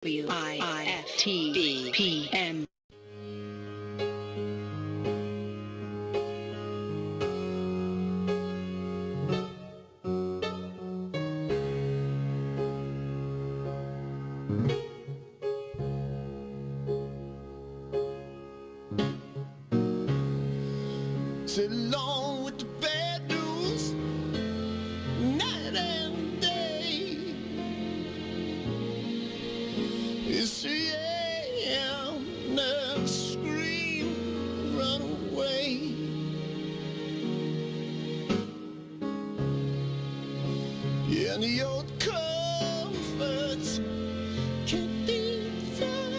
WIIFTBP. Sit along with the bad news, night and day. It's 3 a.m. now, scream, run away. Yeah, and the old comforts can't be found.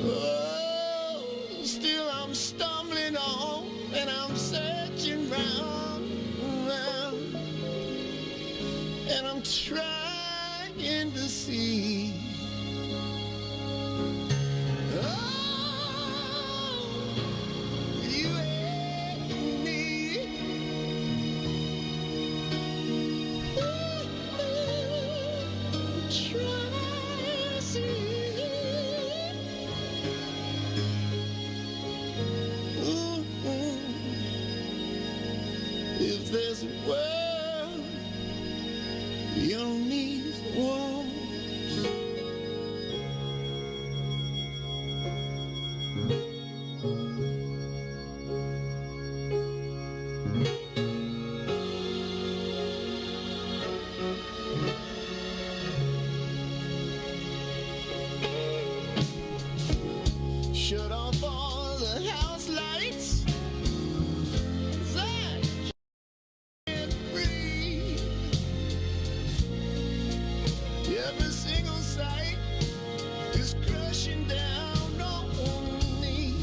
Oh, still I'm stumbling on, and I'm searching round, and I'm trying to see. Oh, you and me. Try to see. If there's a world beyond these walls, shut off all the house lights. I can't breathe. Every single sight is crushing down on me.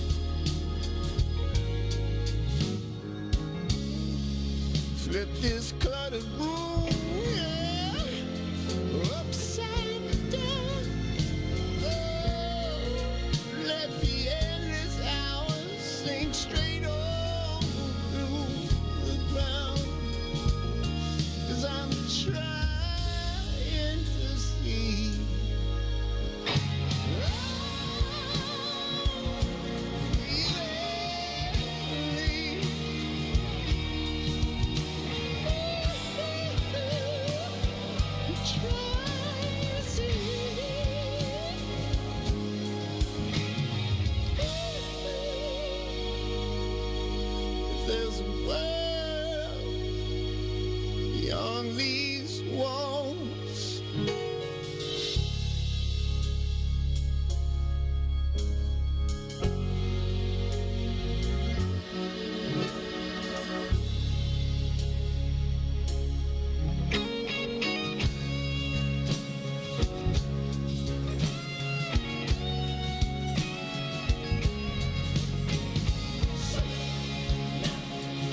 Flip this cluttered room, yeah, upside down. Oh, let the endless hours sink straight on through the ground. 'Cause I'm trying to see. If there's a world beyond these walls,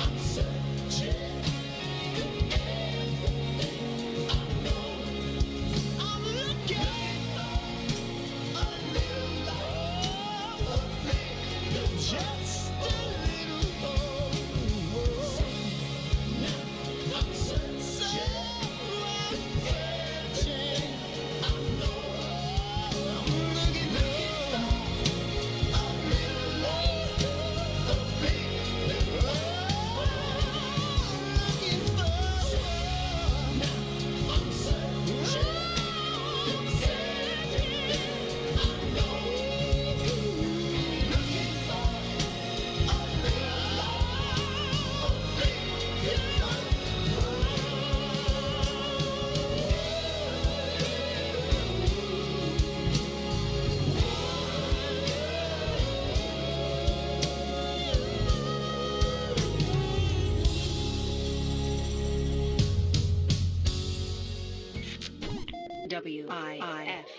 I'm searching everything I know. I'm looking for a little love, just a little hope. Now I'm searching, I know. I'm looking for a little love, looking for. Now I'm searching, I know. Looking for a little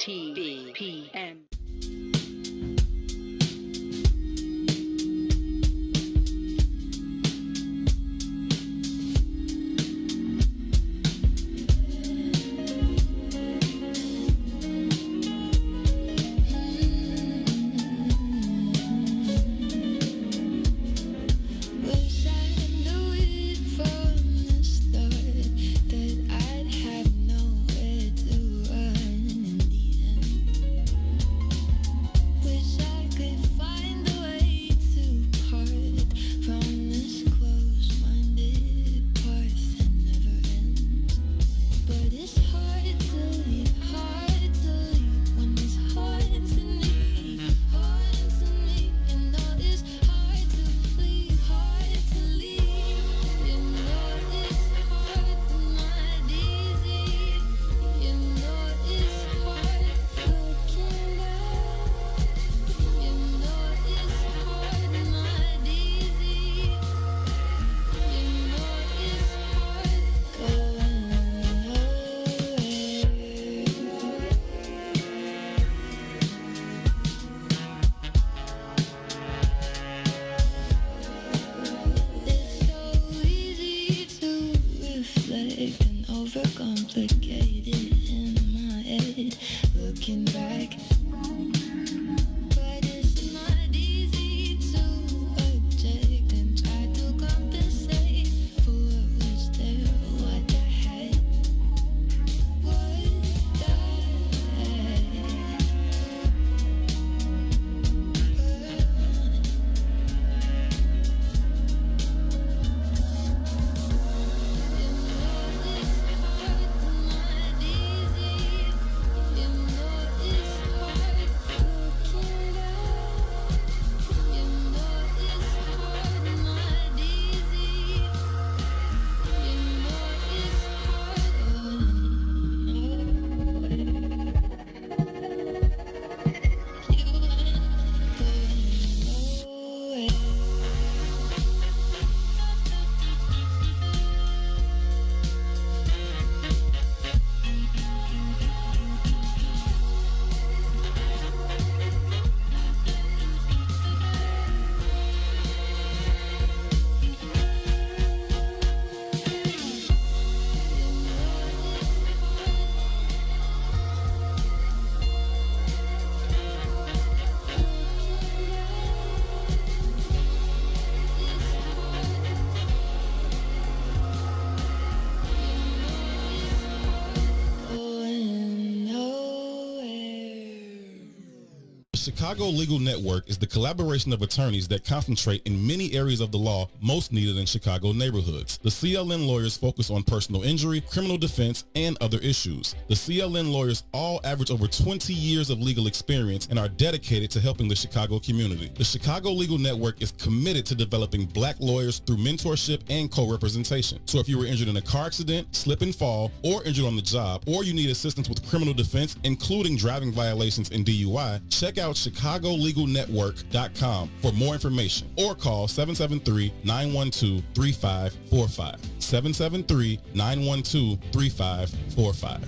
WIIFTBP. Wish I knew it from the start that I'd have nowhere to run in the looking back. But it's not easy to object and try to compensate for what was there, what I had, what I Chicago Legal Network is the collaboration of attorneys that concentrate in many areas of the law most needed in Chicago neighborhoods. The CLN lawyers focus on personal injury, criminal defense, and other issues. The CLN lawyers all average over 20 years of legal experience and are dedicated to helping the Chicago community. The Chicago Legal Network is committed to developing black lawyers through mentorship and co-representation. So if you were injured in a car accident, slip and fall, or injured on the job, or you need assistance with criminal defense, including driving violations and DUI, check out ChicagoLegalNetwork.com for more information or call 773-912-3545. 773-912-3545.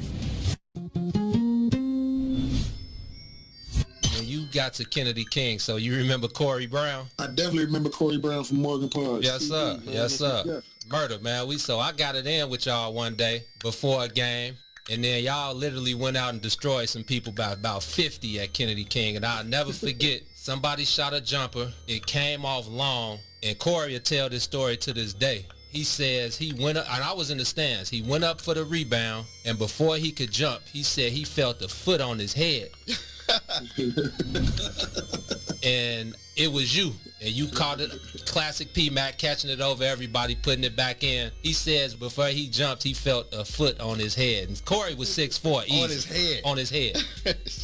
When you got to Kennedy King, so you remember Corey Brown? I definitely remember Corey Brown from Morgan Park. Yes, sir. Yes, sir. Yeah. Murder, man. So I got it in with y'all one day before a game. And then y'all literally went out and destroyed some people by about 50 at Kennedy King. And I'll never forget, somebody shot a jumper. It came off long. And Corey will tell this story to this day. He says he went up, and I was in the stands. He went up for the rebound. And before he could jump, he said he felt a foot on his head. And it was you. And you caught it, classic P-Mac, catching it over everybody, putting it back in. He says before he jumped, he felt a foot on his head. And Corey was 6'4", easy. On his head. On his head.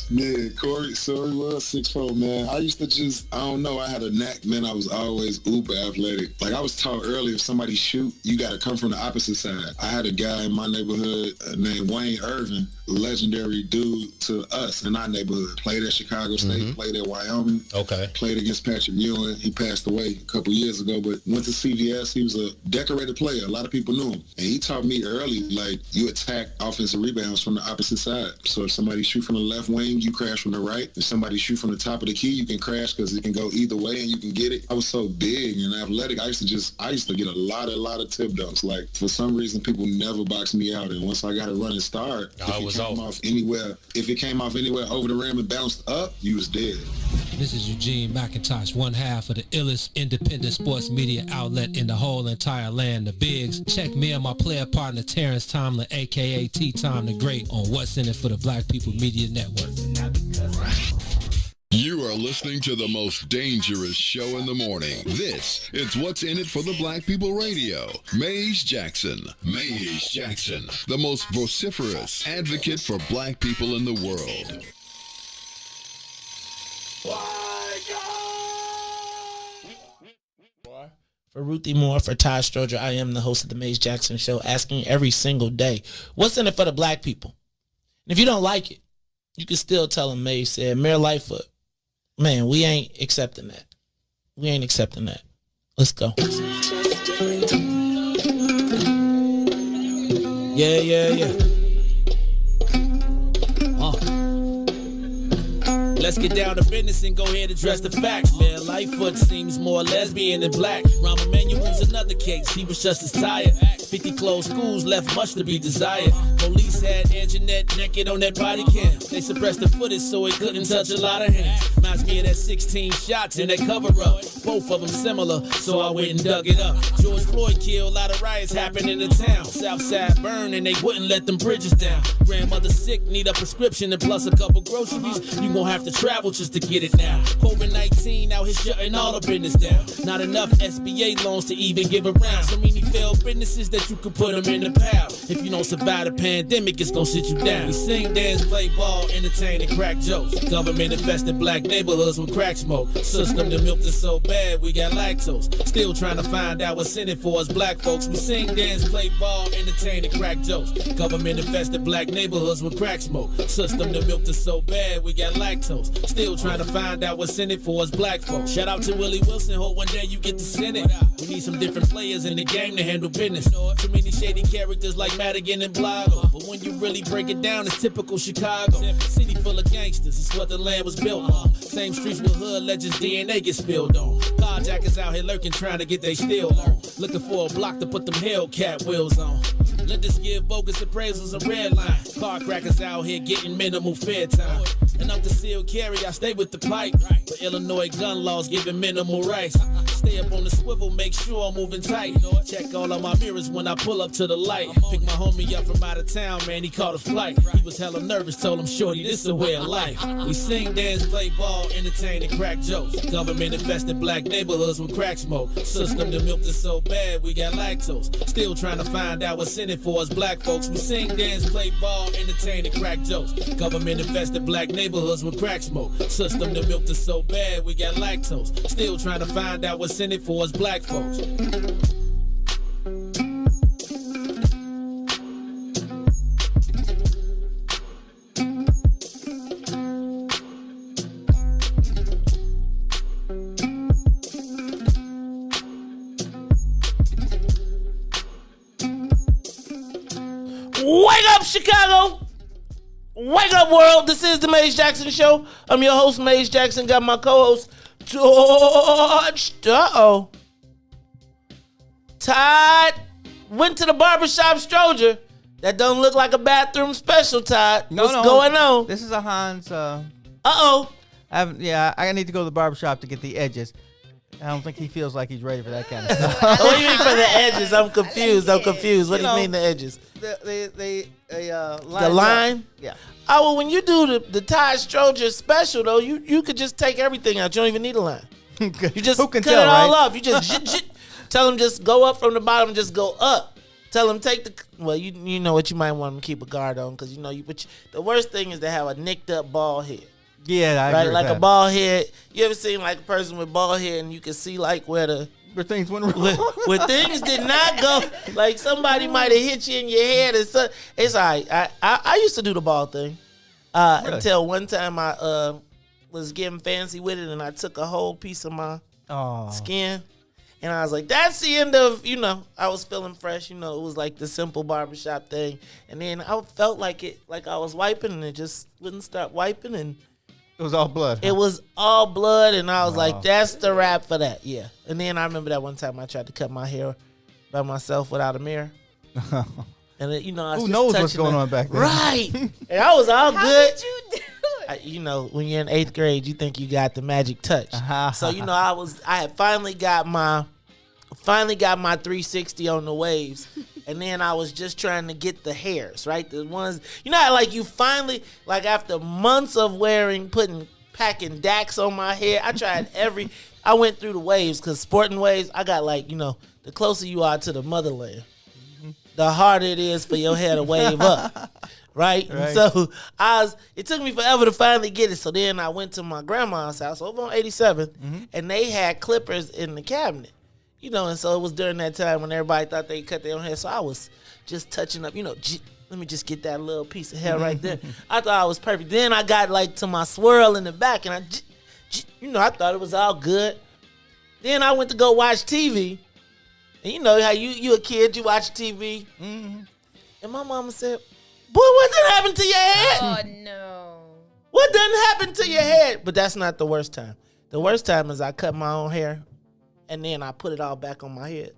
Yeah, Corey was 6'4", man. I used to just, I don't know, I had a knack, man. I was always uber athletic. Like I was taught earlier, if somebody shoot, you got to come from the opposite side. I had a guy in my neighborhood named Wayne Irvin, legendary dude to us in our neighborhood. Played at Chicago State, played at Wyoming. Okay. Played against Patrick Ewing. He passed away a couple years ago, but went to CVS. He was a decorated player. A lot of people knew him. And he taught me early, like, you attack offensive rebounds from the opposite side. So if somebody shoot from the left wing, you crash from the right. If somebody shoot from the top of the key, you can crash because it can go either way and you can get it. I was so big and athletic. I used to get a lot of tip dunks. Like, for some reason, people never boxed me out. And once I got a running start, if it came off anywhere over the rim and bounced up, you was dead. This is Eugene McIntosh, one half of the illest independent sports media outlet in the whole entire land, the Bigs. Check me and my player partner Terrence Tomlin, a.k.a. T-Tom the Great, on What's in It for the Black People Media Network. You are listening to the most dangerous show in the morning. This is What's in It for the Black People Radio. Maze Jackson. Maze Jackson, the most vociferous advocate for black people in the world. For Ruthie Moore, for Todd Stroger, I am the host of the Maze Jackson Show, asking every single day, what's in it for the black people? And if you don't like it, you can still tell them Maze said, Mayor Lightfoot, man, we ain't accepting that. We ain't accepting that. Let's go. Yeah. Let's get down to business and go ahead and address the facts, man. Lightfoot seems more lesbian than black. Rahm Emanuel's another case. He was just as tired. 50 closed schools left much to be desired. Police had Anjanette naked on that body cam. They suppressed the footage so it couldn't touch a lot of hands. Reminds me of that 16 shots in that cover up. Both of them similar, so I went and dug it up. George Floyd killed, a lot of riots happened in the town. Southside burned and they wouldn't let them bridges down. Grandmother sick, need a prescription and plus a couple groceries. You gon' have to travel just to get it now. COVID-19 out here shutting all the business down. Not enough SBA loans to even give around. So many failed businesses that you could put them in the pile. If you don't survive the pandemic, it's gon' sit you down. We sing, dance, play ball, entertain, and crack jokes. Government infested black neighborhoods with crack smoke. System that milked us so bad, we got lactose. Still trying to find out what's in it for us black folks. We sing, dance, play ball, entertain, and crack jokes. Government infested black neighborhoods with crack smoke. System that milked us so bad, we got lactose. Still trying to find out what's in it for us black folks. Shout out to Willie Wilson, hope one day you get to send it. We need some different players in the game to handle business. Too many shady characters like Madigan and Blago. But when you really break it down, it's typical Chicago. City full of gangsters, it's what the land was built on. Same streets with hood legends, DNA get spilled on. Carjackers out here lurking, trying to get they steal on. Looking for a block to put them Hellcat wheels on. Let us give bogus appraisals a red line. Car crackers out here getting minimal fair time. And I'm concealed carry, I stay with the pipe. But Illinois gun laws giving minimal rights. Stay up on the swivel, make sure I'm moving tight. Check all of my mirrors when I pull up to the light. Pick my homie up from out of town, man, he caught a flight. He was hella nervous, told him, shorty, this a way of life. We sing, dance, play ball, entertain, and crack jokes. Government infested black neighborhoods with crack smoke. System that milked us so bad, we got lactose. Still trying to find out what's in it for us black folks. We sing, dance, play ball, entertain, and crack jokes. Government infested black neighborhoods with crack smoke. System that milked us so bad, we got lactose. Still trying to find out what's in it for us black folks. Wake up, Chicago! Wake up, world! This is the Maze Jackson Show. I'm your host, Maze Jackson. Got my co-host, Todd. Todd went to the barbershop Stroger. That don't look like a bathroom special, Todd. What's going on? This is a Hans. Uh-oh. I need to go to the barbershop to get the edges. I don't think he feels like he's ready for that kind of stuff. What do you mean for the edges? I'm confused. What do you mean the edges? The line? Yeah. Oh, well, when you do the Todd Stroger special, though, you could just take everything out. You don't even need a line. You just Who can cut tell, it all right? off. You just tell them just go up from the bottom, just go up. Tell them take the. Well, you know what, you might want them to keep a guard on because you know the worst thing is to have a nicked up bald head. Yeah, I agree like with a that. bald head. You ever seen like a person with bald head and you can see like where things went wrong. where things did not go. Like somebody might have hit you in your head. It's all right. I used to do the bald thing Really? until one time I was getting fancy with it and I took a whole piece of my skin. And I was like, that's the end of, I was feeling fresh. It was like the simple barbershop thing. And then I felt like I was wiping and it just wouldn't stop wiping. And It was all blood. it was all blood. And I was like, that's the wrap for that. Yeah. And then I remember that one time I tried to cut my hair by myself without a mirror. And I was Who just knows what's touching going the- on back there? Right. And I was all How good. did you do it? When you're in 8th grade, you think you got the magic touch. So I had finally got my 360 on the waves, and then I was just trying to get the hairs right. The ones how, like you finally after months of packing Dax on my hair. I tried I went through the waves because sporting waves. I got the closer you are to the motherland, the harder it is for your hair to wave up. Right? And so it took me forever to finally get it. So then I went to my grandma's house over on 87th, and they had clippers in the cabinet. And so it was during that time when everybody thought they cut their own hair. So I was just touching up, let me just get that little piece of hair right there. I thought I was perfect. Then I got to my swirl in the back, and I thought it was all good. Then I went to go watch TV. And you know how you a kid, you watch TV. And my mama said, boy, what done happened to your head? Oh, no. What done happened to your head? But that's not the worst time. The worst time is I cut my own hair and then I put it all back on my head.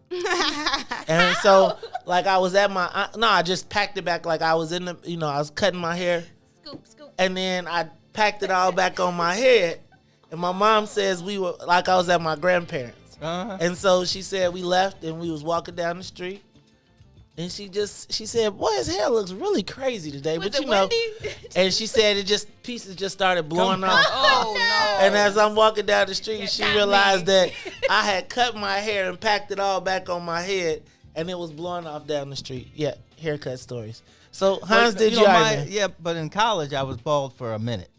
And so like I was at my I just packed it back like I was in the I was cutting my hair. Scoop. And then I packed it all back on my head. And my mom says we were like I was at my grandparents. Uh-huh. And so she said we left and we was walking down the street. And she said, boy, his hair looks really crazy today. Was but it windy? And she said pieces just started blowing off. Oh no. And as I'm walking down the street, she got realized me. that I had cut my hair and packed it all back on my head, and it was blowing off down the street. Yeah, haircut stories. So, Hans, did you? Yeah, but in college, I was bald for a minute.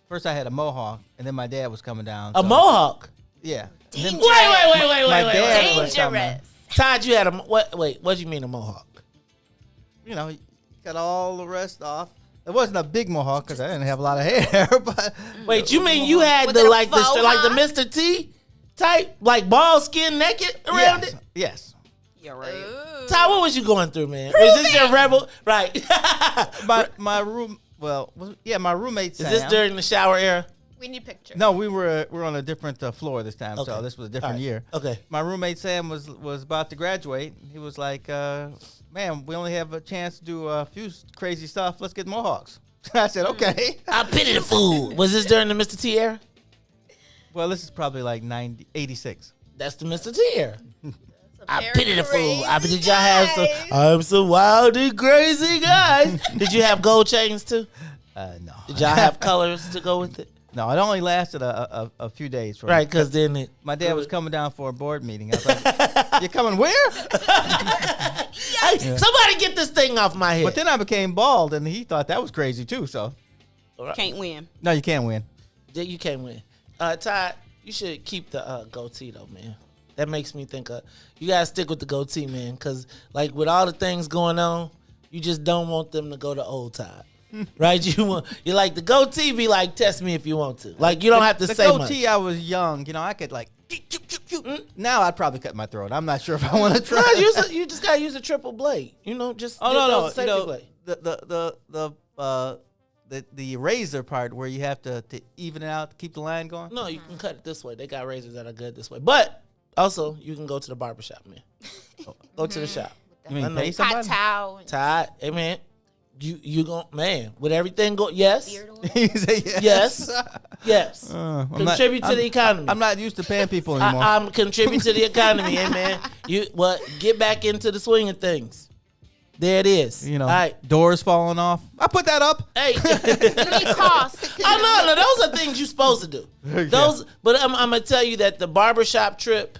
First, I had a mohawk, and then my dad was coming down. A mohawk? Yeah. Wait. My dad was coming. Dangerous. Todd, you had a what do you mean a mohawk? He got all the rest off. It wasn't a big mohawk because I didn't have a lot of hair. But wait, you mean you had Was it a faux the Mr. T type, like bald skin naked around it? Yes. You're right. Todd, what was you going through, man? Was this your rebel? Right. My room. Well, my roommate. Is Sam, this during the shower era? We need pictures. No, we were on a different floor this time, Okay. so this was a different All right. year. Okay. My roommate Sam was about to graduate. He was like, "Man, we only have a chance to do a few crazy stuff. Let's get mohawks." I said, "Okay." I pity the fool. Was this during the Mr. T era? Well, this is probably like 86. That's the Mr. T era. I Very pity the fool. I crazy did y'all have some? guys. I'm some wild and crazy guys. Did you have gold chains too? No. Did y'all have colors to go with it? No, it only lasted a few days. For Right, because then it. my dad was coming down for a board meeting. I was like, "You coming where?" Hey, somebody get this thing off my head. But then I became bald, and he thought that was crazy too. So Can't win. no, you can't win. You can't win. Todd, you should keep the goatee though, man. That makes me think you gotta stick with the goatee, man. Cause like with all the things going on, you just don't want them to go to old Todd. Right? You like the goatee be like, test me if you want to. Like you don't have to the say goatee, much. I was young. I could like. Now I'd probably cut my throat. I'm not sure if I want to try. No, you just gotta use a triple blade. Just Oh safety no! blade. The razor part where you have to even it out, to keep the line going. No, you can cut it this way. They got razors that are good this way. But also, you can go to the barbershop, man. Go to the shop. You mean I know. pay Hot somebody? towel. And Todd, hey man, you gon' man with everything go yes, beard oil. You say yes. yes. I'm Contribute to the economy. I'm not used to paying people anymore. I'm contribute to the economy, hey man. Get back into the swing of things. There it is. All right. Doors falling off. I put that up. Hey. You need costs. Oh no, those are things you're supposed to do. Those, but I'm gonna tell you that the barbershop trip.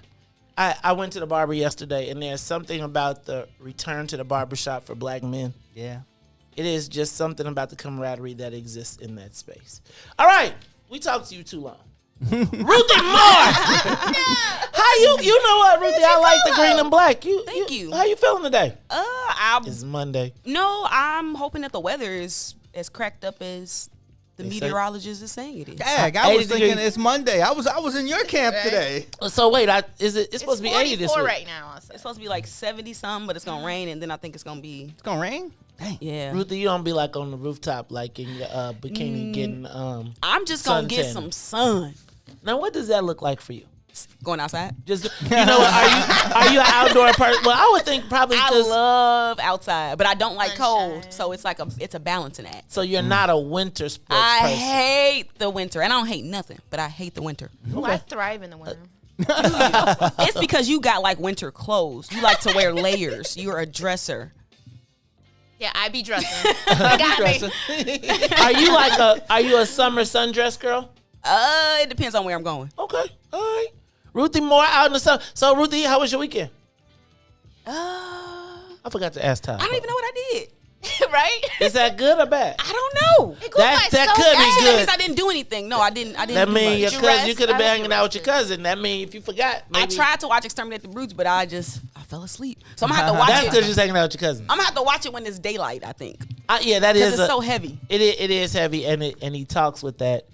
I went to the barber yesterday, and there's something about the return to the barbershop for black men. Yeah. It is just something about the camaraderie that exists in that space. All right, we talked to you too long. Ruthie Moore! How you know what, Ruthie? I like the green and black. Thank you. How you feeling today? I'm It's Monday. I'm hoping that the weather is as cracked up as the They say- meteorologist is saying it is. Dang, I was 80 thinking degrees. it's Monday. I was in your camp today. So wait, it's supposed to be 80 this 44 week. right now. It's supposed to be like 70 something, but it's gonna rain, and then I think it's gonna be It's gonna rain. Dang. yeah. Ruthie, you don't be like on the rooftop like in your bikini getting I'm just gonna get suntan. some sun. Now what does that look like for you? Going outside. Just are you an outdoor person? Well, I would think probably I because love outside, but I don't like Sunshine. cold, so it's like it's a balancing act. so you're not a winter sports I person. hate the winter, and I don't hate nothing, but I hate the winter. Ooh, I thrive in the winter. It's because you got like winter clothes. You like to wear layers. You're a dresser. Yeah, I be dressing. I got me. Are you a summer sundress girl? It depends on where I'm going. Okay, all right. Ruthie Moore out in the sun. So Ruthie, how was your weekend? I I forgot to ask Todd. don't even know what I did. Right? Is that good or bad? I don't know. It goes by That so could be fast. good. That means I didn't do anything. No, I didn't. I didn't. That do mean your much. cousin. You rest? could have been I hanging out with your cousin. That mean if you forgot. I Maybe. tried to watch Exterminate the Brutes, but I fell asleep. So I'm gonna have to watch That's it. still just hanging out with your cousin. I'm gonna have to watch it when it's daylight. I think Yeah, that because is it's so heavy. It is heavy, and he talks with that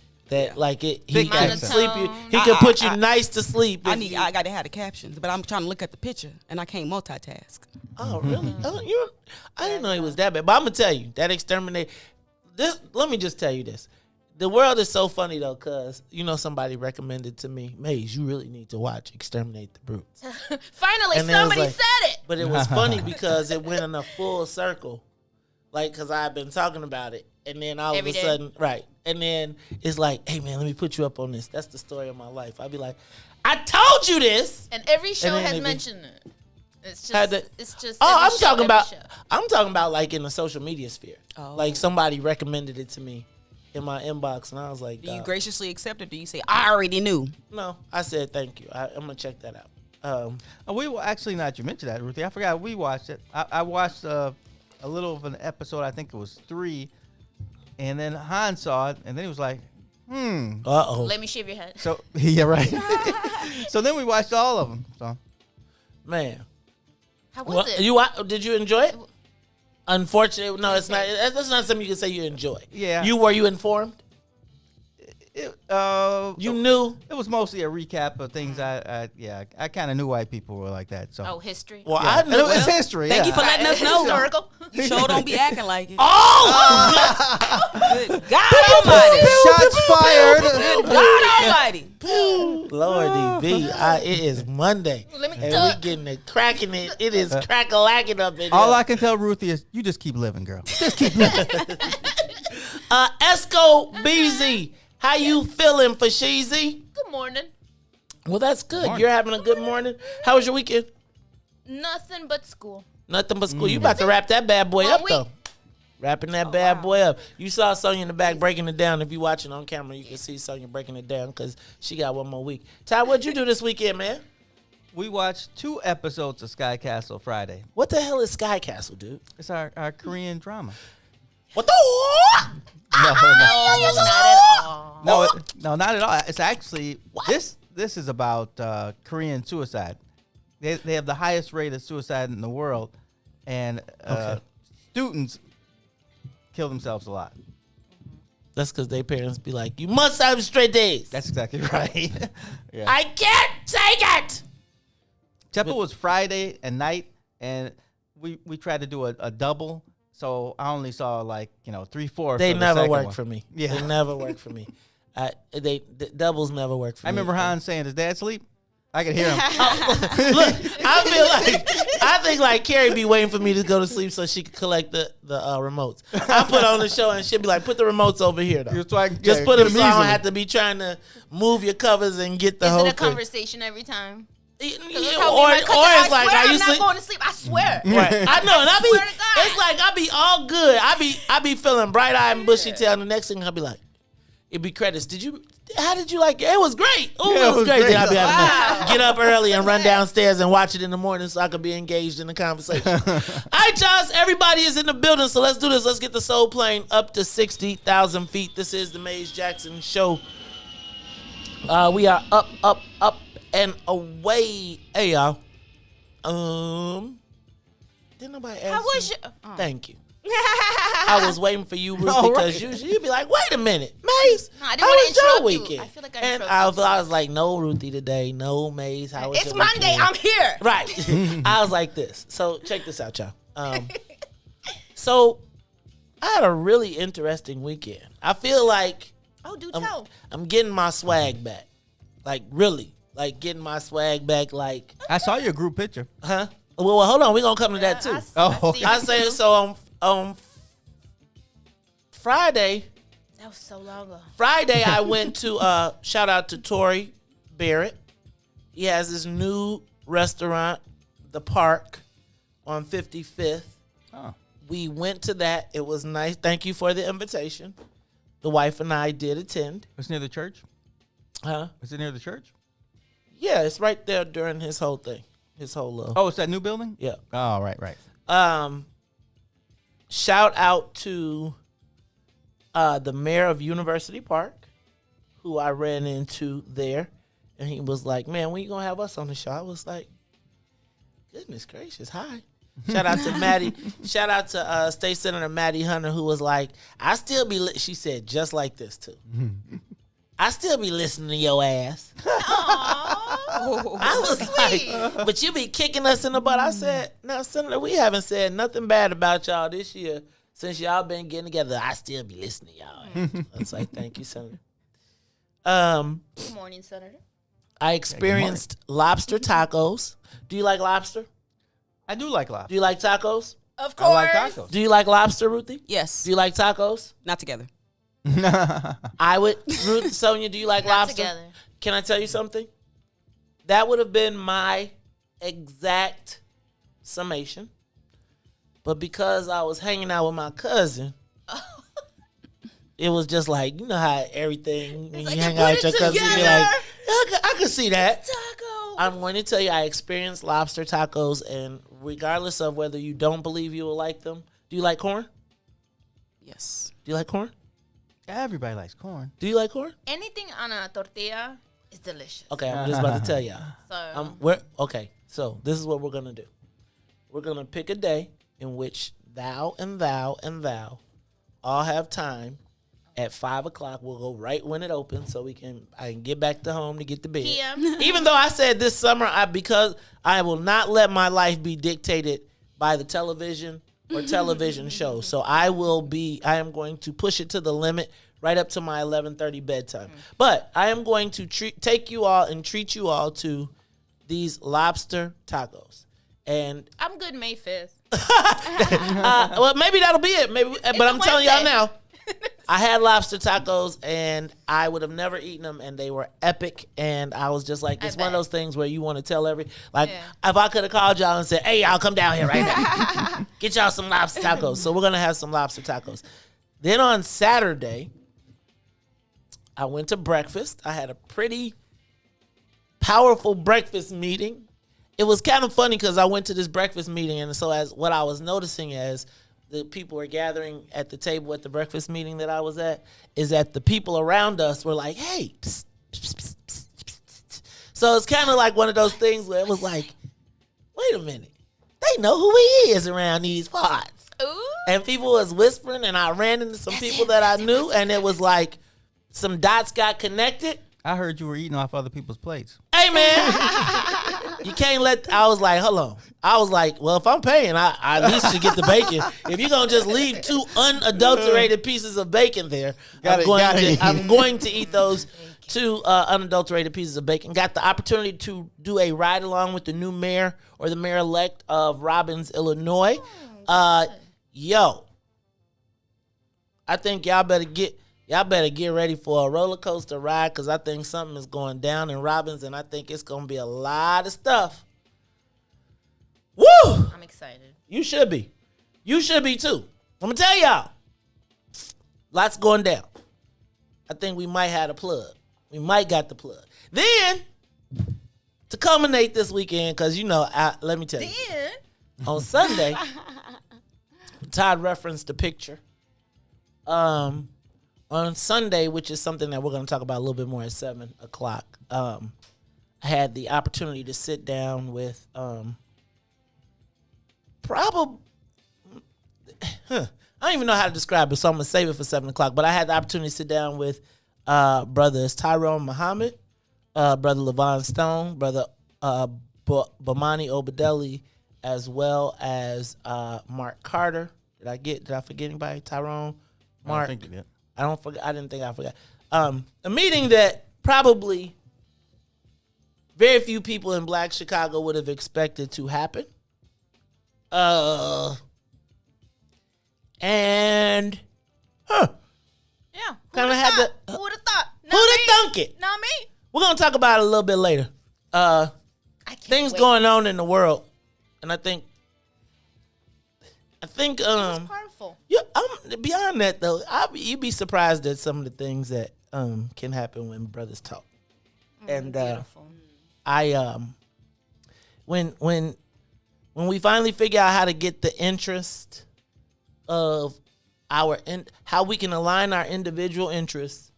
like it. He Big can accent. sleep you. He can put you nice to sleep. if you- I got to have the captions, but I'm trying to look at the picture and I can't multitask. Oh really? Oh, I didn't know he was that bad. But I'm gonna tell you that exterminate. Let me just tell you this. The world is so funny though, cause somebody recommended to me, Maze, you really need to watch Exterminate the Brutes. Finally, And then it was somebody like- said it. But it was funny because it went in a full circle, like cause I've been talking about it, and then all Every of a day. sudden, right? And then it's like, hey man, let me put you up on this. That's the story of my life. I'd be like, I told you this. And every show then has they be- mentioned it. It's Had just, to- it's just. Oh, every I'm show, talking every about. show. I'm talking about like in the social media sphere. Oh. Like somebody recommended it to me in my inbox, and I was like, Do you "Dog." graciously accept it? Do you say, I already knew? No, I said thank you. I'm gonna check that out. We were actually not. You mentioned that, Ruthie. I forgot we watched it. I watched a little of an episode. I think it was 3, and then Han saw it, and then he was like, Uh-oh. Let me shave your head. So yeah, right. So then we watched all of them. So Man, How was it? Did you enjoy it? Unfortunately, no, it's not. That's not something you can say you enjoy. Yeah. Were you informed? it, You knew. it was mostly a recap of things. I kind of knew white people were like that. So Oh, history. Well, yeah. I And knew. it was history. Thank yeah. you for letting us know. Historical. You sure don't be acting like it. Oh, Good God Almighty. Shots fired. Good God Almighty. Lordy B, it is Monday, Let me and duck. we getting it cracking. It is crack-a-lacking up in All here. I can tell Ruthie is, you just keep living, girl. Just keep living. Escobar, how you feeling for Sheezy? Good morning. Well, that's good. Morning. You're having a good morning. How was your weekend? Nothing but school. Nothing but school. You about to wrap that bad boy One up week. though. Wrapping that bad boy up. You saw Sonia in the back breaking it down. If you watching on camera, you can see Sonia breaking it down because she got one more week. Todd, what'd you do this weekend, man? We watched 2 episodes of Sky Castle Friday. What the hell is Sky Castle, dude? It's our Korean drama. What the? No, Not at all. no, not at all. It's actually this is about Korean suicide. They have the highest rate of suicide in the world, and students kill themselves a lot. That's because their parents be like, you must have straight days. That's exactly right. Yeah. I can't take it. Temple was Friday and night, and we tried to do a double. So I only saw 3/4. They of the never second work one. for me. Yeah. They never work for me. The doubles never work for I me. remember Han saying, "Does Dad sleep?" I could hear him. Look, I think like Carrie be waiting for me to go to sleep so she could collect the remotes. I put on the show and she'll be like, put the remotes over here though. Just so I can Just get put them them so I don't easily. have to be trying to move your covers and get the Is whole it a thing. conversation every time? Or Or it's like, are you I'm not sleep? going to sleep. I swear. Right. I know, and I Swear to God. it's like I be all good. I be feeling bright eyed and bushy tail. And the next thing I'll be like, it'd be credits. How did you like it? It was great. Oh, Yeah, it was great. Then I'll be having Wow. to get up early and run downstairs and watch it in the morning so I could be engaged in the conversation. All right, y'all. Everybody is in the building, so let's do this. Let's get the soul plane up to 60,000 feet. This is the Maze Jackson Show. We are up, and away. Hey, y'all. Didn't nobody ask How was you? your? Oh. Thank you. I was waiting for you, Ruth, All because right. usually you'd be like, wait a minute, Maze. No, I didn't how wanna was your interrupt you. weekend? I feel like I And interrupted I was like, no, Ruthie today. No, Maze. How was It's your Monday. weekend? I'm here. Right. I was like this. So check this out, y'all. So I had a really interesting weekend. I feel like Oh, do tell. I'm getting my swag back. Like, really. Like, getting my swag back. Like, I saw your group picture. huh? Well, hold on. We're going to come to that, too. Oh, see. I say so on Friday. That was so long ago. Friday, I went to shout out to Tori Barrett. He has this new restaurant, The Park, on 55th. Oh. We went to that. It was nice. Thank you for the invitation. The wife and I did attend. It's near the church. Huh? Is it near the church? Yeah, it's right there during his whole thing. His whole little. Oh, it's that new building. Yeah. Oh, right. Shout out to the mayor of University Park, who I ran into there, and he was like, "Man, when you gonna have us on the show?" I was like, "Goodness gracious, hi." Shout out to Maddie. Shout out to State Senator Maddie Hunter, who was like, "I still be." She said just like this too. I still be listening to your ass. I was like, but you be kicking us in the butt. I said, no, Senator, we haven't said nothing bad about y'all this year Since y'all been getting together, I still be listening to y'all. I was like, thank you, Senator. Good morning, Senator. I experienced lobster tacos. Do you like lobster? I do like Do lobster. you like tacos? Of I course. like tacos. Do you like lobster, Ruthie? Yes. Do you like tacos? Not together. I would. Ruth, Sonia, do you like Not lobster? together. Can I tell you something? That would have been my exact summation. But because I was hanging out with my cousin, it was just like, you know how everything, when like you they hang out put with your it cousin, you be together. like, I can see that. Taco. I'm going to tell you, I experienced lobster tacos, and regardless of whether you don't believe you will like them, do you like corn? Yes. Do you like corn? Everybody likes corn. Do you like corn? Anything on a tortilla is delicious. Okay, I'm just about to tell y'all. So Okay, so this is what we're going to do. We're going to pick a day in which thou and thou and thou all have time. At 5 o'clock, we'll go right when it opens, so I can get back to home to get to bed. PM. Even though I said this summer, because I will not let my life be dictated by the television or television shows. So I am going to push it to the limit right up to my 11:30 bedtime. But I am going to take you all and treat you all to these lobster tacos. And I'm good May 5th. well, maybe that'll be it. But I'm telling y'all Wednesday. now, I had lobster tacos, and I would have never eaten them, and they were epic. And I was just like, it's one of those things where you want to tell if I could have called y'all and said, hey, y'all come down here right now. Get y'all some lobster tacos. So we're going to have some lobster tacos. Then on Saturday, I went to breakfast. I had a pretty powerful breakfast meeting. It was kind of funny because I went to this breakfast meeting, and so as what I was noticing as the people were gathering at the table at the breakfast meeting that I was at, is that the people around us were like, hey, psst, psst, psst, psst, psst. So it's kind of like one of those things where it was like, wait a minute, they know who he is around these parts. Ooh. And people was whispering, and I ran into some people that I knew, and it was like some dots got connected. I heard you were eating off other people's plates. Hey, man. You can't I was like, hold on. I was like, well, if I'm paying, I at least should get the bacon. If you're going to just leave 2 unadulterated pieces of bacon there, I'm going to eat those 2 unadulterated pieces of bacon. Got the opportunity to do a ride along with the new mayor or the mayor-elect of Robbins, Illinois. Yo, I think y'all better get ready for a roller coaster ride, because I think something is going down in Robbins, and I think it's going to be a lot of stuff. Woo! I'm excited. You should be. You should be too. I'm going to tell y'all. Lots going down. I think we might have a plug. We might got the plug. Then, to culminate this weekend, because, let me tell you. On Sunday, Todd referenced a picture. On Sunday, which is something that we're going to talk about a little bit more at 7 o'clock, I had the opportunity to sit down with I don't even know how to describe it, so I'm going to save it for 7 o'clock. But I had the opportunity to sit down with brothers Tyrone Muhammad, brother Levon Stone, brother Bomani Obedelli, as well as Mark Carter. Did I forget anybody? Tyrone, Mark. I think you did. I didn't think I forgot. A meeting that probably very few people in Black Chicago would have expected to happen. And Yeah. kind of had to. Who would have thought? Who'd have thunk it? Not me. We're gonna talk about it a little bit later. I can't Things wait. going on in the world, and I think It's powerful. yeah. Beyond that though, you'd be surprised at some of the things that can happen when brothers talk. And Beautiful. when we finally figure out how to get the interest of how we can align our individual interests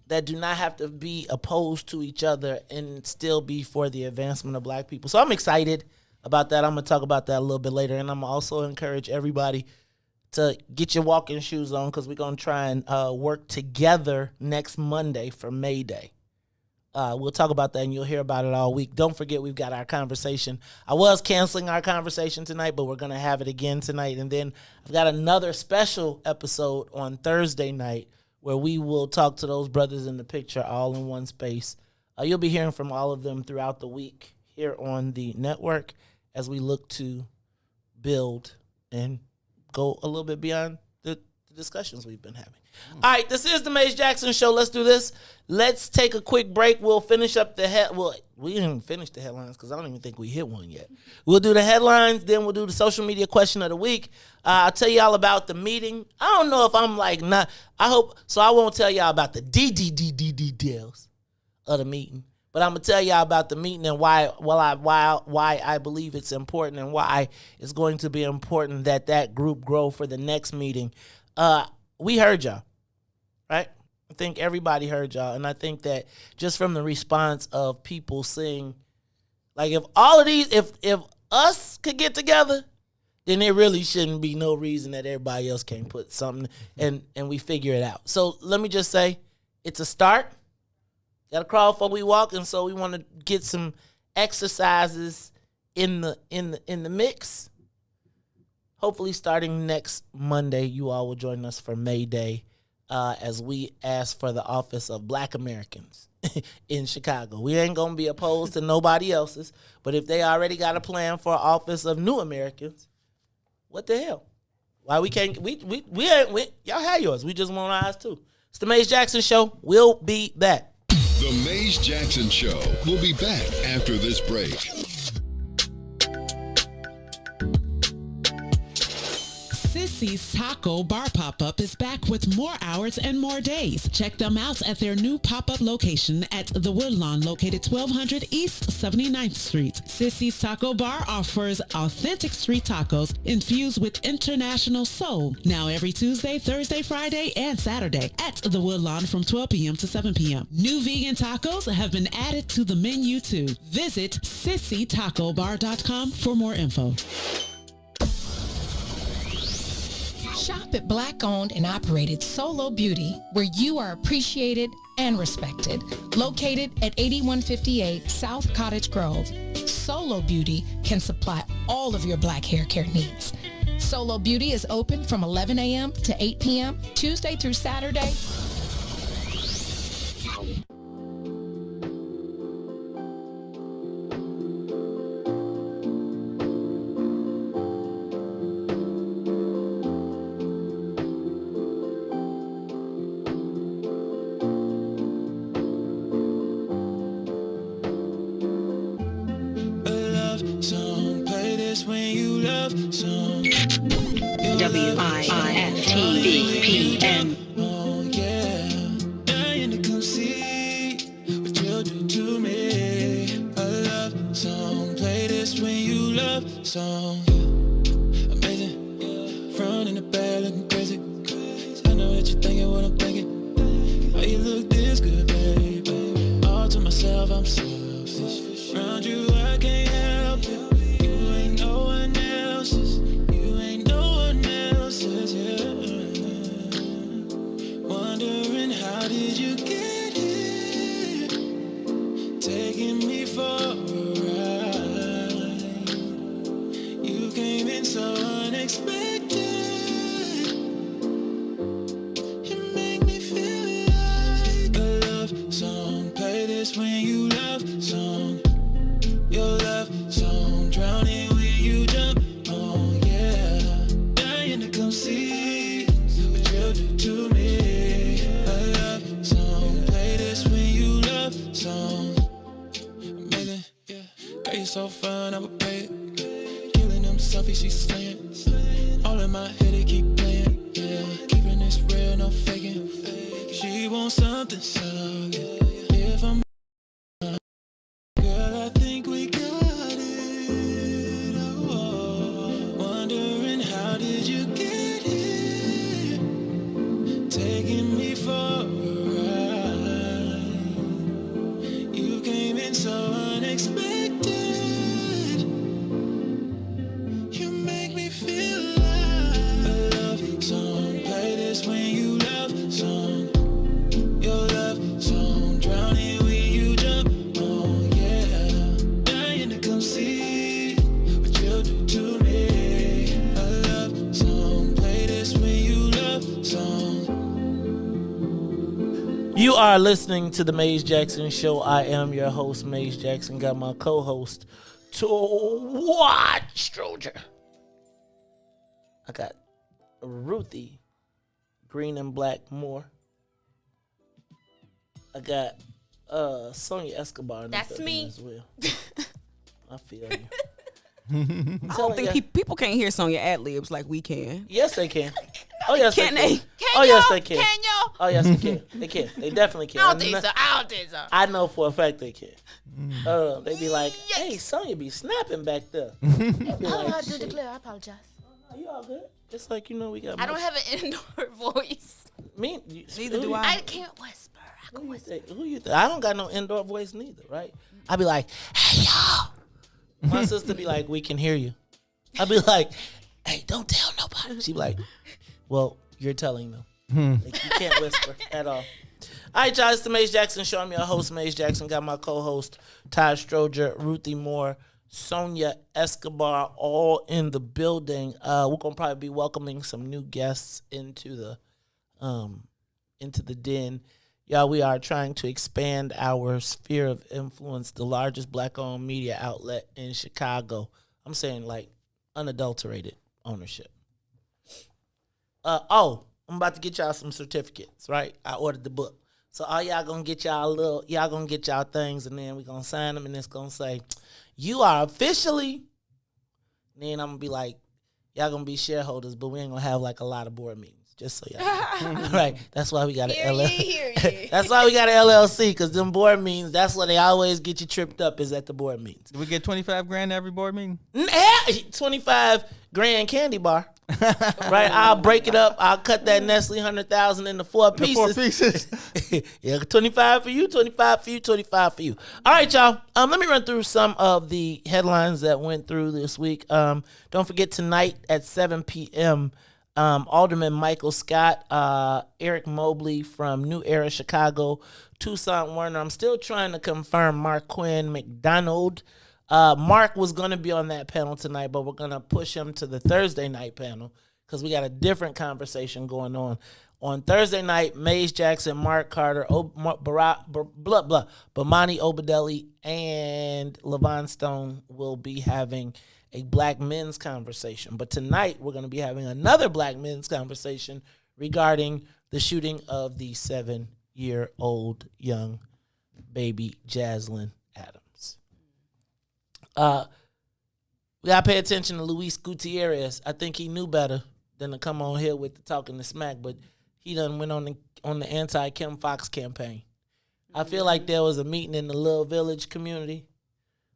that do not have to be opposed to each other and still be for the advancement of Black people. So I'm excited about that. I'm going to talk about that a little bit later. And I'm also encourage everybody to get your walking shoes on, because we're going to try and work together next Monday for May Day. We'll talk about that, and you'll hear about it all week. Don't forget, we've got our conversation. I was canceling our conversation tonight, but we're going to have it again tonight. And then I've got another special episode on Thursday night where we will talk to those brothers in the picture all in one space. You'll be hearing from all of them throughout the week here on the network as we look to build and go a little bit beyond the discussions we've been having. All right, this is the Maze Jackson Show. Let's do this. Let's take a quick break. We'll finish up we didn't even finish the headlines because I don't even think we hit one yet. We'll do the headlines, then we'll do the social media question of the week. I'll tell y'all about the meeting. I don't know if I'm like not. I hope so. I won't tell y'all about the details of the meeting, but I'm gonna tell y'all about the meeting and why I believe it's important and why it's going to be important that group grow for the next meeting. We heard y'all, right? I think everybody heard y'all. And I think that just from the response of people seeing, like if all of these, if us could get together, then there really shouldn't be no reason that everybody else can't put something and we figure it out. So let me just say, it's a start. Gotta crawl before we walk. And so we want to get some exercises in the mix. Hopefully starting next Monday, you all will join us for May Day as we ask for the office of Black Americans in Chicago. We ain't going to be opposed to nobody else's, but if they already got a plan for office of New Americans, what the hell? Why we can't, y'all have yours. We just want ours too. It's the Maze Jackson Show. We'll be back. The Maze Jackson Show will be back after this break. Sissy's Taco Bar Pop-Up is back with more hours and more days. Check them out at their new pop-up location at the Woodlawn, located 1200 East 79th Street. Sissy's Taco Bar offers authentic street tacos infused with international soul. Now every Tuesday, Thursday, Friday, and Saturday at the Woodlawn from 12 p.m. to 7 p.m. New vegan tacos have been added to the menu too. Visit sissytacobar.com for more info. Shop at Black-owned and operated Solo Beauty, where you are appreciated and respected. Located at 8158 South Cottage Grove, Solo Beauty can supply all of your Black hair care needs. Solo Beauty is open from 11 a.m. to 8 p.m., Tuesday through Saturday. WIIFTBP. Oh yeah, dying to come see what you'll do to me. A love song, play this when you love song. Amazing, front and the back looking crazy. I know that you're thinking what I'm thinking. Why you look this good, baby? All to myself, I'm selfish. Around you, I can't help it. You ain't no one else's. You ain't no one else's, yeah. Wondering how did you get here? Taking me for a ride. You came in so unexpected. You make me feel like a love song. Play this when you love song. Your love song, drowning when you jump. Oh yeah, dying to come see what you'll do to me. A love song, play this when you love song. Amazing, yeah. Girl, you so fun, I would pay it. Killing them selfies, she's slaying. All in my head, it keep playing, yeah. Keeping this real, no faking. She wants something solid. If I'm girl, I think we got it. Oh, wondering how did you get here? Taking me for a ride. You came in so unexpected. You make me feel like a love song. Play this when you love song. Your love song. are listening to the Maze Jackson Show. I am your host, Maze Jackson. Got my co-host, Todd Stroger. I got Ruthie, Green and Black Moore. I got Sonia Escobar. That's me. As well. I feel you. I don't think people can't hear Sonia ad-libs like we can. Yes, they can. Oh, yes, Can they they? can. Oh, yes, they can. Can y'all? Oh, yes, they can. They can. They definitely can. I don't think so. I know for a fact they can. They be like, hey, Sonya be snapping back there. I do declare. I apologize. Oh, you all good. It's like, we got I don't have an indoor voice. Neither do I. I can't whisper. I can whisper. Who you think? I don't got no indoor voice neither, right? I be like, hey, y'all. My sister be like, we can hear you. I be like, hey, don't tell nobody. She be like, well, you're telling them. Like, you can't whisper at all. All right, y'all, it's the Maze Jackson Show. I'm your host, Maze Jackson. Got my co-host, Todd Stroger, Ruthie Moore, Sonia Escobar, all in the building. We're going to probably be welcoming some new guests into the den. Yeah, we are trying to expand our sphere of influence, the largest black-owned media outlet in Chicago. I'm saying, like, unadulterated ownership. I'm about to get y'all some certificates, right? I ordered the book. So all y'all gonna get y'all things, and then we gonna sign them, and it's gonna say, you are officially, and then I'm gonna be like, y'all gonna be shareholders, but we ain't gonna have like a lot of board meetings. Just so y'all know. Right. That's why we got an LLC. That's why we got an LLC, because them board meetings, that's where they always get you tripped up, is at the board meetings. Do we get $25,000 every board meeting? 25 grand candy bar. Right? I'll break it up. I'll cut that Nestle 100,000 into 4 pieces. Yeah, 25 for you, 25 for you, 25 for you. All right, y'all. Let me run through some of the headlines that went through this week. Don't forget, tonight at 7 p.m., Alderman Michael Scott, Eric Mobley from New Era Chicago, Toussaint Werner. I'm still trying to confirm Mark Quinn McDonald. Mark was going to be on that panel tonight, but we're going to push him to the Thursday night panel because we got a different conversation going on. On Thursday night, Maze Jackson, Mark Carter, Bomani Obedelli, and Levon Stone will be having a black men's conversation. But tonight, we're going to be having another black men's conversation regarding the shooting of the 7-year-old young baby Jaslyn Adams. We got to pay attention to Luis Gutierrez. I think he knew better than to come on here with the talking the smack, but he done went on the anti-Kim Fox campaign. I feel like there was a meeting in the Little Village community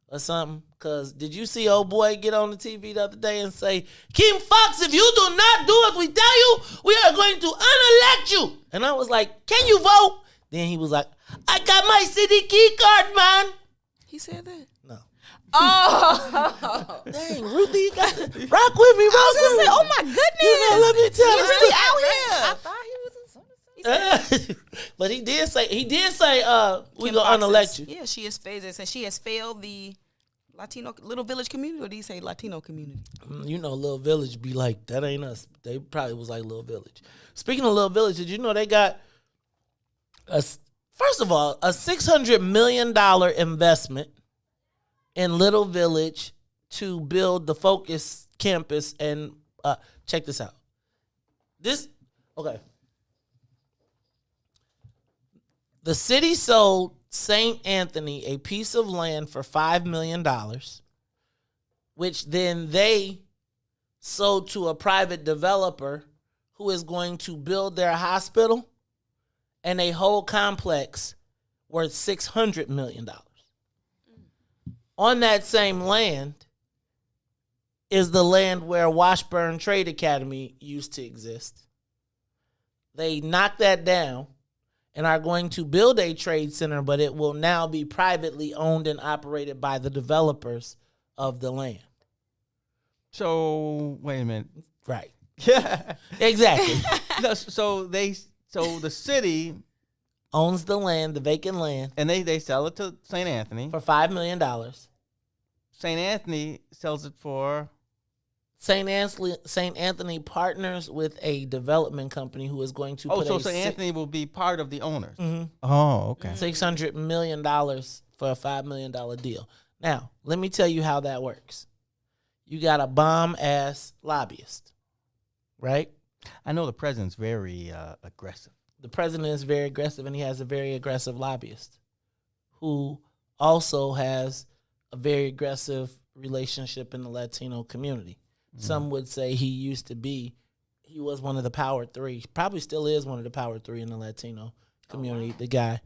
or something, because did you see old boy get on the TV the other day and say, Kim Fox, if you do not do what we tell you, we are going to unelect you. And I was like, can you vote? Then he was like, I got my city key card, man. He said that? No. Oh. Dang, Ruthie, you got to rock with me, rock with me. Oh my goodness. You know, let me tell you. really out here. I thought he was in But he did say we Kim gonna Fox unelect you. Yeah, she has failed. It says she has failed the Latino Little Village community, or did he say Latino community? You know, Little Village be like, that ain't us. They probably was like Little Village. Speaking of Little Village, did you know they got first of all, a $600 million investment in Little Village to build the Focus campus, and check this out. The city sold St. Anthony a piece of land for $5 million, which then they sold to a private developer who is going to build their hospital and a whole complex worth $600 million. On that same land is the land where Washburn Trade Academy used to exist. They knocked that down and are going to build a trade center, but it will now be privately owned and operated by the developers of the land. So, wait a minute. Right. Yeah. Exactly. So the city owns the land, the vacant land, and they sell it to St. Anthony for $5 million. St. Anthony sells it for St. Anthony partners with a development company who is going to Oh, put so St. Anthony will be part of the owners. Oh, okay. $600 million for a $5 million deal. Now, let me tell you how that works. You got a bomb-ass lobbyist, right? I know the president's very aggressive. The president is very aggressive, and he has a very aggressive lobbyist who also has a very aggressive relationship in the Latino community. Some would say he was one of the power three, probably still is one of the power three in the Latino community, the guy,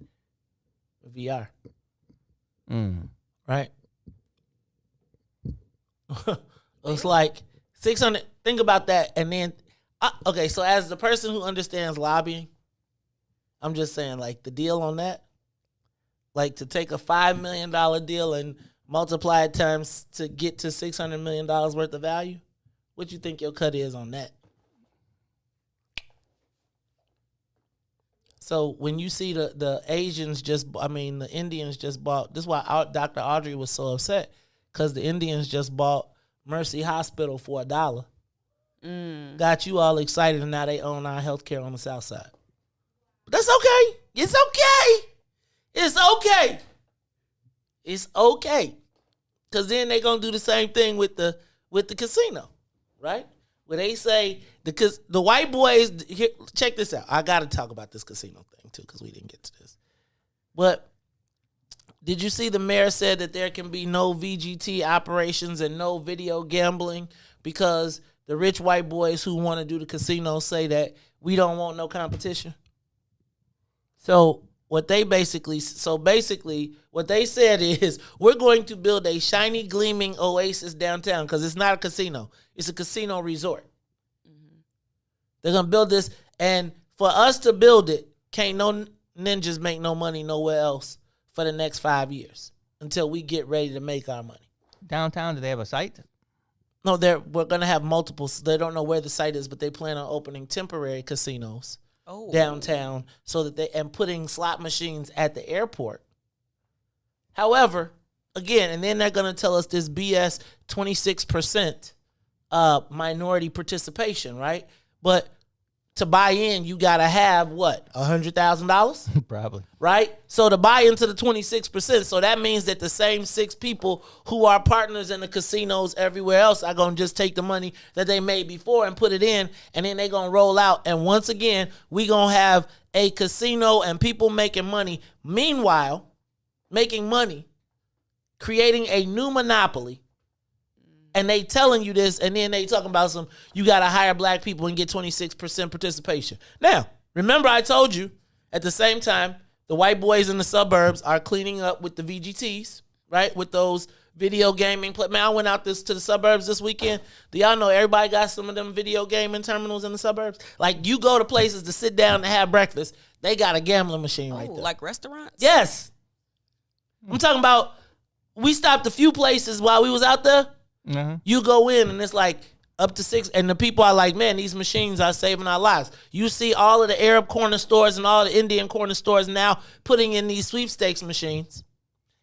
VR. Right? It's like 600, think about that, and then, okay, so as the person who understands lobbying, I'm just saying, like, the deal on that, like, to take a $5 million deal and multiply it times to get to $600 million worth of value, what you think your cut is on that? So when you see the Asians the Indians just bought, this is why Dr. Audrey was so upset, because the Indians just bought Mercy Hospital for $1. Got you all excited, and now they own our healthcare on the South Side. But that's okay. It's okay. It's okay. It's okay. Because then they're going to do the same thing with the casino, right? Where they say, the white boys, here, check this out. I got to talk about this casino thing too, because we didn't get to this. But did you see the mayor said that there can be no VGT operations and no video gambling because the rich white boys who want to do the casino say that we don't want no competition? So basically what they said is, we're going to build a shiny, gleaming oasis downtown, because it's not a casino. It's a casino resort. They're going to build this, and for us to build it, can't no ninjas make no money nowhere else for the next 5 years until we get ready to make our money. Downtown, do they have a site? No, we're going to have multiple. They don't know where the site is, but they plan on opening temporary casinos downtown and putting slot machines at the airport. However, again, and then they're going to tell us this BS 26% minority participation, right? But to buy in, you got to have what, $100,000? Probably. Right? So to buy into the 26%, so that means that the same 6 people who are partners in the casinos everywhere else are going to just take the money that they made before and put it in, and then they're going to roll out. And once again, we going to have a casino and people making money. Meanwhile, making money, creating a new monopoly, and they telling you this, and then they talking about you got to hire black people and get 26% participation. Now, remember I told you, at the same time, the white boys in the suburbs are cleaning up with the VGTs, right? With those video gaming. Man, I went out to the suburbs this weekend. Do y'all know everybody got some of them video gaming terminals in the suburbs? Like, you go to places to sit down and have breakfast, they got a gambling machine right there. Like restaurants? Yes. I'm talking about, we stopped a few places while we was out there. You go in and it's like up to 6, and the people are like, man, these machines are saving our lives. You see all of the Arab corner stores and all the Indian corner stores now putting in these sweepstakes machines.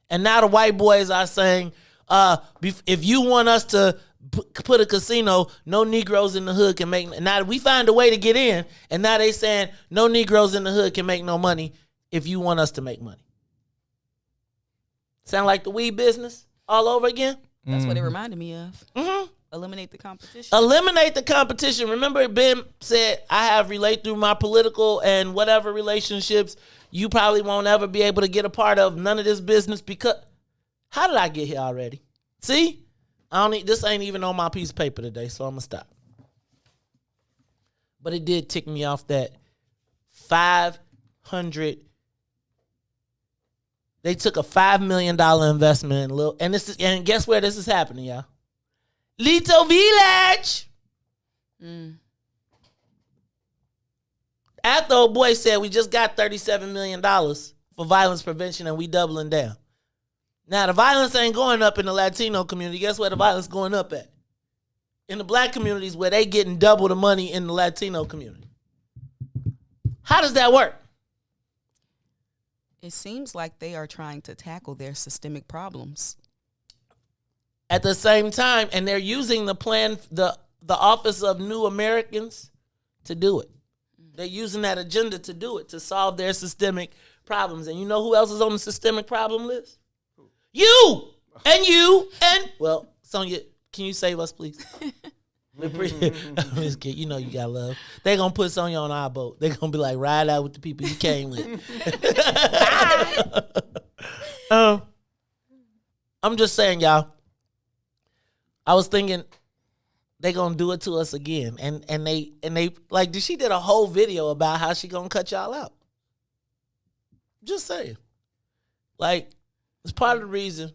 And now the white boys are saying, if you want us to put a casino, no Negroes in the hood can make. Now we find a way to get in, and now they saying no Negroes in the hood can make no money if you want us to make money. Sound like the weed business all over again? That's what it reminded me of. Eliminate the competition. Eliminate the competition. Remember, Ben said, I have relate through my political and whatever relationships you probably won't ever be able to get a part of none of this business, because how did I get here already? See? This ain't even on my piece of paper today, so I'm going to stop. But it did tick me off that 500. They took a $5 million investment and guess where this is happening, y'all? Little Village. After old boy said we just got $37 million for violence prevention and we doubling down. Now the violence ain't going up in the Latino community. Guess where the violence going up at? In the black communities, where they getting double the money in the Latino community. How does that work? It seems like they are trying to tackle their systemic problems. At the same time, and they're using the plan, the Office of New Americans to do it. They're using that agenda to do it, to solve their systemic problems. And you know who else is on the systemic problem list? You! And, well, Sonia, can you save us, please? I'm just kidding. You know you got love. They're going to put Sonia on our boat. They're going to be like, ride out with the people you came with. I'm just saying, y'all. I was thinking they gonna do it to us again, and they like she did a whole video about how she gonna cut y'all out. Just saying, like it's part of the reason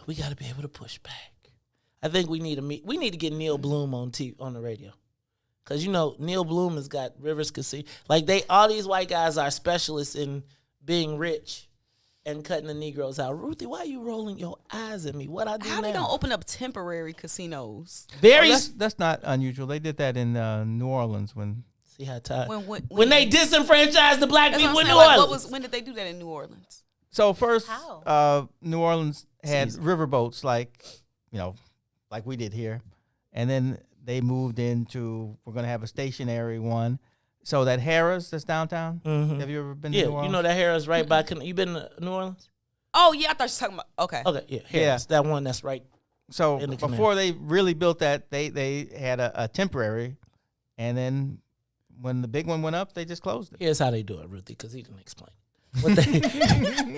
we got to be able to push back. I think we need to get Neil Bloom on the radio, because you know Neil Bloom has got Rivers Casino. Like all these white guys are specialists in being rich and cutting the Negroes out. Ruthie, why are you rolling your eyes at me? What I do How now? they gonna open up temporary casinos? That's not unusual. They did that in New Orleans when. See how Todd. When they disenfranchised the black people in New like, Orleans. when did they do that in New Orleans? So first, New Orleans had riverboats like we did here, and then they moved into we're gonna have a stationary one. So that Harrah's that's downtown. Mm-hmm. Have you ever been to New Orleans? You know that Harrah's right by. You been to New Orleans? Oh yeah, I thought you were talking about. Okay. Yeah, Harrah's, that one that's right. So before they really built that, they had a temporary, and then when the big one went up, they just closed it. Here's how they do it, Ruthie, because he didn't explain.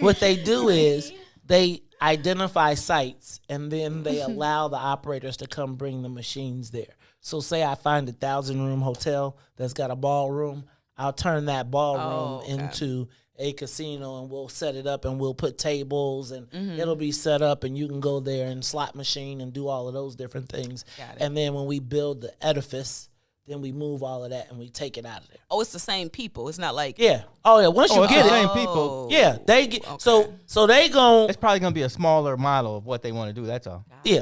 What they do is they identify sites, and then they allow the operators to come bring the machines there. So say I find a 1,000-room hotel that's got a ballroom, I'll turn that ballroom into a casino, and we'll set it up, and we'll put tables, and it'll be set up, and you can go there and slot machine and do all of those different things. And then when we build the edifice, then we move all of that and we take it out of there. Oh, it's the same people. It's not like Once you get the same people, they get so they gon' It's probably gonna be a smaller model of what they want to do. That's all. Yeah.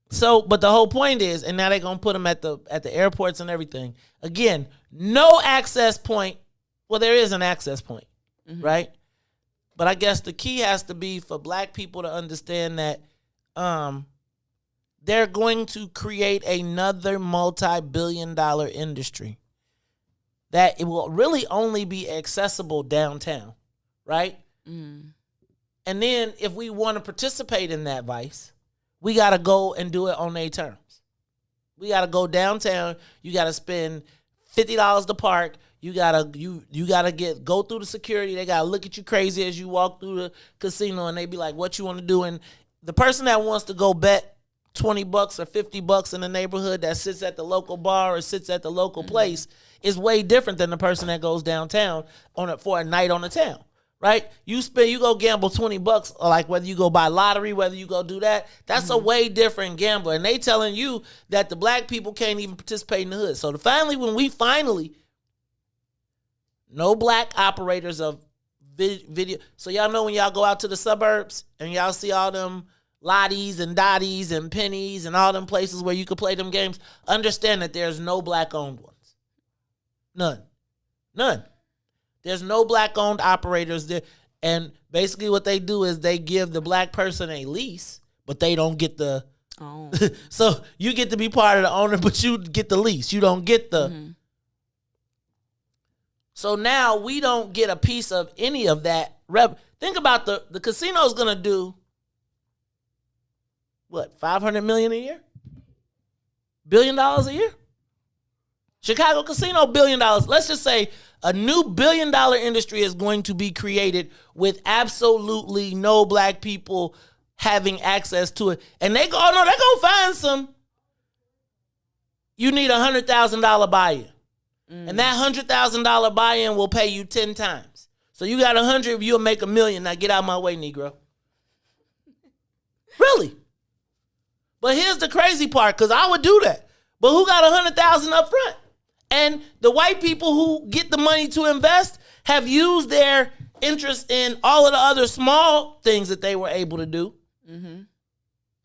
So, but the whole point is, and now they're gonna put them at the airports and everything. Again, no access point. Well, there is an access point, right? But I guess the key has to be for black people to understand that they're going to create another multi-billion-dollar industry that it will really only be accessible downtown, right? And then if we want to participate in that vice, we got to go and do it on their terms. We got to go downtown. You got to spend $50 to park. You gotta go through the security. They gotta look at you crazy as you walk through the casino, and they be like, "What you want to do?" And the person that wants to go bet $20 or $50 in the neighborhood that sits at the local bar or sits at the local place is way different than the person that goes downtown for a night on the town, right? You go gamble $20, or like whether you go buy lottery, whether you go do that, that's a way different gambler. And they telling you that the black people can't even participate in the hood. So no black operators of video. So y'all know when y'all go out to the suburbs and y'all see all them lotties and dotties and pennies and all them places where you could play them games, understand that there's no black-owned ones. None. There's no black-owned operators there. And basically what they do is they give the black person a lease, but they don't get the... So you get to be part of the owner, but you get the lease. You don't get the... So now we don't get a piece of any of that. Think about the casino's going to do, what, $500 million a year? $1 billion a year? Chicago casino, $1 billion. Let's just say a new $1 billion industry is going to be created with absolutely no black people having access to it. And they go, oh no, they're going to find some. You need $100,000 buy-in. And that $100,000 buy-in will pay you 10 times. So you got 100, you'll make $1 million. Now get out of my way, Negro. Really? But here's the crazy part, because I would do that. But who got 100,000 up front? And the white people who get the money to invest have used their interest in all of the other small things that they were able to do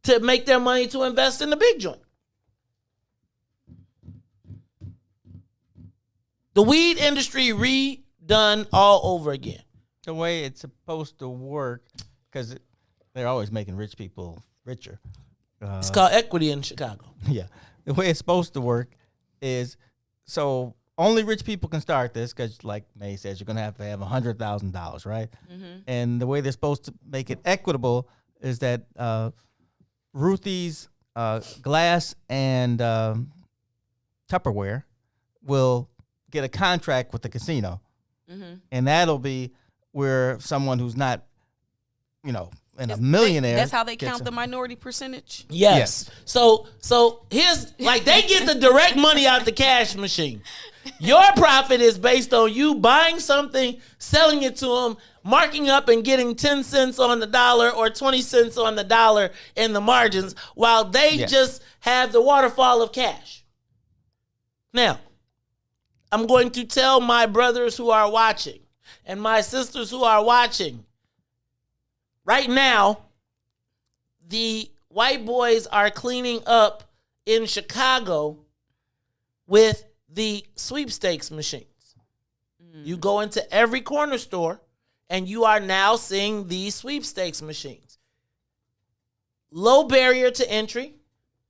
to make their money to invest in the big joint. The weed industry redone all over again. The way it's supposed to work, because They're always making rich people richer. It's called equity in Chicago. Yeah. The way it's supposed to work is so only rich people can start this because, like May says, you're going to have $100,000, right? And the way they're supposed to make it equitable is that Ruthie's glass and Tupperware will get a contract with the casino. And that'll be where someone who's not, and a millionaire. That's how they gets count the minority percentage? Yes. So here's like they get the direct money out the cash machine. Your profit is based on you buying something, selling it to them, marking up and getting 10 cents on the dollar or 20 cents on the dollar in the margins while they just have the waterfall of cash. Now, I'm going to tell my brothers who are watching and my sisters who are watching, right now, the white boys are cleaning up in Chicago with the sweepstakes machines. You go into every corner store and you are now seeing these sweepstakes machines. Low barrier to entry.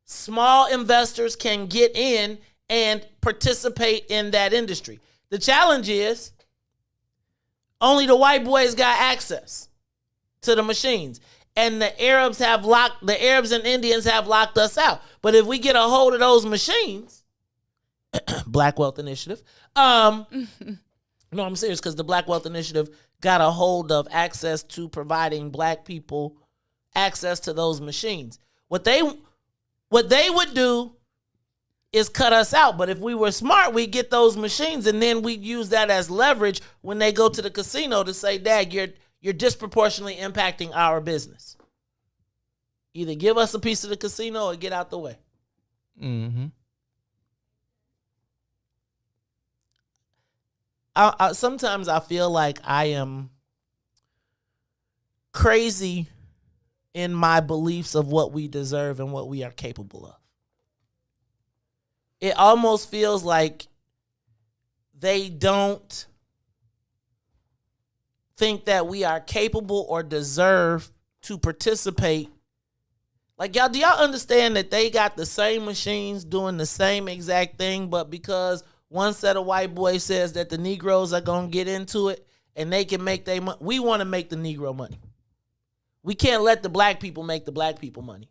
Small investors can get in and participate in that industry. The challenge is only the white boys got access to the machines. And the Arabs and Indians have locked us out. But if we get a hold of those machines, Black Wealth Initiative, no, I'm serious, because the Black Wealth Initiative got a hold of access to providing black people access to those machines. What they would do is cut us out. But if we were smart, we'd get those machines and then we'd use that as leverage when they go to the casino to say, Dad, you're disproportionately impacting our business. Either give us a piece of the casino or get out the way. Sometimes I feel like I am crazy in my beliefs of what we deserve and what we are capable of. It almost feels like they don't think that we are capable or deserve to participate. Like, y'all, do y'all understand that they got the same machines doing the same exact thing, but because one set of white boys says that the Negroes are going to get into it and they can make their money, we want to make the Negro money. We can't let the black people make the black people money.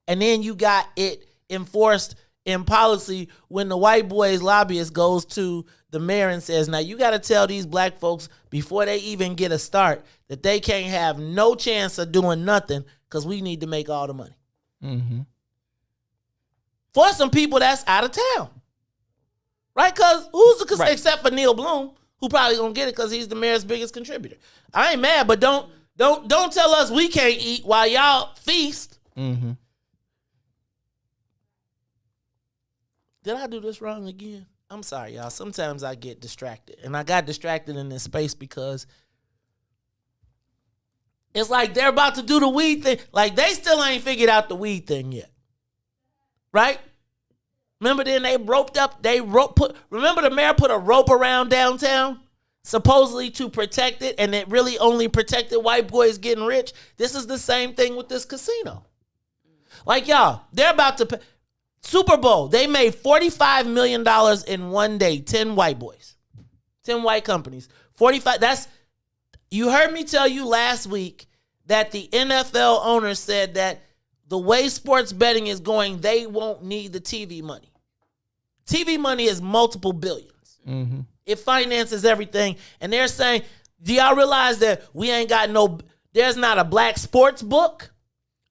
And then you got it enforced in policy when the white boys lobbyist goes to the mayor and says, now you got to tell these black folks before they even get a start that they can't have no chance of doing nothing because we need to make all the money. For some people that's out of town. Right? Because except for Neil Bloom, who probably gonna get it because he's the mayor's biggest contributor. I ain't mad, but don't tell us we can't eat while y'all feast. Did I do this wrong again? I'm sorry, y'all. Sometimes I get distracted. And I got distracted in this space because it's like they're about to do the weed thing. Like they still ain't figured out the weed thing yet. Right? Remember then remember the mayor put a rope around downtown? Supposedly to protect it, and it really only protected white boys getting rich. This is the same thing with this casino. Like, y'all, they're about to pay. Super Bowl, they made $45 million in one day, 10 white boys. 10 white companies. 45, you heard me tell you last week that the NFL owner said that the way sports betting is going, they won't need the TV money. TV money is multiple billions. It finances everything. And they're saying, do y'all realize that we ain't got there's not a black sports book?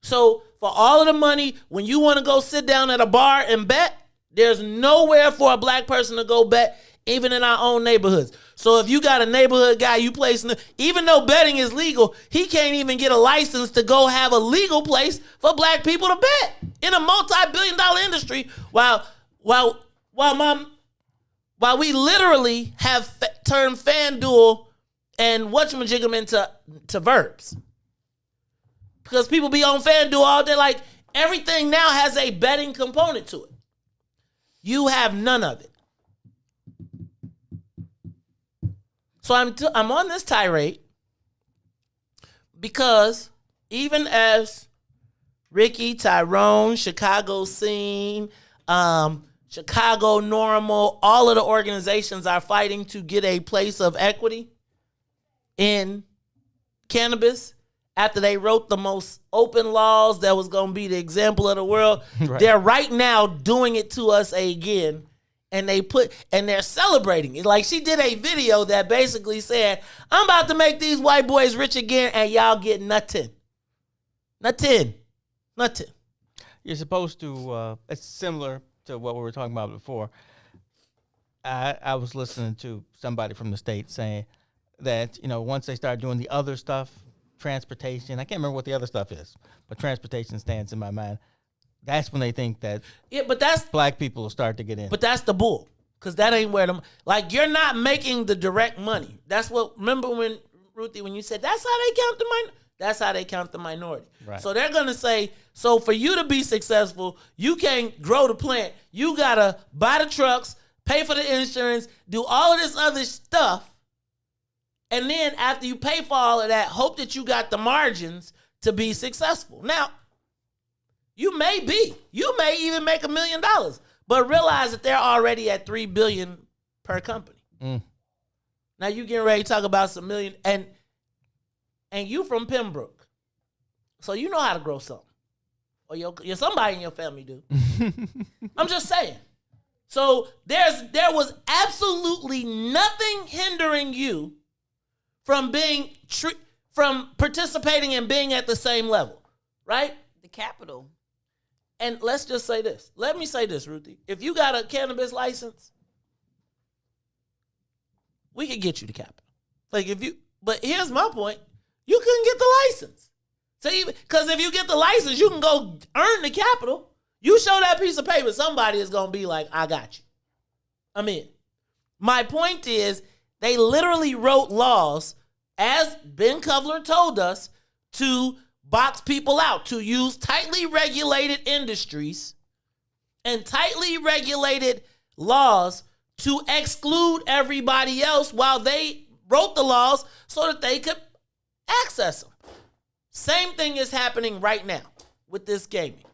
So for all of the money, when you want to go sit down at a bar and bet, there's nowhere for a black person to go bet, even in our own neighborhoods. So if you got a neighborhood guy you place even though betting is legal, he can't even get a license to go have a legal place for black people to bet in a multi-billion-dollar industry while we literally have turned FanDuel and whatchamajigam into verbs. Because people be on FanDuel all day. Like, everything now has a betting component to it. You have none of it. So I'm on this tirade because even as Ricky, Tyrone, Chicago Scene, Chicago Normal, all of the organizations are fighting to get a place of equity in cannabis after they wrote the most open laws that was going to be the example of the world. Right. They're right now doing it to us again. And they're celebrating it. Like she did a video that basically said, I'm about to make these white boys rich again and y'all get nothing. Nothing. You're supposed to, it's similar to what we were talking about before. I was listening to somebody from the state saying that, once they start doing the other stuff, transportation, I can't remember what the other stuff is, but transportation stands in my mind. That's when they think that black people will start to get in. But that's the bull. Because that ain't where you're not making the direct money. That's what, remember when, Ruthie, when you said, that's how they count the minority. Right. So they're going to say, so for you to be successful, you can't grow the plant. You got to buy the trucks, pay for the insurance, do all of this other stuff. And then after you pay for all of that, hope that you got the margins to be successful. Now, you may even make $1 million, but realize that they're already at $3 billion per company. Now you getting ready to talk about some million, and you from Pembroke, so you know how to grow something, or your somebody in your family do. I'm just saying. So there was absolutely nothing hindering you from from participating and being at the same level, right? The capital. And let's just say this. Let me say this, Ruthie. If you got a cannabis license, we could get you the capital. But here's my point. You couldn't get the license. So because if you get the license, you can go earn the capital. You show that piece of paper, somebody is going to be like, I got you. I'm in. My point is, they literally wrote laws, as Ben Kovler told us, to box people out, to use tightly regulated industries and tightly regulated laws to exclude everybody else while they wrote the laws so that they could access them. Same thing is happening right now with this gaming.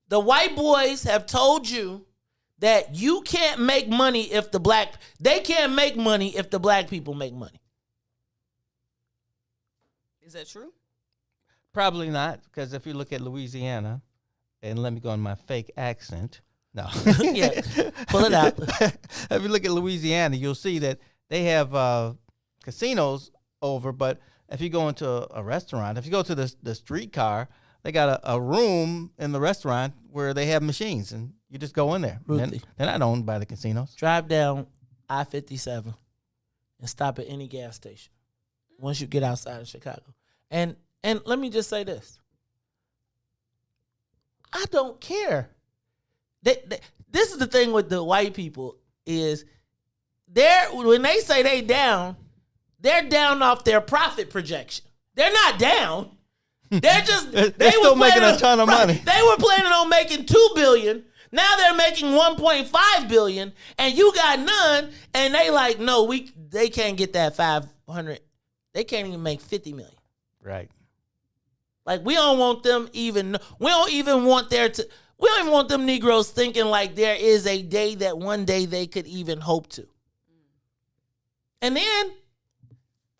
The white boys have told you that you can't make money if they can't make money if the black people make money. Is that true? Probably not, because if you look at Louisiana, and let me go in my fake accent. No. Yeah, pull it out. If you look at Louisiana, you'll see that they have casinos over, but if you go into a restaurant, if you go to the streetcar, they got a room in the restaurant where they have machines, and you just go in there. They're not owned by the casinos. Drive down I-57 and stop at any gas station once you get outside of Chicago. And let me just say this. I don't care. This is the thing with the white people is when they say they're down off their profit projection. They're not down. They're just they're still making a ton of money. They were planning on making $2 billion. Now they're making $1.5 billion, and you got none. And they like, no, they can't get that 500. They can't even make 50 million. Right. Like we don't want them even. We don't even want them Negroes thinking like there is a day that one day they could even hope to. And then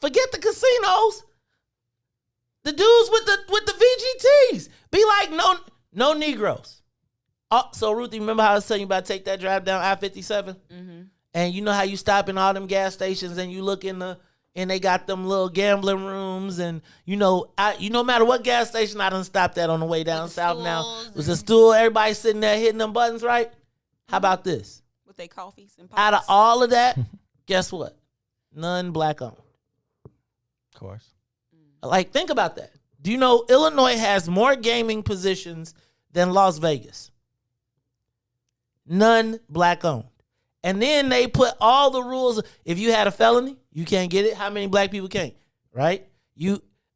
forget the casinos. The dudes with the VGTs be like, no Negroes. Oh, so Ruthie, remember how I was telling you about take that drive down I-57? Mm-hmm. And you know how you stop in all them gas stations and you look and they got them little gambling rooms, and no matter what gas station I done stopped at on the way down south now. It was a stool, everybody sitting there hitting them buttons, right? How about this? With their coffees and pops. Out of all of that, guess what? None black owned. Of course. Like, think about that. Do you know Illinois has more gaming positions than Las Vegas? None black owned. And then they put all the rules. If you had a felony, you can't get it. How many black people can't? Right?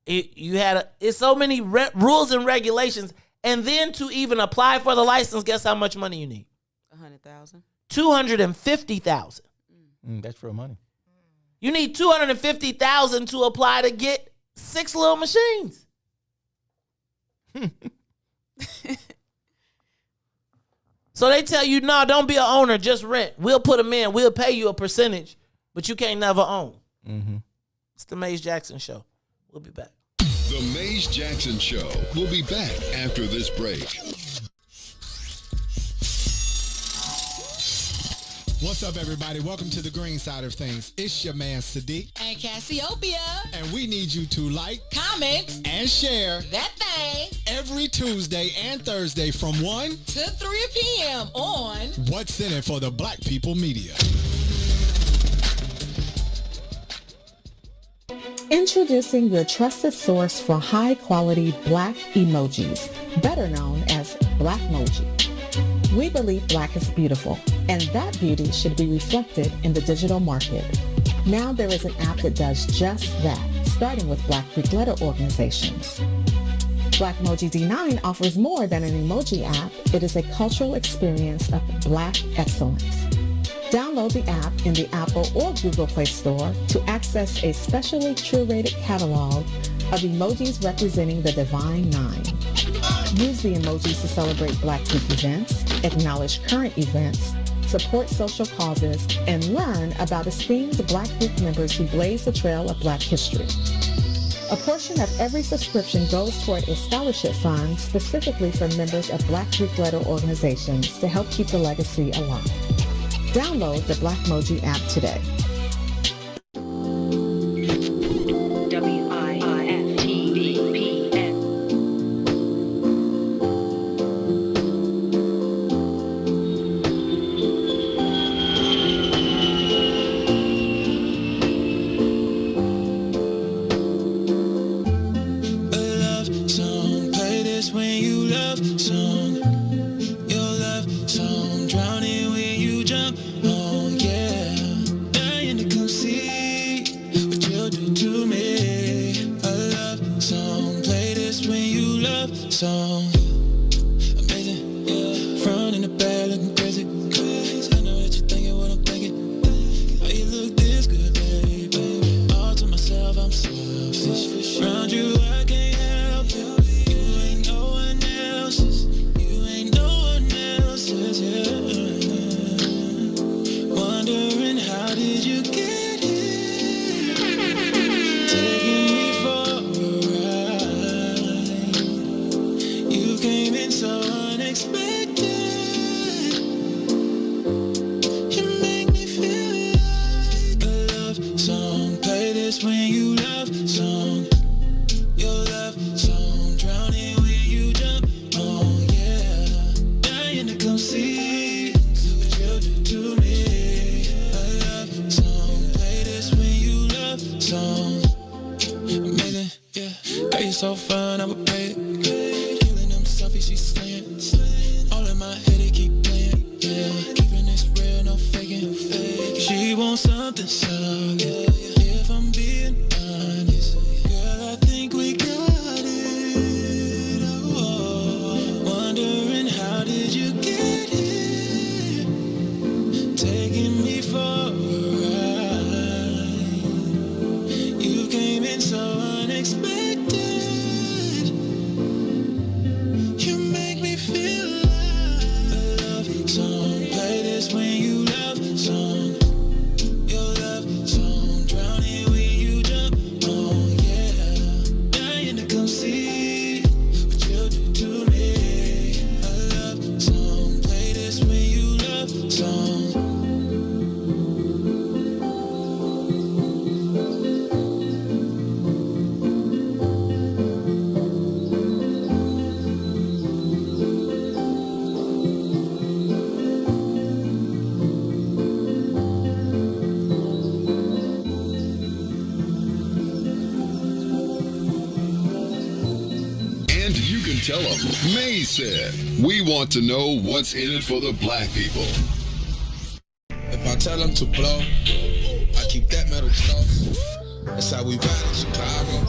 It's so many rules and regulations. And then to even apply for the license, guess how much money you need? $100,000. $250,000. That's real money. You need $250,000 to apply to get 6 little machines. So they tell you, no, don't be an owner, just rent. We'll put them in. We'll pay you a percentage, but you can't never own. Mm-hmm. It's the Maze Jackson Show. We'll be back. The Maze Jackson Show will be back after this break. What's up, everybody? Welcome to the green side of things. It's your man, Sadiq. And Cassiopeia. And we need you to like, comment, and share that thing every Tuesday and Thursday from 1 to 3 p.m. on What's in It for the Black People Media. Introducing your trusted source for high-quality Black emojis, better known as Blackmoji. We believe Black is beautiful, and that beauty should be reflected in the digital market. Now there is an app that does just that, starting with Black Greek letter organizations. Blackmoji D9 offers more than an emoji app. It is a cultural experience of Black excellence. Download the app in the Apple or Google Play Store to access a specially curated catalog of emojis representing the Divine Nine. Use the emojis to celebrate Black Greek events, acknowledge current events, support social causes, and learn about esteemed Black Greek members who blaze the trail of Black history. A portion of every subscription goes toward a scholarship fund specifically for members of Black Greek letter organizations to help keep the legacy alive. Download the Blackmoji app today. WIIFTBP. Song, amazing, yeah. Front in the back looking crazy. I know that you're thinking what I'm thinking. How you look this good, baby? All to myself, I'm selfish. Around you, I can't help it. You ain't no one else's. You ain't no one else's, yeah. Wondering how did you get here? Taking me for a ride. You came in so unexpected. You make me feel like a love song. Play this when you love song. Your love song. Drowning when you jump. Oh yeah. Dying to come see what you do to me. A love song. Play this when you love song. Amazing, yeah. Girl, you're so fun, I would pay it. She's slaying. All in my head, it keep playing. Yeah, keeping this real, no faking. She wants something so yeah. If I'm being honest, girl, I think we got it. Oh, wondering how did you get here? Taking me for a ride. You came in so unexpected. Feel like a love song. Play this when you love song. Your love song. Drowning when you jump. Oh yeah. Dying to come see what you do to me. A love song. Play this when you love song. Tell them, May said, we want to know what's in it for the black people. If I tell them to blow, I keep that metal close. That's how we ride in Chicago.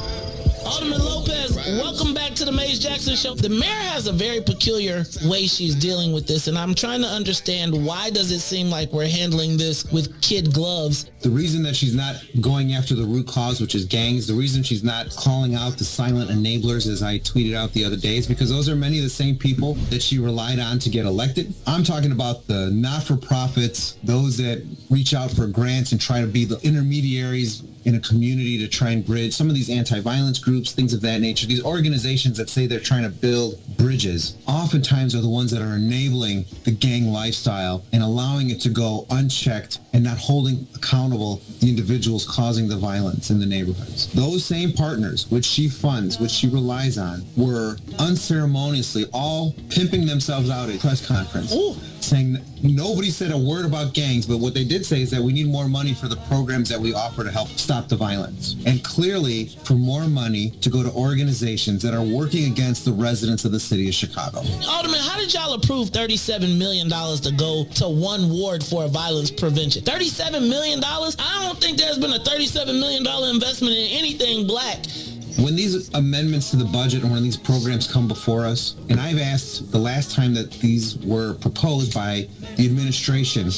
Alderman Lopez, welcome back to the Maze Jackson Show. The mayor has a very peculiar way she's dealing with this, and I'm trying to understand why does it seem like we're handling this with kid gloves. The reason that she's not going after the root cause, which is gangs, the reason she's not calling out the silent enablers, as I tweeted out the other day, is because those are many of the same people that she relied on to get elected. I'm talking about the not-for-profits, those that reach out for grants and try to be the intermediaries in a community to try and bridge some of these anti-violence groups, things of that nature. These organizations that say they're trying to build bridges oftentimes are the ones that are enabling the gang lifestyle and allowing it to go unchecked and not holding accountable the individuals causing the violence in the neighborhoods. Those same partners, which she funds, which she relies on, were unceremoniously all pimping themselves out at a press conference. Ooh. Saying nobody said a word about gangs, but what they did say is that we need more money for the programs that we offer to help stop the violence. And clearly, for more money to go to organizations that are working against the residents of the city of Chicago. Alderman, how did y'all approve $37 million to go to one ward for violence prevention? $37 million? I don't think there's been a $37 million investment in anything black. When these amendments to the budget and when these programs come before us, and I've asked the last time that these were proposed by the administration,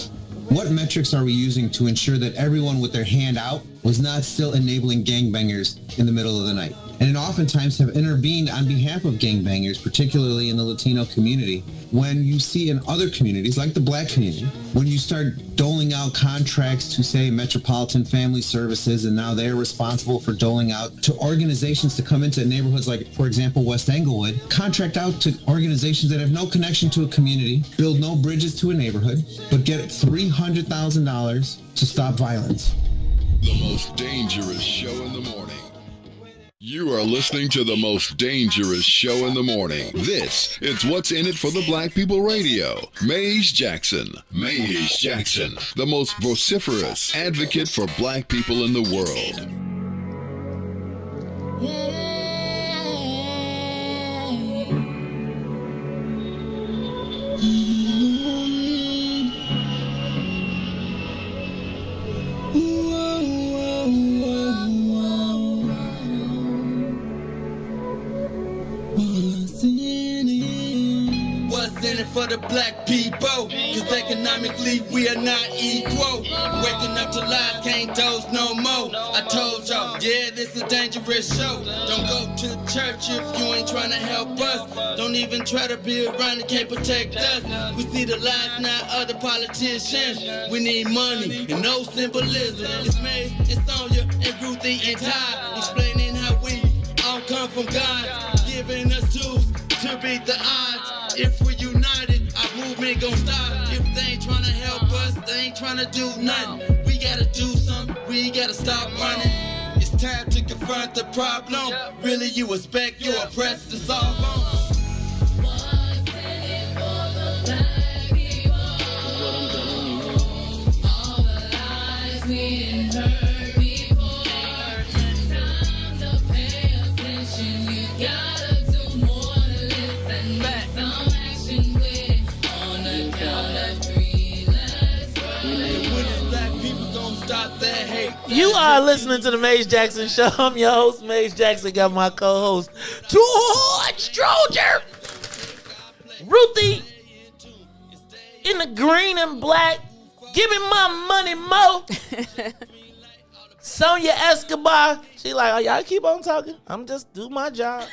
what metrics are we using to ensure that everyone with their hand out was not still enabling gangbangers in the middle of the night? And oftentimes have intervened on behalf of gangbangers, particularly in the Latino community. When you see in other communities, like the black community, when you start doling out contracts to, say, Metropolitan Family Services, and now they're responsible for doling out to organizations to come into neighborhoods like, for example, West Englewood, contract out to organizations that have no connection to a community, build no bridges to a neighborhood, but get $300,000 to stop violence. The most dangerous show in the morning. You are listening to the most dangerous show in the morning. This is What's in It for the Black People Radio. Maze Jackson. Maze Jackson, the most vociferous advocate for black people in the world. For the black people, cause economically we are not equal. Waking up to lies, can't doze no more. I told y'all, yeah, this is a dangerous show. Don't go to church if you ain't trying to help us. Don't even try to be around and can't protect us. We see the lies, not other politicians. We need money and no symbolism. It's Maze, it's Sonia, and Ruthie and Todd, explaining how we all come from God, giving us tools to beat the odds. If we're united, our movement gon' stop. If they ain't tryna help us, they ain't tryna do nothing. We gotta do something, we gotta stop running. It's time to confront the problem. Really, you expect your oppressed to solve them. You are listening to the Maze Jackson Show. I'm your host, Maze Jackson. Got my co-host, Todd Stroger. Ruthie in the green and black. Give me my money, Mo. Sonia Escobar. She like, oh, y'all keep on talking. I'm just do my job.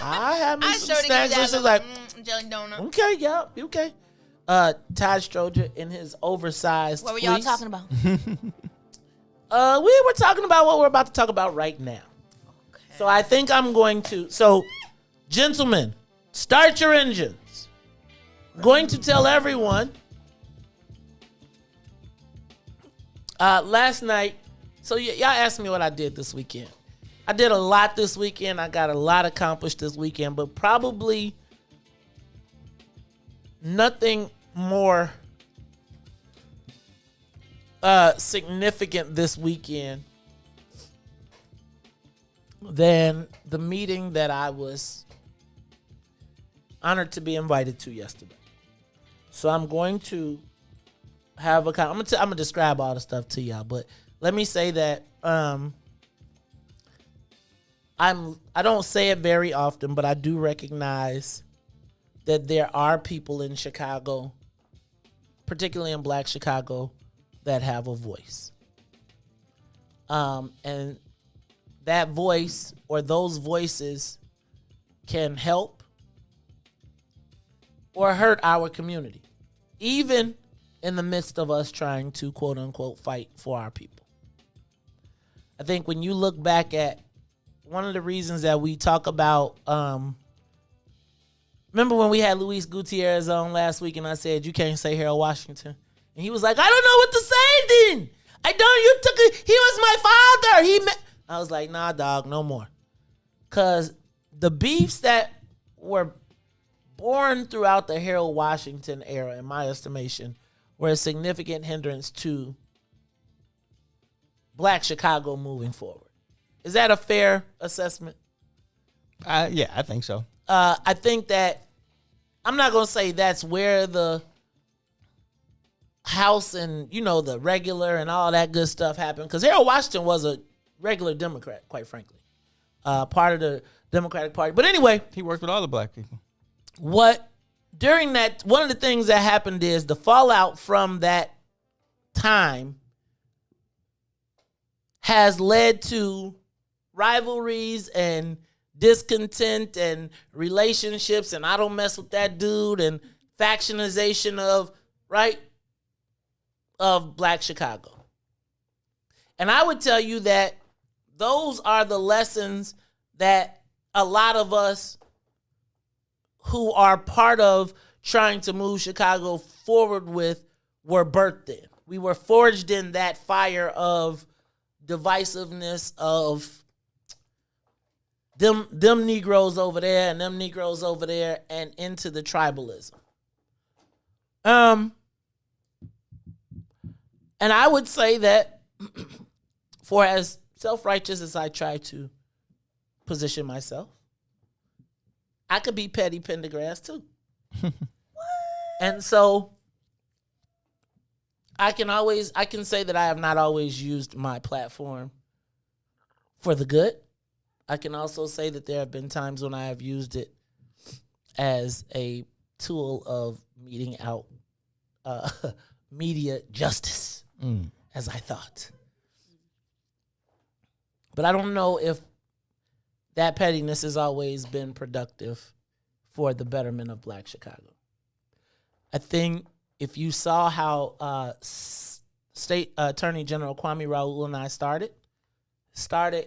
I have me some snacks. And she's like, jelly donut. Okay, yeah, okay. Todd Stroger in his oversized What were y'all talking about? We were talking about what we're about to talk about right now. Okay. So I think I'm going to. So, gentlemen, start your engines. Going to tell everyone. Last night. So y'all asked me what I did this weekend. I did a lot this weekend. I got a lot accomplished this weekend, but probably nothing more significant this weekend than the meeting that I was honored to be invited to yesterday. So I'm going to have a I'm gonna describe all the stuff to y'all, but let me say that I'm I don't say it very often, but I do recognize that there are people in Chicago, particularly in Black Chicago, that have a voice. And that voice or those voices can help or hurt our community, even in the midst of us trying to, quote unquote, fight for our people. I think when you look back at one of the reasons that we talk about, remember when we had Luis Gutierrez on last week and I said, you can't say Harold Washington? And he was like, I don't know what to say then. I don't, you took it, he was my father. I was like, nah, dog, no more. Because the beefs that were born throughout the Harold Washington era, in my estimation, were a significant hindrance to Black Chicago moving forward. Is that a fair assessment? Yeah, I think so. I think that I'm not going to say that's where the House and, the regular and all that good stuff happened, because Harold Washington was a regular Democrat, quite frankly. Part of the Democratic Party. But anyway. He worked with all the Black people. During that, one of the things that happened is the fallout from that time has led to rivalries and discontent and relationships and I don't mess with that dude and factionization of Black Chicago. And I would tell you that those are the lessons that a lot of us who are part of trying to move Chicago forward with were birthed in. We were forged in that fire of divisiveness, of them Negroes over there and them Negroes over there, and into the tribalism. And I would say that for as self-righteous as I try to position myself, I could be petty Pendergrass too. And so I can say that I have not always used my platform for the good. I can also say that there have been times when I have used it as a tool of meting out media justice, as I thought. But I don't know if that pettiness has always been productive for the betterment of Black Chicago. I think if you saw how State Attorney General Kwame Raoul and I started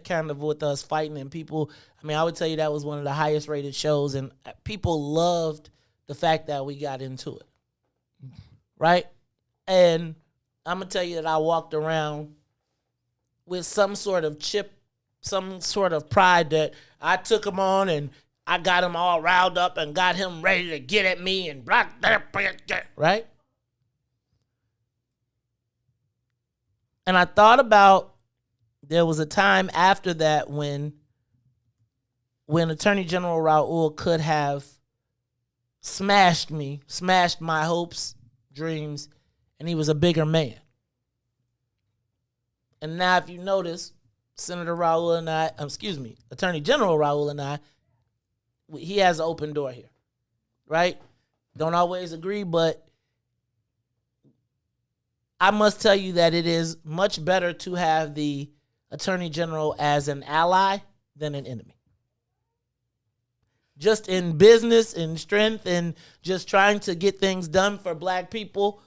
kind of with us fighting, and people, I would tell you that was one of the highest rated shows, and people loved the fact that we got into it, right? And I'm going to tell you that I walked around with some sort of chip, some sort of pride that I took him on and I got him all riled up and got him ready to get at me and right? And I thought about, there was a time after that when Attorney General Raoul could have smashed my hopes, dreams, and he was a bigger man. And now if you notice, Attorney General Raoul and I, he has an open door here, right? Don't always agree, but I must tell you that it is much better to have the Attorney General as an ally than an enemy. Just in business, in strength, and just trying to get things done for Black people,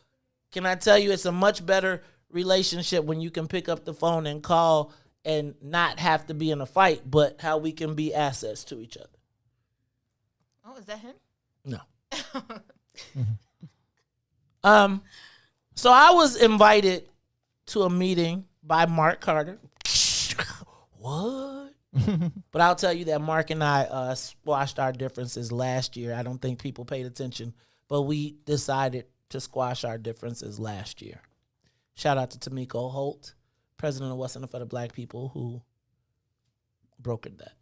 can I tell you it's a much better relationship when you can pick up the phone and call and not have to be in a fight, but how we can be assets to each other. Oh, is that him? No. So I was invited to a meeting by Mark Carter. What? But I'll tell you that Mark and I squashed our differences last year. I don't think people paid attention, but we decided to squash our differences last year. Shout out to Tamiko Holt, president of West Center for the Black People, who brokered that.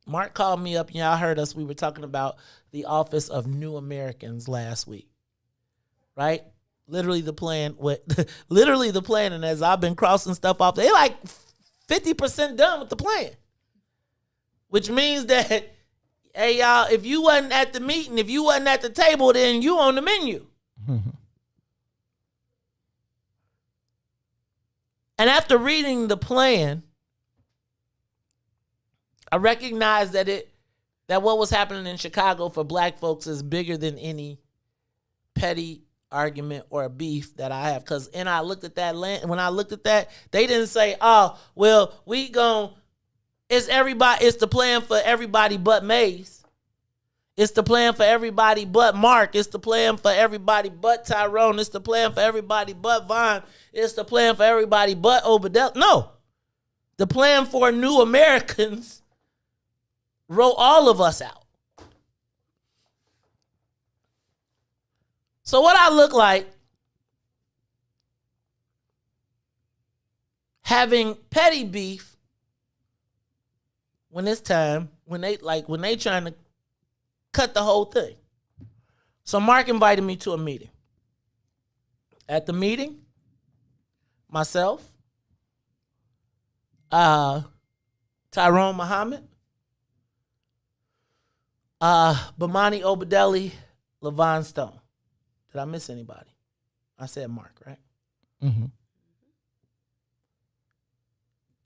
Mark called me up, and y'all heard us. We were talking about the Office of New Americans last week, right? Literally the plan, and as I've been crossing stuff off, they like 50% done with the plan. Which means that, hey, y'all, if you wasn't at the meeting, if you wasn't at the table, then you on the menu. And after reading the plan, I recognize that what was happening in Chicago for black folks is bigger than any petty argument or beef that I have. Because when I looked at that, they didn't say, oh, well, it's the plan for everybody but Maze. It's the plan for everybody but Mark. It's the plan for everybody but Tyrone. It's the plan for everybody but Vaughn. It's the plan for everybody but Obadell. No. The plan for New Americans wrote all of us out. So what I look like having petty beef when it's time, when they trying to cut the whole thing. So Mark invited me to a meeting. At the meeting, myself, Tyrone Muhammad, Bomani Obadelli, LaVon Stone. Did I miss anybody? I said Mark, right? Mm-hmm.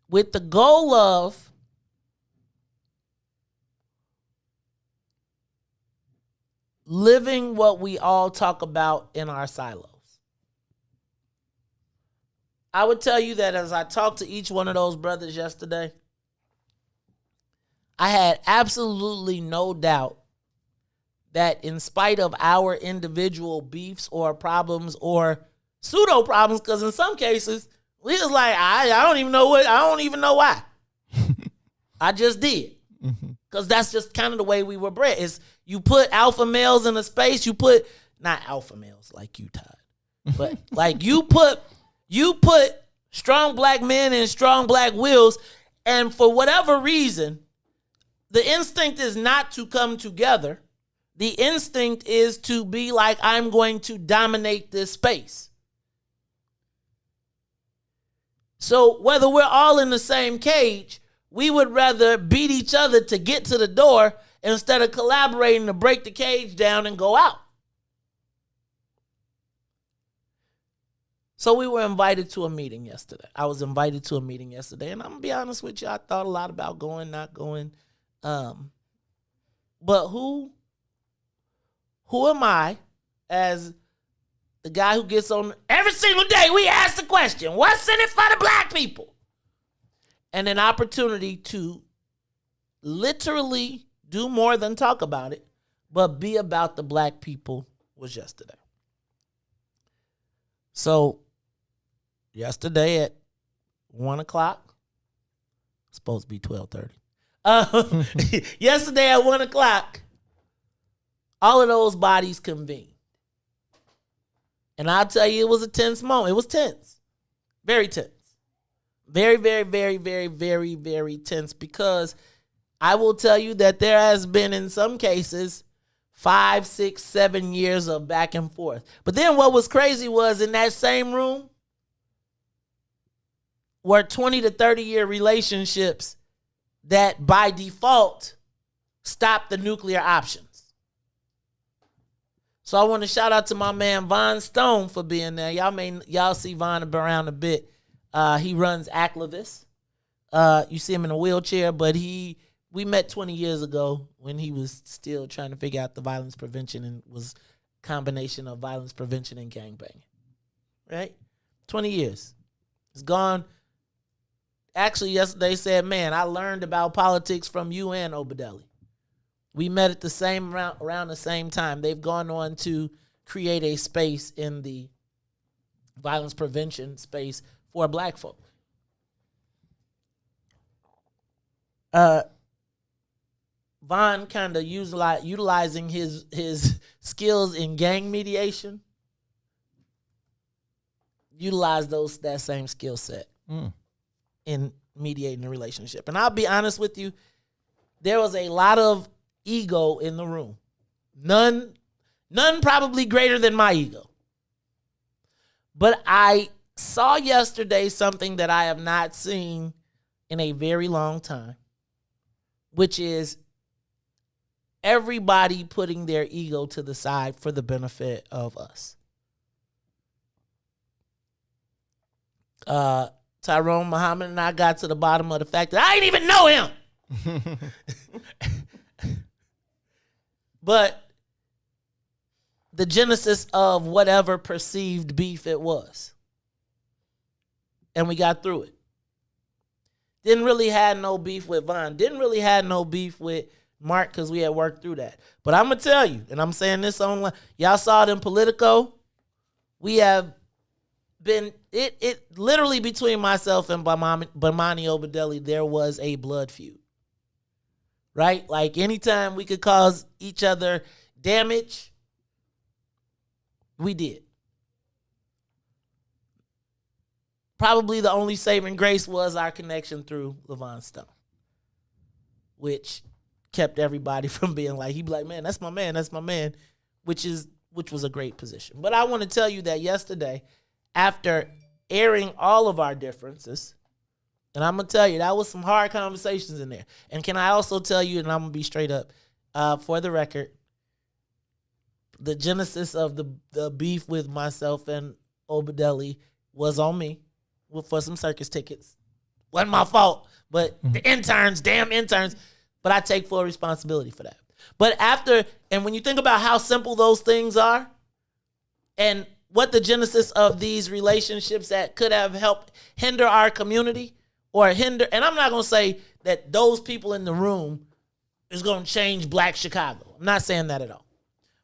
With the goal of living what we all talk about in our silos. I would tell you that as I talked to each one of those brothers yesterday, I had absolutely no doubt that in spite of our individual beefs or problems or pseudo problems, because in some cases, we was like, I don't even know why. I just did. Because that's just kind of the way we were bred. Is you put alpha males in a space, not alpha males like you, Todd, but like you put strong black men in strong black wills, and for whatever reason, the instinct is not to come together. The instinct is to be like, I'm going to dominate this space. So whether we're all in the same cage, we would rather beat each other to get to the door instead of collaborating to break the cage down and go out. So we were invited to a meeting yesterday. I was invited to a meeting yesterday, and I'm going to be honest with you, I thought a lot about going, not going. But who am I as the guy who gets on every single day? We ask the question, what's in it for the black people? And an opportunity to literally do more than talk about it, but be about the black people was yesterday. So yesterday at 1 o'clock, supposed to be 12:30. Yesterday at 1 o'clock, all of those bodies convened. And I'll tell you, it was a tense moment. It was tense. Very tense. Very, very, very, very, very, very tense, because I will tell you that there has been, in some cases, 5, 6, 7 years of back and forth. But then what was crazy was in that same room were 20 to 30-year relationships that by default stopped the nuclear options. So I want to shout out to my man Von Stone for being there. Y'all see Von around a bit. He runs Aclavis. You see him in a wheelchair, but we met 20 years ago when he was still trying to figure out the violence prevention, and was a combination of violence prevention and gangbanging. Right? 20 years. It's gone. Actually, yesterday said, man, I learned about politics from you and Obadelli. We met at around the same time. They've gone on to create a space in the violence prevention space for black folk. Von kind of utilizing his skills in gang mediation, utilized that same skill set in mediating a relationship. And I'll be honest with you, there was a lot of ego in the room. None probably greater than my ego. But I saw yesterday something that I have not seen in a very long time, which is everybody putting their ego to the side for the benefit of us. Tyrone Muhammad and I got to the bottom of the fact that I didn't even know him. But the genesis of whatever perceived beef it was. And we got through it. Didn't really have no beef with Von. Didn't really have no beef with Mark because we had worked through that. But I'm going to tell you, and I'm saying this online, y'all saw it in Politico. We have been, it literally between myself and Bamani Obadeli, there was a blood feud. Right? Like anytime we could cause each other damage, we did. Probably the only saving grace was our connection through LaVon Stone, which kept everybody from being like, he'd be like, man, that's my man, which was a great position. But I want to tell you that yesterday, after airing all of our differences, and I'm going to tell you, that was some hard conversations in there. And can I also tell you, and I'm going to be straight up, for the record, the genesis of the beef with myself and Obadeli was on me for some circus tickets. Wasn't my fault, but the interns, damn interns, but I take full responsibility for that. But after, and when you think about how simple those things are, and what the genesis of these relationships that could have helped hinder our community, or hinder, and I'm not going to say that those people in the room is going to change Black Chicago. I'm not saying that at all.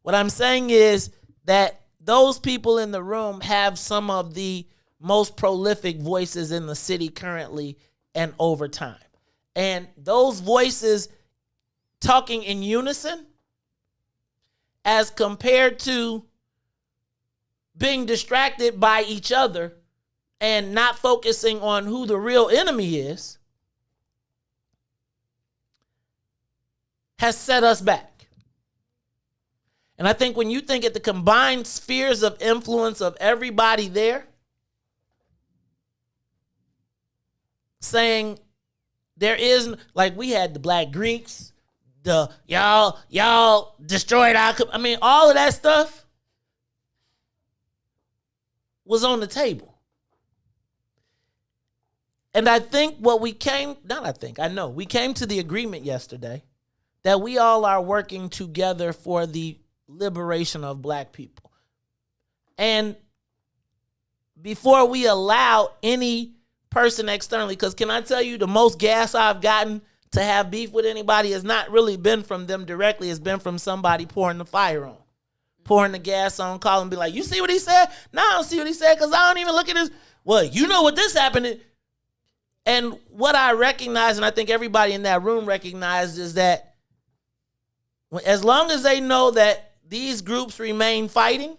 What I'm saying is that those people in the room have some of the most prolific voices in the city currently and over time. And those voices talking in unison as compared to being distracted by each other and not focusing on who the real enemy is, has set us back. And I think when you think at the combined spheres of influence of everybody there, saying there is, like we had the Black Greeks, the y'all destroyed our, all of that stuff was on the table. And I think we came to the agreement yesterday that we all are working together for the liberation of Black people. And before we allow any person externally, because can I tell you, the most gas I've gotten to have beef with anybody has not really been from them directly. It's been from somebody pouring the fire on, pouring the gas on, calling and be like, you see what he said? No, I don't see what he said because I don't even look at this. Well, you know what this happened. And what I recognize, and I think everybody in that room recognized, is that as long as they know that these groups remain fighting,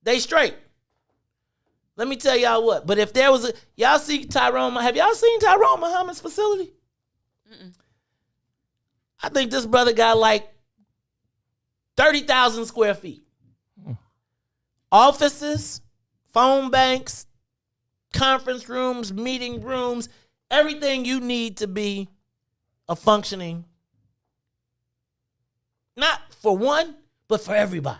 they straight. Let me tell y'all what. But if there was y'all see Tyrone, have y'all seen Tyrone Muhammad's facility? Mm-mm. I think this brother got like 30,000 square feet. Offices, phone banks, conference rooms, meeting rooms, everything you need to be a functioning, not for one, but for everybody.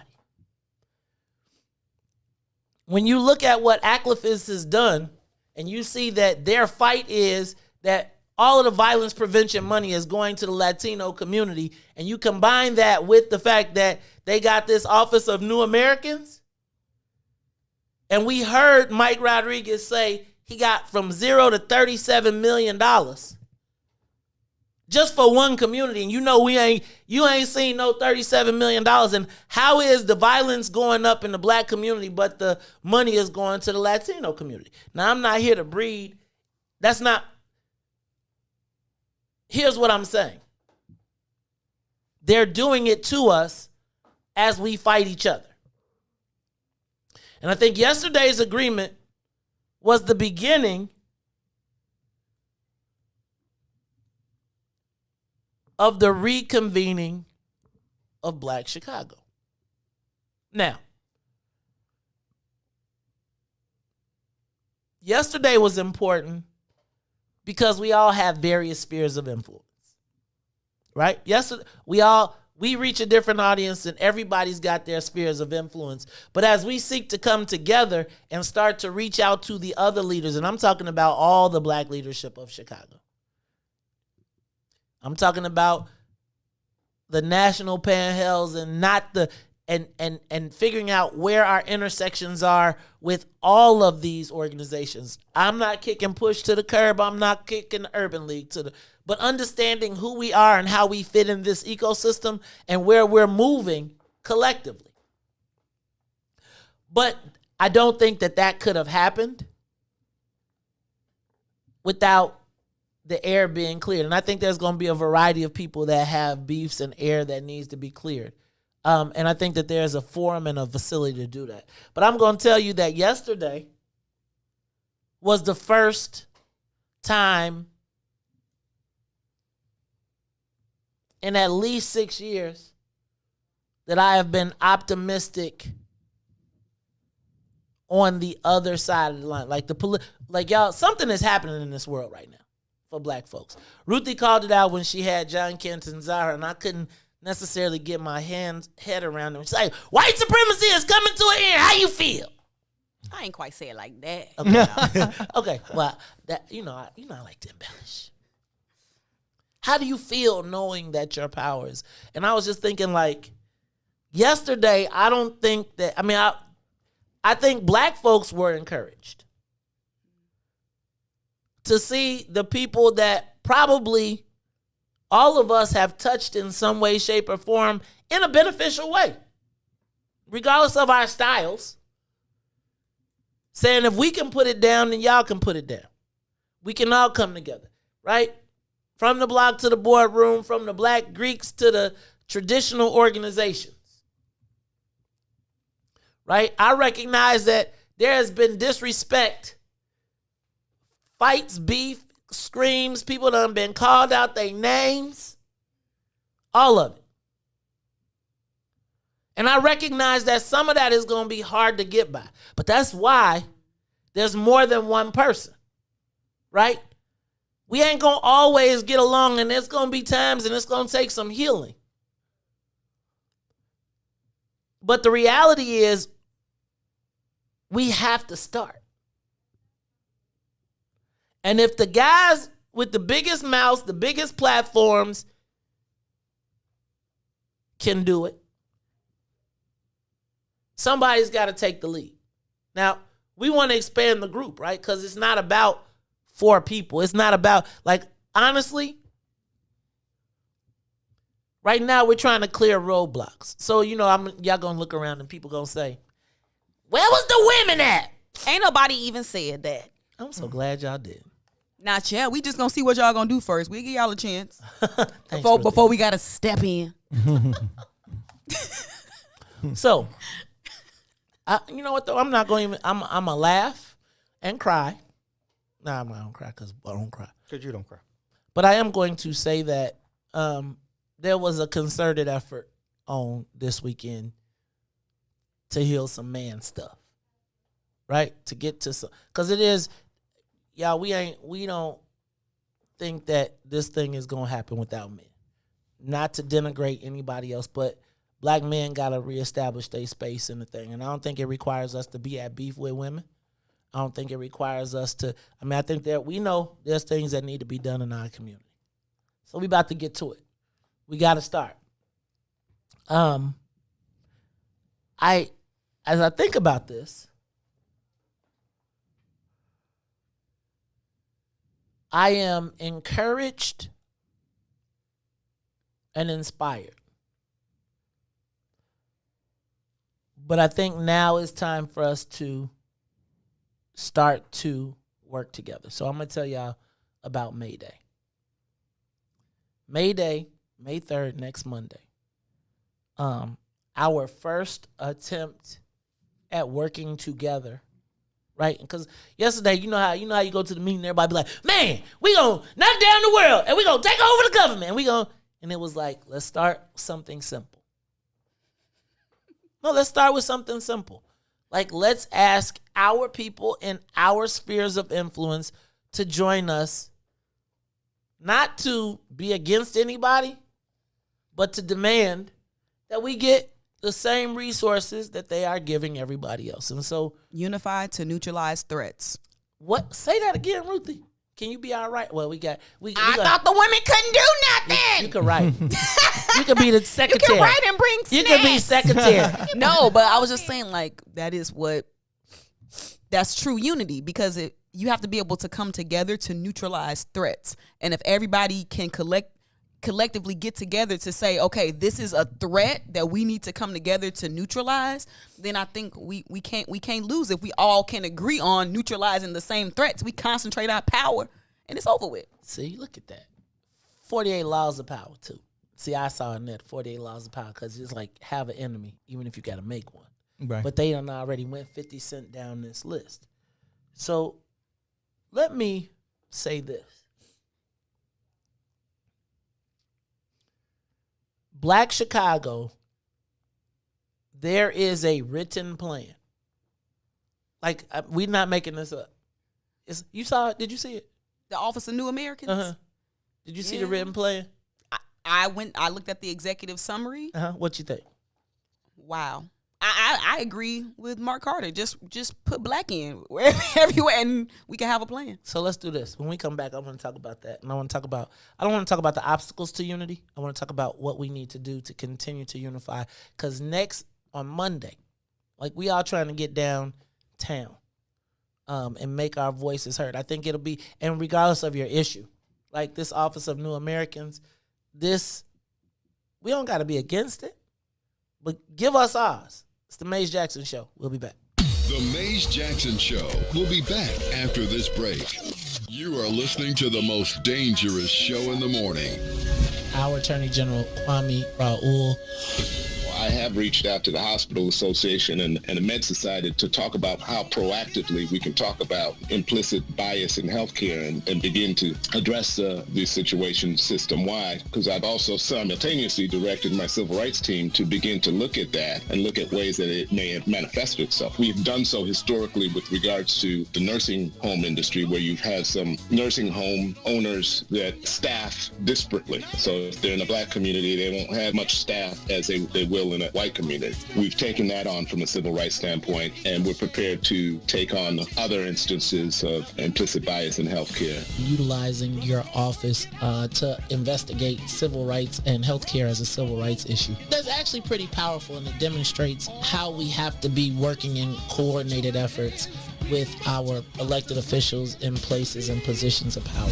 When you look at what Aclifis has done, and you see that their fight is that all of the violence prevention money is going to the Latino community, and you combine that with the fact that they got this Office of New Americans, and we heard Mike Rodriguez say he got from $0 to $37 million just for one community. And you ain't seen no $37 million. And how is the violence going up in the Black community, but the money is going to the Latino community? Now, I'm not here to breed. Here's what I'm saying. They're doing it to us as we fight each other. And I think yesterday's agreement was the beginning of the reconvening of Black Chicago. Now, yesterday was important because we all have various spheres of influence, right? Yes, we reach a different audience and everybody's got their spheres of influence. But as we seek to come together and start to reach out to the other leaders, and I'm talking about all the black leadership of Chicago. I'm talking about the national panhandles and not the and figuring out where our intersections are with all of these organizations. I'm not kicking Push to the curb. I'm not kicking Urban League but understanding who we are and how we fit in this ecosystem and where we're moving collectively. But I don't think that could have happened without the air being cleared. And I think there's going to be a variety of people that have beefs and air that needs to be cleared. And I think that there's a forum and a facility to do that. But I'm going to tell you that yesterday was the first time in at least 6 years that I have been optimistic on the other side of the line. Like y'all, something is happening in this world right now for black folks. Ruthie called it out when she had John Kent and Zahra, and I couldn't necessarily get my head around them. She's like, white supremacy is coming to an end. How you feel? I ain't quite say it like that. Okay. Okay. Well, that I like to embellish. How do you feel knowing that your powers? And I was just thinking, like, yesterday, I don't think that, I think black folks were encouraged to see the people that probably all of us have touched in some way, shape, or form in a beneficial way, regardless of our styles, saying if we can put it down, then y'all can put it down. We can all come together, right? From the block to the boardroom, from the Black Greeks to the traditional organizations, right? I recognize that there has been disrespect, fights, beef, screams, people done been called out their names, all of it. And I recognize that some of that is going to be hard to get by. But that's why there's more than one person, right? We ain't going to always get along, and there's going to be times and it's going to take some healing. But the reality is we have to start. And if the guys with the biggest mouths, the biggest platforms can do it, somebody's got to take the lead. Now, we want to expand the group, right? Because it's not about 4 people. It's not about, like, honestly, right now we're trying to clear roadblocks. So, y'all going to look around and people going to say, where was the women at? Ain't nobody even said that. I'm so glad y'all did. Not yet. We just gonna see what y'all gonna do first. We'll give y'all a chance before we gotta step in. So, you know what though? I'm not going to even. I'm gonna laugh and cry. Nah, I'm not gonna cry because I don't cry. Because you don't cry. But I am going to say that there was a concerted effort on this weekend to heal some man stuff, right? To get to some, because it is. Y'all, we don't think that this thing is going to happen without men. Not to denigrate anybody else, but black men got to reestablish their space in the thing. And I don't think it requires us to be at beef with women. I don't think it requires us to, I think that we know there's things that need to be done in our community. So we about to get to it. We got to start. As I think about this, I am encouraged and inspired. But I think now is time for us to start to work together. So I'm going to tell y'all about May Day. May Day, May 3rd, next Monday. Our first attempt at working together. Right? Because yesterday, you know how you go to the meeting, everybody be like, man, we gonna knock down the world and we gonna take over the government. And it was like, let's start something simple. No, let's start with something simple. Like, let's ask our people in our spheres of influence to join us not to be against anybody, but to demand that we get the same resources that they are giving everybody else. And so, unify to neutralize threats. What? Say that again, Ruthie. Can you be all right? Well, I thought the women couldn't do nothing. You can write. You can be the secretary. You can write and bring snacks. You can be secretary. No, but I was just saying, like, that's true unity, because you have to be able to come together to neutralize threats. And if everybody can collectively get together to say, okay, this is a threat that we need to come together to neutralize, then I think we can't lose. If we all can agree on neutralizing the same threats, we concentrate our power and it's over with. See, look at that. 48 laws of power too. See, I saw in that 48 laws of power, because it's like have an enemy, even if you got to make one. Right. But they done already went 50 Cent down this list. So let me say this. Black Chicago, there is a written plan. Like, we're not making this up. You saw it? Did you see it? The Office of New Americans? Uh-huh. Did you see the written plan? I looked at the executive summary. Uh-huh. What you think? Wow. I agree with Mark Carter. Just put black in everywhere, and we can have a plan. So let's do this. When we come back, I want to talk about that. And I don't want to talk about the obstacles to unity. I want to talk about what we need to do to continue to unify. Because next, on Monday, like, we all trying to get downtown and make our voices heard. I think it'll be, and regardless of your issue, like this Office of New Americans, we don't got to be against it, but give us ours. It's the Maze Jackson Show. We'll be back. The Maze Jackson Show will be back after this break. You are listening to the most dangerous show in the morning. Our Attorney General, Kwame Raoul. I have reached out to the Hospital Association and the Med Society to talk about how proactively we can talk about implicit bias in healthcare and begin to address these situations system-wide, because I've also simultaneously directed my civil rights team to begin to look at that and look at ways that it may have manifested itself. We've done so historically with regards to the nursing home industry, where you've had some nursing home owners that staff disparately. So if they're in the black community, they won't have much staff as they will in a white community. We've taken that on from a civil rights standpoint, and we're prepared to take on other instances of implicit bias in healthcare. Utilizing your office to investigate civil rights and healthcare as a civil rights issue. That's actually pretty powerful, and it demonstrates how we have to be working in coordinated efforts with our elected officials in places and positions of power.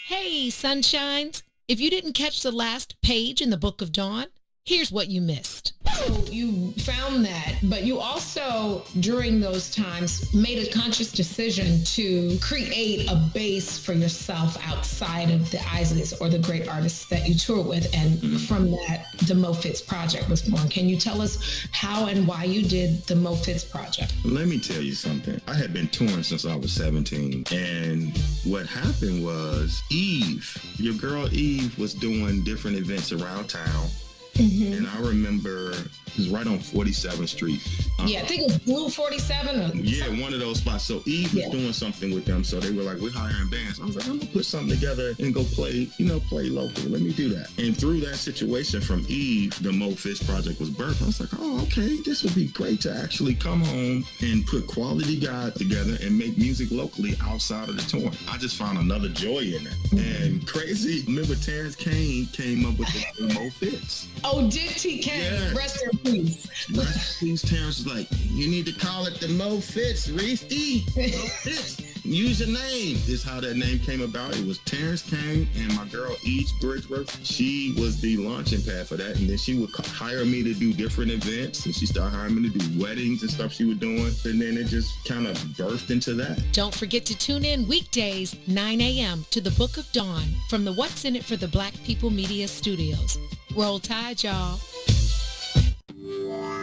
Hey, sunshines. If you didn't catch the last page in the Book of Dawn, here's what you missed. So you found that, but you also, during those times, made a conscious decision to create a base for yourself outside of the Isleys or the great artists that you tour with. And from that, the Mo Fitz Project was born. Can you tell us how and why you did the Mo Fitz Project? Let me tell you something. I had been touring since I was 17. And what happened was your girl Eve was doing different events around town. Mm-hmm. And I remember it was right on 47th Street. Yeah, I think it was Blue 47. Yeah, one of those spots. So Eve was doing something with them. So they were like, we're hiring bands. I was like, I'm going to put something together and go play local. Let me do that. And through that situation from Eve, the Mo Fitz Project was birthed. I was like, oh, okay, this would be great to actually come home and put quality guys together and make music locally outside of the touring. I just found another joy in it. Mm-hmm. And crazy, remember Terrence Kane came up with the Mo Fitz. Oh, did he? Yeah. Rest in peace. Rest in peace. Terrence was like, you need to call it the Mo Fitz, Ruthie. Mo Fitz. Use your name. This is how that name came about. It was Terrence Kane and my girl Eve Bridgeworth. She was the launching pad for that. And then she would hire me to do different events. And she started hiring me to do weddings and stuff she was doing. And then it just kind of birthed into that. Don't forget to tune in weekdays, 9 a.m. to the Book of Dawn from the What's in It for the Black People Media Studios. Roll Tide, y'all. WIIFTBP.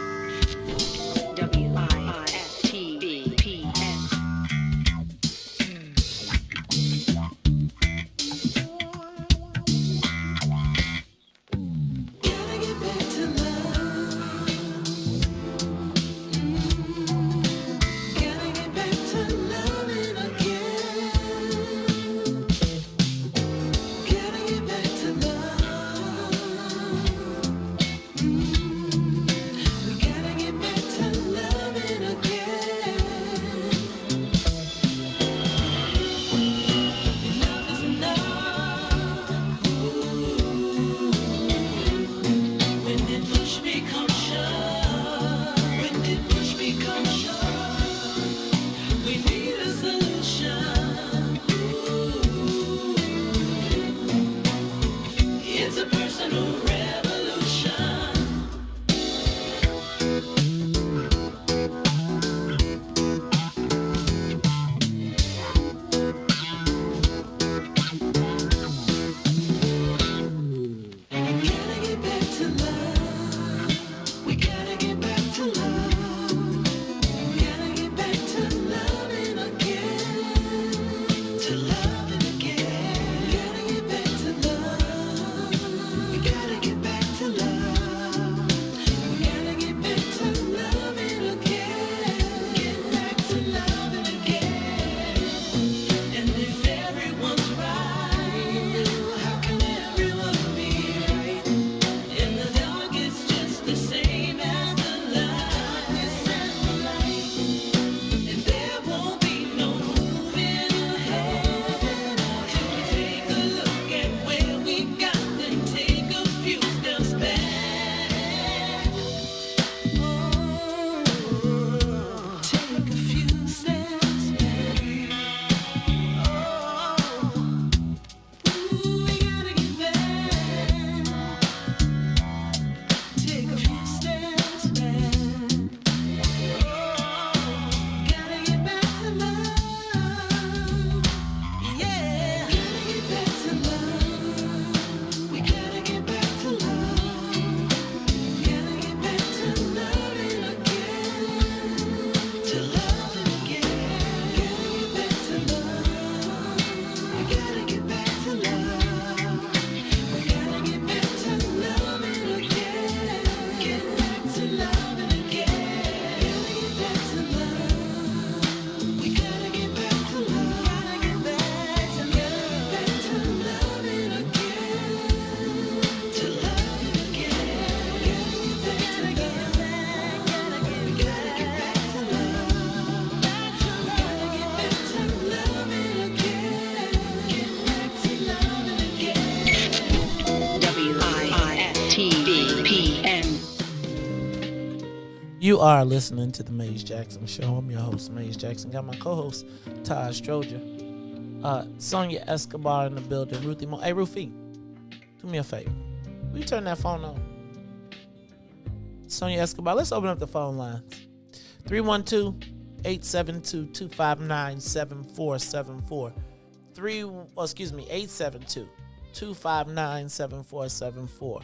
You are listening to the Maze Jackson Show. I'm your host, Maze Jackson. Got my co-host, Todd Stroger. Sonia Escobar in the building. Ruthie. Hey, Ruthie, do me a favor. Will you turn that phone on? Sonia Escobar, let's open up the phone lines. 312-872-259-7474. 872-259-7474.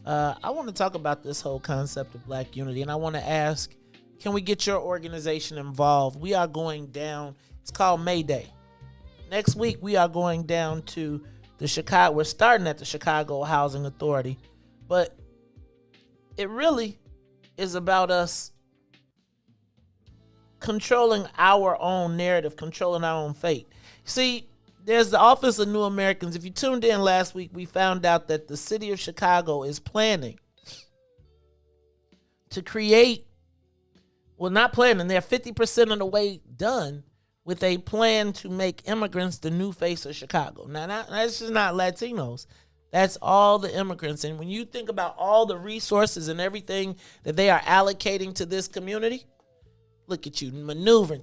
I want to talk about this whole concept of black unity, and I want to ask, can we get your organization involved? We are going down, it's called May Day. Next week, we are going down to we're starting at the Chicago Housing Authority, but it really is about us controlling our own narrative, controlling our own fate. See, there's the Office of New Americans. If you tuned in last week, we found out that the city of Chicago is planning to create, well, not planning, they're 50% of the way done with a plan to make immigrants the new face of Chicago. Now, that's just not Latinos. That's all the immigrants. And when you think about all the resources and everything that they are allocating to this community, look at you maneuvering.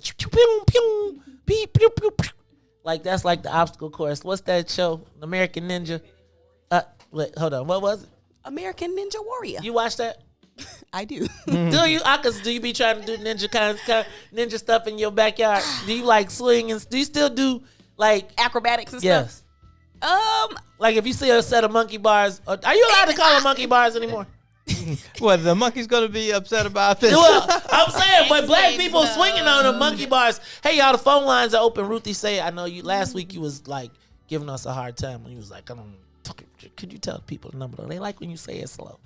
Like, that's like the obstacle course. What's that show? American Ninja. Wait, hold on. What was it? American Ninja Warrior. You watch that? I do. Do you? Do you be trying to do ninja kind of ninja stuff in your backyard? Do you like swing and do you still do like acrobatics and stuff? Like if you see a set of monkey bars, are you allowed to call them monkey bars anymore? What, the monkey's gonna be upset about this? Well, I'm saying, but black people swinging on the monkey bars. Hey, y'all, the phone lines are open. Ruthie say, I know you. Last week you was like giving us a hard time when you was like, could you tell people the number though? They like when you say it slow.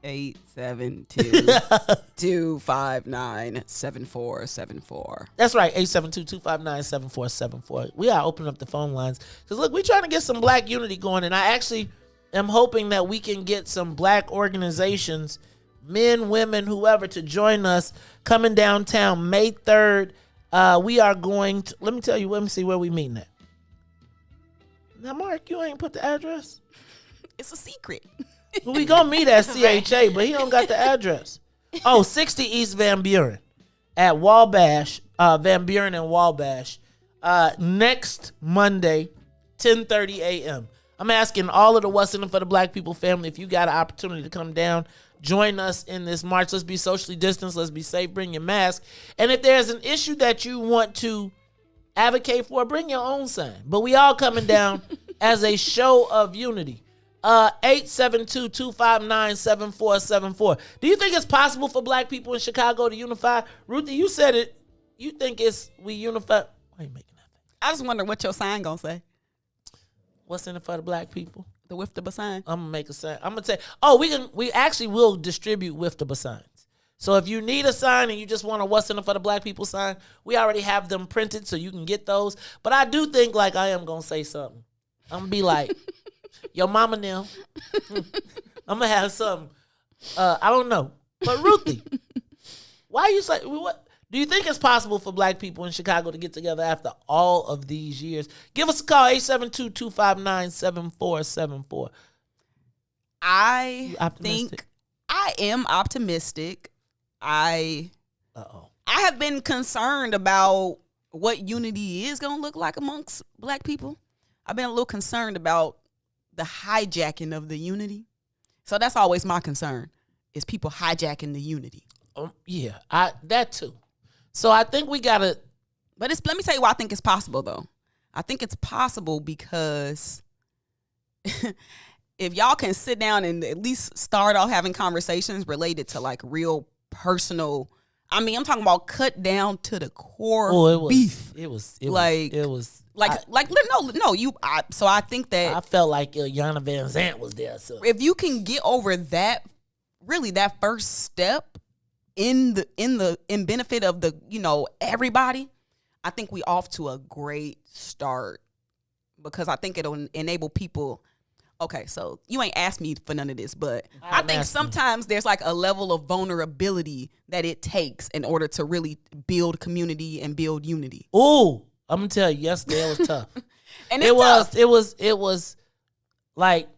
872-259-7474. That's right, 872-259-7474. We are opening up the phone lines because look, we're trying to get some black unity going, and I actually am hoping that we can get some black organizations, men, women, whoever, to join us coming downtown May 3rd. We are going to, let me see where we meeting at. Now, Mark, you ain't put the address? It's a secret. We gonna meet at CHA, but he don't got the address. 60 East Van Buren at Wabash, Van Buren and Wabash. Next Monday, 10:30 a.m. I'm asking all of the What's in It for the Black People family, if you got an opportunity to come down, join us in this march. Let's be socially distanced. Let's be safe. Bring your mask. And if there's an issue that you want to advocate for, bring your own sign. But we all coming down as a show of unity. 872-259-7474. Do you think it's possible for black people in Chicago to unify? Ruthie, you said it. You think we unify? Why are you making that? I just wonder what your sign gonna say. What's in it for the black people? The WIIFTBP sign. I'm gonna make a sign. I'm gonna say, we actually will distribute WIIFTBP signs. So if you need a sign and you just want a What's in it for the Black People sign, we already have them printed so you can get those. But I do think like I am gonna say something. I'm gonna be like, yo mama now. I'm gonna have something. I don't know. But Ruthie, why you say what? Do you think it's possible for black people in Chicago to get together after all of these years? Give us a call, 872-259-7474. I think I am optimistic. I have been concerned about what unity is going to look like amongst black people. I've been a little concerned about the hijacking of the unity. So that's always my concern, is people hijacking the unity. Yeah, that too. So I think we got to... But let me tell you why I think it's possible, though. I think it's possible because if y'all can sit down and at least start off having conversations related to like real personal... I mean, I'm talking about cut down to the core beef. So I think that I felt like Yana Van Zant was there. So if you can get over that, really that first step in benefit of the, everybody, I think we off to a great start, because I think it'll enable people. Okay, so you ain't asked me for none of this, but I think sometimes there's like a level of vulnerability that it takes in order to really build community and build unity. Ooh, I'm gonna tell you, yesterday it was tough. And it was like,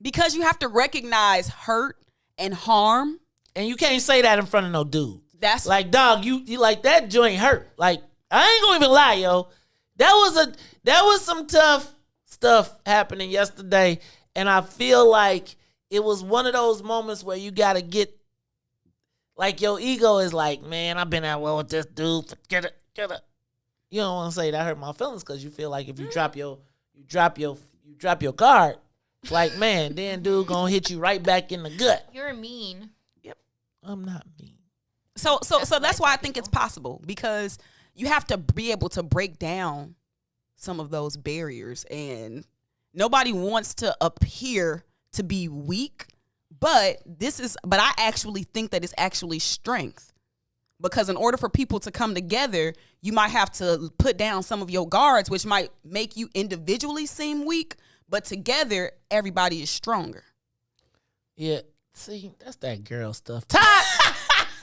because you have to recognize hurt and harm And you can't say that in front of no dude. That's like, dog, you like that joint hurt. Like, I ain't gonna even lie, yo. That was some tough stuff happening yesterday. And I feel like it was one of those moments where you gotta get, like, your ego is like, man, I've been at war with this dude. Get it. You don't want to say that hurt my feelings because you feel like if you drop your card, it's like, man, then dude gonna hit you right back in the gut. You're mean. Yep, I'm not mean. So that's why I think it's possible, because you have to be able to break down some of those barriers, and nobody wants to appear to be weak, but I actually think that it's actually strength, because in order for people to come together, you might have to put down some of your guards, which might make you individually seem weak, but together everybody is stronger. Yeah, see, that's that girl stuff. Todd!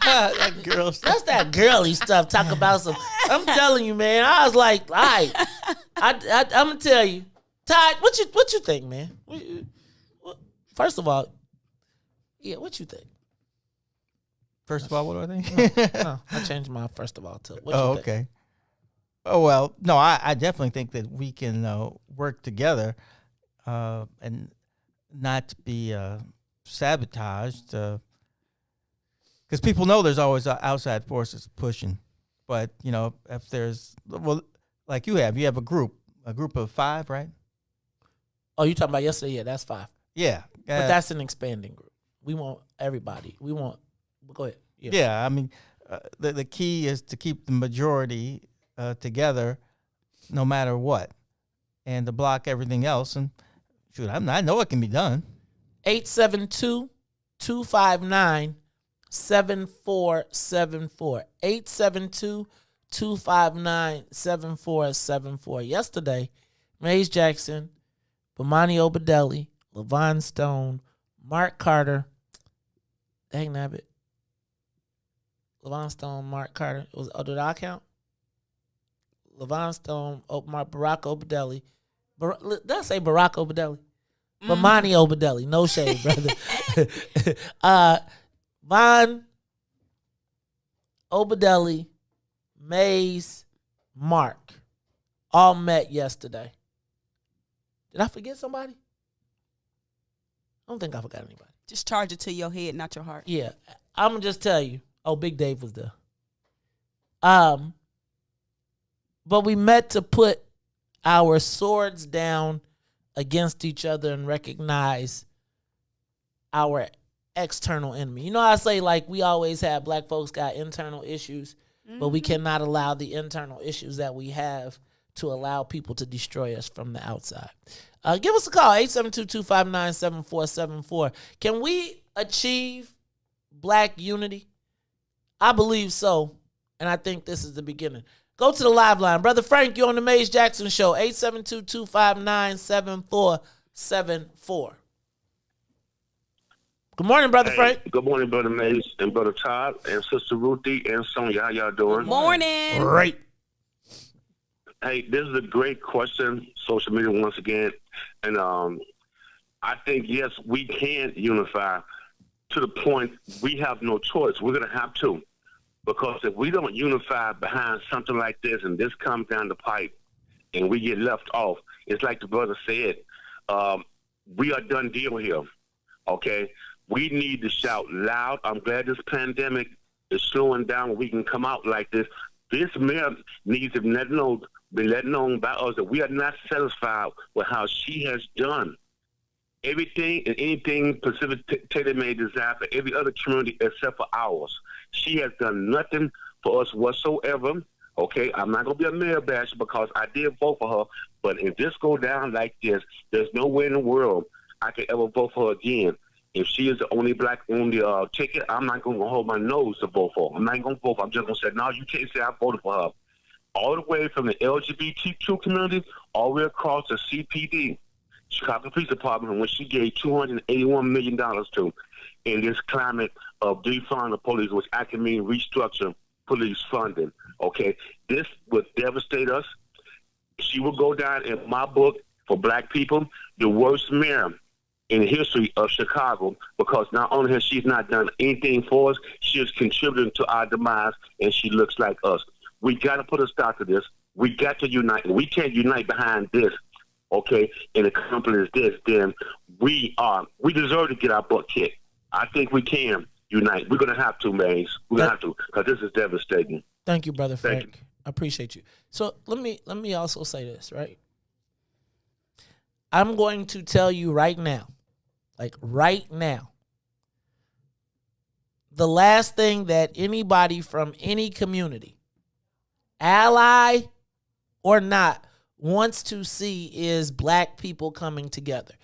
That girl stuff. That's that girly stuff. Talk about some. I'm telling you, man. I was like, all right. I'm gonna tell you, Todd. What you think, man? First of all, yeah, what you think? First of all, what do I think? No, I changed my first of all to what you think? Okay. Oh, well, no, I definitely think that we can work together and not be sabotaged. Because people know there's always outside forces pushing. But, if there's, well, like you have a group of 5, right? Oh, you talking about yesterday? Yeah, that's 5. Yeah. But that's an expanding group. We want everybody. Go ahead. Yeah, I mean, the key is to keep the majority together no matter what, and to block everything else. And shoot, I know it can be done. 872-259-7474. 872-259-7474. Yesterday, Maze Jackson, Bomani Obedelli, LaVon Stone, Mark Carter, dang nabbit. LaVon Stone, Mark Carter. Did I count? LaVon Stone, Barack Obedelli. Did I say Barack Obedelli? Bomani Obedelli. No shade, brother. Von Obedelli, Maze, Mark, all met yesterday. Did I forget somebody? I don't think I forgot anybody. Just charge it to your head, not your heart. Yeah, I'm gonna just tell you. Oh, Big Dave was there. But we met to put our swords down against each other and recognize our external enemy. You know, I say, like, we always have, black folks got internal issues, but we cannot allow the internal issues that we have to allow people to destroy us from the outside. Give us a call, 872-259-7474. Can we achieve black unity? I believe so, and I think this is the beginning. Go to the live line. Brother Frank, you're on the Maze Jackson Show, 872-259-7474. Good morning, Brother Frank. Good morning, Brother Maze and Brother Todd and Sister Ruthie and Sonia. How y'all doing? Morning. Great. Hey, this is a great question, social media once again. And I think, yes, we can unify to the point we have no choice. We're going to have to. Because if we don't unify behind something like this and this comes down the pipe and we get left off, it's like the brother said, we are done deal here, okay? We need to shout loud. I'm glad this pandemic is slowing down. We can come out like this. This mayor needs to be let known by us that we are not satisfied with how she has done everything and anything Pacific Taylor may desire for every other community except for ours. She has done nothing for us whatsoever. Okay, I'm not going to be a mayor basher because I did vote for her, but if this go down like this, there's no way in the world I could ever vote for her again. If she is the only black on the ticket, I'm not going to hold my nose to vote for her. I'm not going to vote for her. I'm just going to say, no, you can't say I voted for her. All the way from the LGBTQ community all the way across the CPD, Chicago Police Department, when she gave $281 million to in this climate of defund the police, which I can mean restructure police funding. Okay, this would devastate us. She will go down in my book for black people, the worst mayor in the history of Chicago, because not only has she not done anything for us, she is contributing to our demise, and she looks like us. We got to put a stop to this. We got to unite. We can't unite behind this, okay, and accomplish this, then we deserve to get our butt kicked. I think we can unite. We're going to have to, Maze. We're going to have to, because this is devastating. Thank you, Brother Frank. Thank you. I appreciate you. So let me also say this, right? I'm going to tell you right now, like right now, the last thing that anybody from any community, ally or not, wants to see is black people coming together.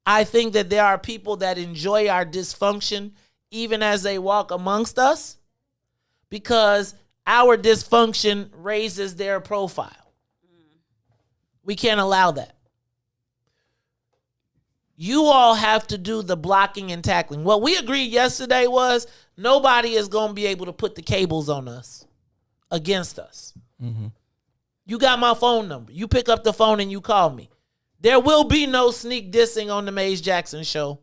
I think that there are people that enjoy our dysfunction even as they walk amongst us, because our dysfunction raises their profile. We can't allow that. You all have to do the blocking and tackling. What we agreed yesterday was nobody is going to be able to put the cables on us against us. Mm-hmm. You got my phone number. You pick up the phone and you call me. There will be no sneak dissing on the Maze Jackson show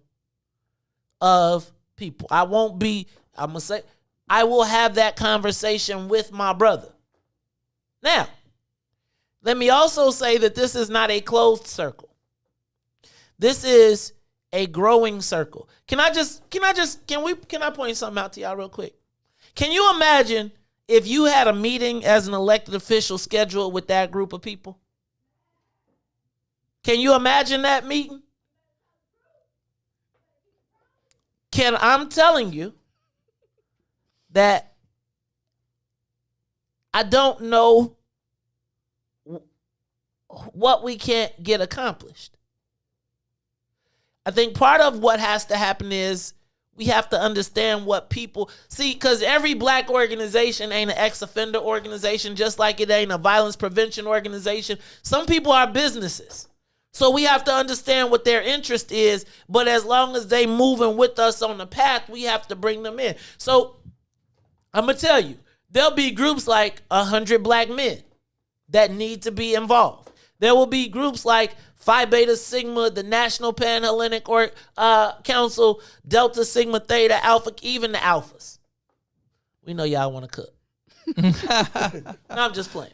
of people. I won't be, I'm going to say, I will have that conversation with my brother. Now, let me also say that this is not a closed circle. This is a growing circle. Can I point something out to y'all real quick? Can you imagine if you had a meeting as an elected official scheduled with that group of people? Can you imagine that meeting? I'm telling you that I don't know what we can't get accomplished. I think part of what has to happen is we have to understand what people see, because every black organization ain't an ex-offender organization, just like it ain't a violence prevention organization. Some people are businesses. So we have to understand what their interest is, but as long as they moving with us on the path, we have to bring them in. So I'm going to tell you, there'll be groups like 100 black men that need to be involved. There will be groups like Phi Beta Sigma, the National Panhellenic Council, Delta Sigma Theta Alpha, even the Alphas. We know y'all want to cook. No, I'm just playing.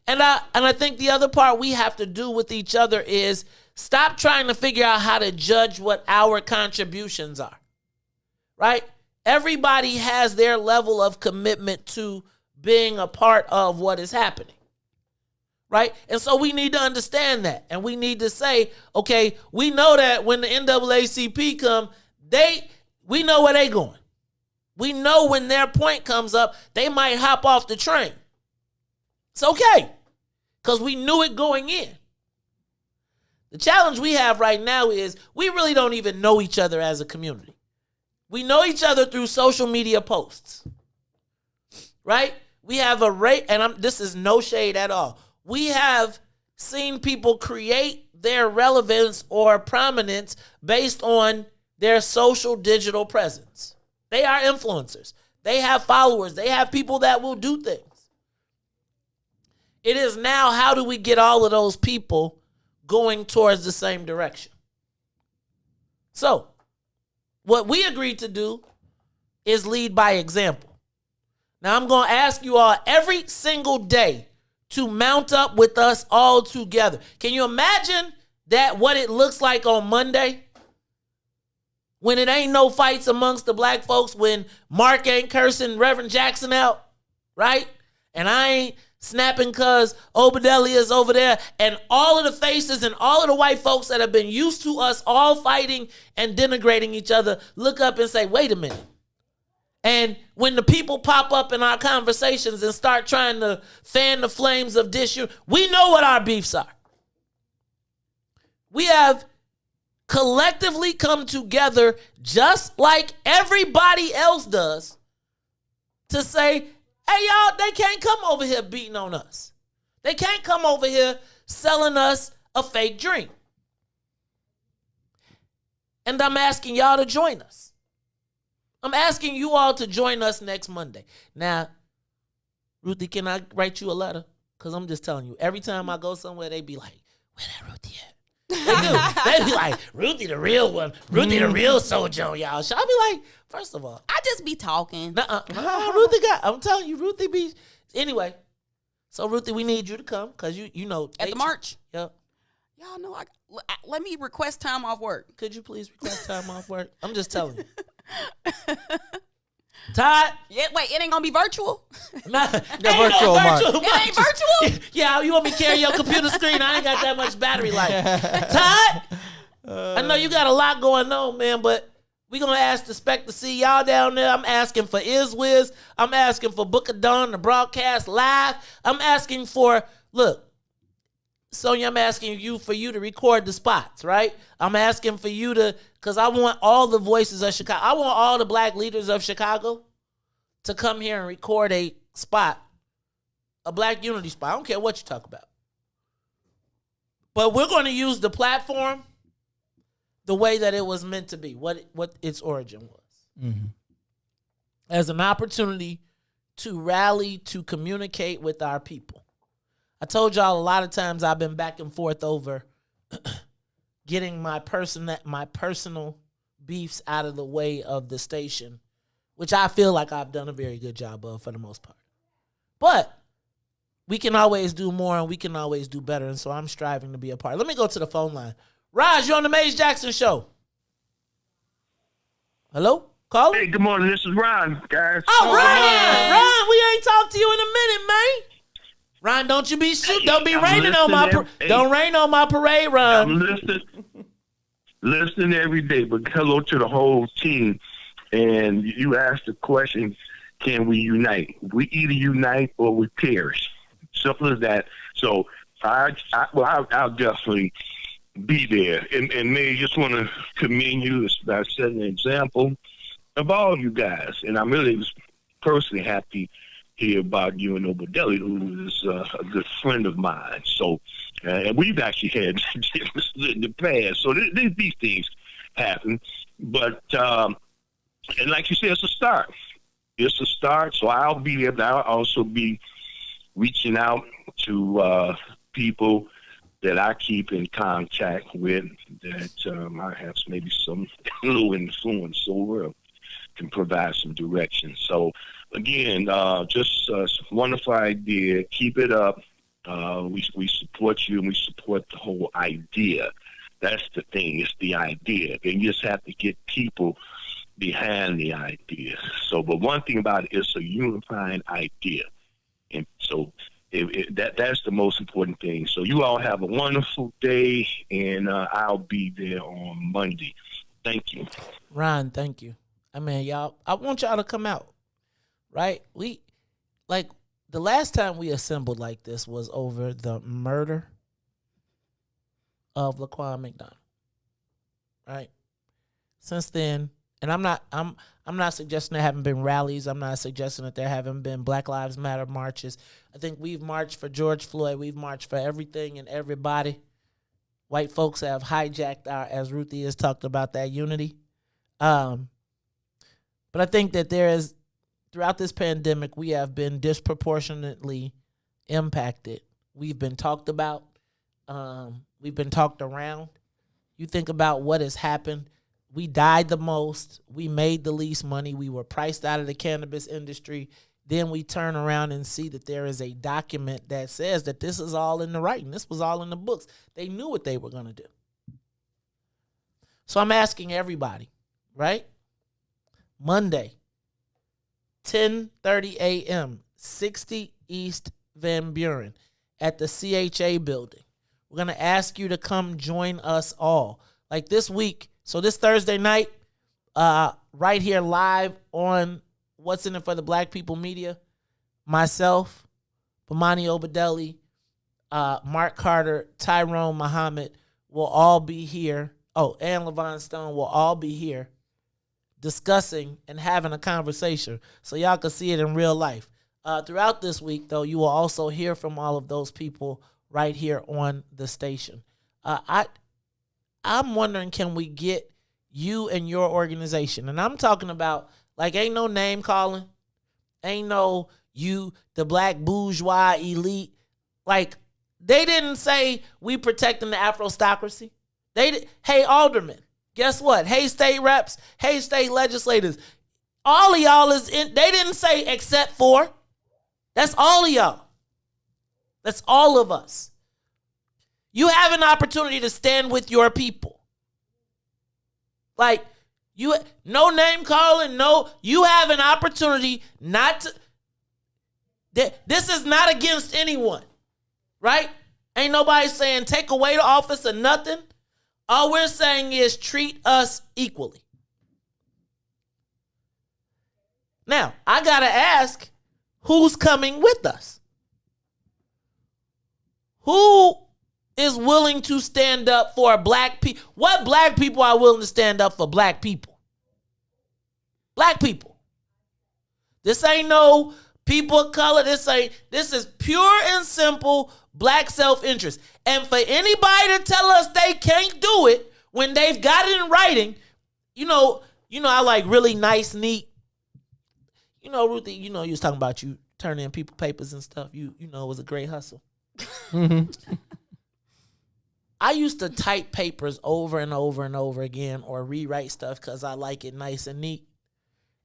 And I think the other part we have to do with each other is stop trying to figure out how to judge what our contributions are. Right? Everybody has their level of commitment to being a part of what is happening. Right? And so we need to understand that. And we need to say, okay, we know that when the NAACP come, we know where they going. We know when their point comes up, they might hop off the train. It's okay, because we knew it going in. The challenge we have right now is we really don't even know each other as a community. We know each other through social media posts, right? We have a rate, and this is no shade at all. We have seen people create their relevance or prominence based on their social digital presence. They are influencers. They have followers. They have people that will do things. It is now, how do we get all of those people going towards the same direction? So, what we agreed to do is lead by example. Now, I'm going to ask you all every single day to mount up with us all together. Can you imagine that, what it looks like on Monday? When it ain't no fights amongst the black folks, when Mark ain't cursing Reverend Jackson out, right? And I ain't snapping because Obadeli is over there, and all of the faces and all of the white folks that have been used to us all fighting and denigrating each other look up and say, wait a minute. And when the people pop up in our conversations and start trying to fan the flames of disunity, we know what our beefs are. We have collectively come together just like everybody else does to say, hey, y'all, they can't come over here beating on us. They can't come over here selling us a fake dream. And I'm asking y'all to join us. I'm asking you all to join us next Monday. Now, Ruthie, can I write you a letter? Because I'm just telling you, every time I go somewhere, they be like, where that Ruthie at? They do. They be like, Ruthie the real one. Ruthie the real soldier on y'all. So I be like, first of all, I just be talking. Ruthie I'm telling you, Ruthie be. Anyway, so Ruthie, we need you to come because you know. At the march? Yep. Y'all know, let me request time off work. Could you please request time off work? I'm just telling you. Todd? Yeah, wait, it ain't gonna be virtual? Nah, The virtual march. It ain't virtual? Yeah, you want me to carry your computer screen? I ain't got that much battery life. Todd? I know you got a lot going on, man, but we gonna expect to see y'all down there. I'm asking for IzWiz. I'm asking for Book of Dawn to broadcast live. I'm asking for, look, Sonia, I'm asking you to record the spots, right? I'm asking for you to, because I want all the voices of Chicago. I want all the black leaders of Chicago to come here and record a spot, a black unity spot. I don't care what you talk about. But we're going to use the platform the way that it was meant to be, what its origin was. As an opportunity to rally, to communicate with our people. I told y'all a lot of times I've been back and forth over getting my personal beefs out of the way of the station, which I feel like I've done a very good job of for the most part. But we can always do more and we can always do better, and so I'm striving to be a part. Let me go to the phone line. Raj, you're on the Maze Jackson Show. Hello? Caller? Hey, good morning. This is Ron, guys. Oh, Ron, we ain't talked to you in a minute, man. Ron, don't you be don't be raining on my don't rain on my parade, Ron. I'm listening every day, but hello to the whole team. And you asked the question, can we unite? We either unite or we perish. Simple as that. So I'll definitely be there. And May, just want to commend you by setting an example of all you guys. And I'm really personally happy hear about you and Obadelli, who is a good friend of mine. So, and we've actually had in the past. So these things happen. But, and like you said, it's a start. It's a start. So I'll be there, but I'll also be reaching out to people that I keep in contact with that I have maybe some little influence over, can provide some direction. So, again, just a wonderful idea. Keep it up. We support you and we support the whole idea. That's the thing. It's the idea. And you just have to get people behind the idea. So, but one thing about it, it's a unifying idea. And so that's the most important thing. So you all have a wonderful day, and I'll be there on Monday. Thank you. Ron, thank you. I mean, y'all, I want y'all to come out. Right? The last time we assembled like this was over the murder of Laquan McDonald. Right? Since then, and I'm not suggesting there haven't been rallies. I'm not suggesting that there haven't been Black Lives Matter marches. I think we've marched for George Floyd. We've marched for everything and everybody. White folks have hijacked as Ruthie has talked about, that unity. But I think that throughout this pandemic, we have been disproportionately impacted. We've been talked about. We've been talked around. You think about what has happened. We died the most. We made the least money. We were priced out of the cannabis industry. Then we turn around and see that there is a document that says that this is all in the writing. This was all in the books. They knew what they were going to do. So I'm asking everybody, right? Monday, 10:30 a.m., 60 East Van Buren at the CHA building. We're going to ask you to come join us all. Like this week, so this Thursday night, right here live on What's in It for the Black People Media, myself, Bomani Obadelli, Mark Carter, Tyrone Muhammad will all be here. Oh, and LaVon Stone will all be here discussing and having a conversation so y'all can see it in real life. Throughout this week, though, you will also hear from all of those people right here on the station. I'm wondering, can we get you and your organization? And I'm talking about, like, ain't no name calling. Ain't no you, the black bourgeois elite. Like, they didn't say we protecting the Afrostocracy. Hey, aldermen, guess what? Hey, state reps, hey, state legislators, all of y'all is in. They didn't say except for. That's all of y'all. That's all of us. You have an opportunity to stand with your people. Like, no name calling, you have an opportunity not to. This is not against anyone, right? Ain't nobody saying take away the office or nothing. All we're saying is treat us equally. Now, I got to ask, who's coming with us? Who is willing to stand up for black people? What black people are willing to stand up for black people? Black people. This ain't no people of color. This is pure and simple black self-interest. And for anybody to tell us they can't do it when they've got it in writing, I like really nice, neat. Ruthie, you was talking about you turning in people papers and stuff. It was a great hustle. Mm-hmm. I used to type papers over and over and over again or rewrite stuff because I like it nice and neat.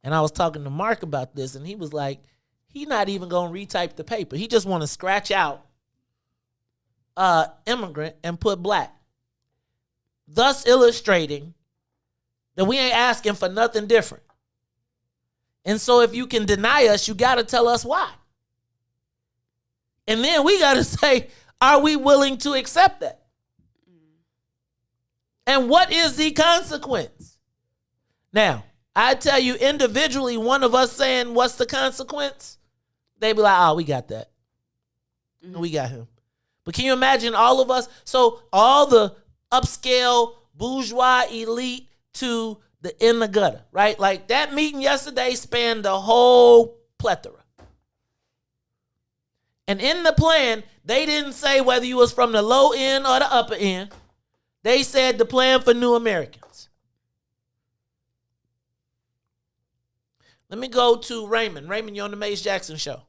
And I was talking to Mark about this, and he was like, he's not even going to retype the paper. He just want to scratch out immigrant and put black, thus illustrating that we ain't asking for nothing different. And so if you can deny us, you got to tell us why. And then we got to say, are we willing to accept that? And what is the consequence? Now, I tell you individually, one of us saying, what's the consequence? They be like, oh, we got that. Mm-hmm. We got him. But can you imagine all of us? So all the upscale, bourgeois, elite to the in the gutter, right? Like that meeting yesterday spanned the whole plethora. And in the plan, they didn't say whether you was from the low end or the upper end. They said the plan for new Americans. Let me go to Raymond. Raymond, you're on the Mace Jackson Show.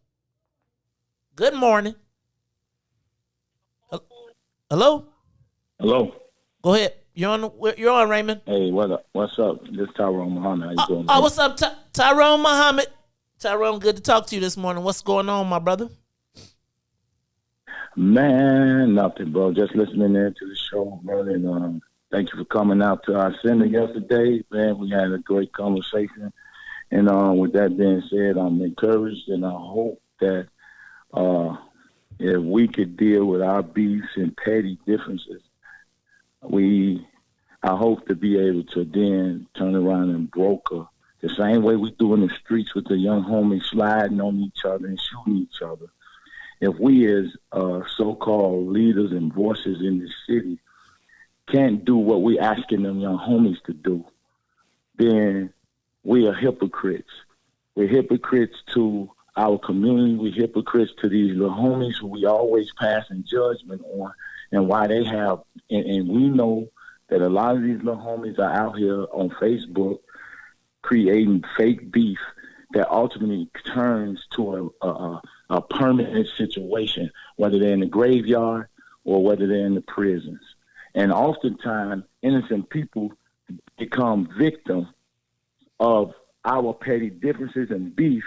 Good morning. Hello? Hello. Go ahead. You're on, Raymond. Hey, what's up? This is Tyrone Muhammad. How you doing? What's up, Tyrone Muhammad? Tyrone, good to talk to you this morning. What's going on, my brother? Man, nothing, bro. Just listening in to the show, brother. And thank you for coming out to our center yesterday. Man, we had a great conversation. And with that being said, I'm encouraged, and I hope that if we could deal with our beefs and petty differences, I hope to be able to then turn around and broker the same way we do in the streets with the young homies sliding on each other and shooting each other. If we as so-called leaders and voices in the city can't do what we're asking them young homies to do, then we are hypocrites. We're hypocrites to our community. We're hypocrites to these little homies who we always passing judgment on and why they have, and we know that a lot of these little homies are out here on Facebook creating fake beef that ultimately turns to a permanent situation, whether they're in the graveyard or whether they're in the prisons. And oftentimes, innocent people become victims of our petty differences and beef.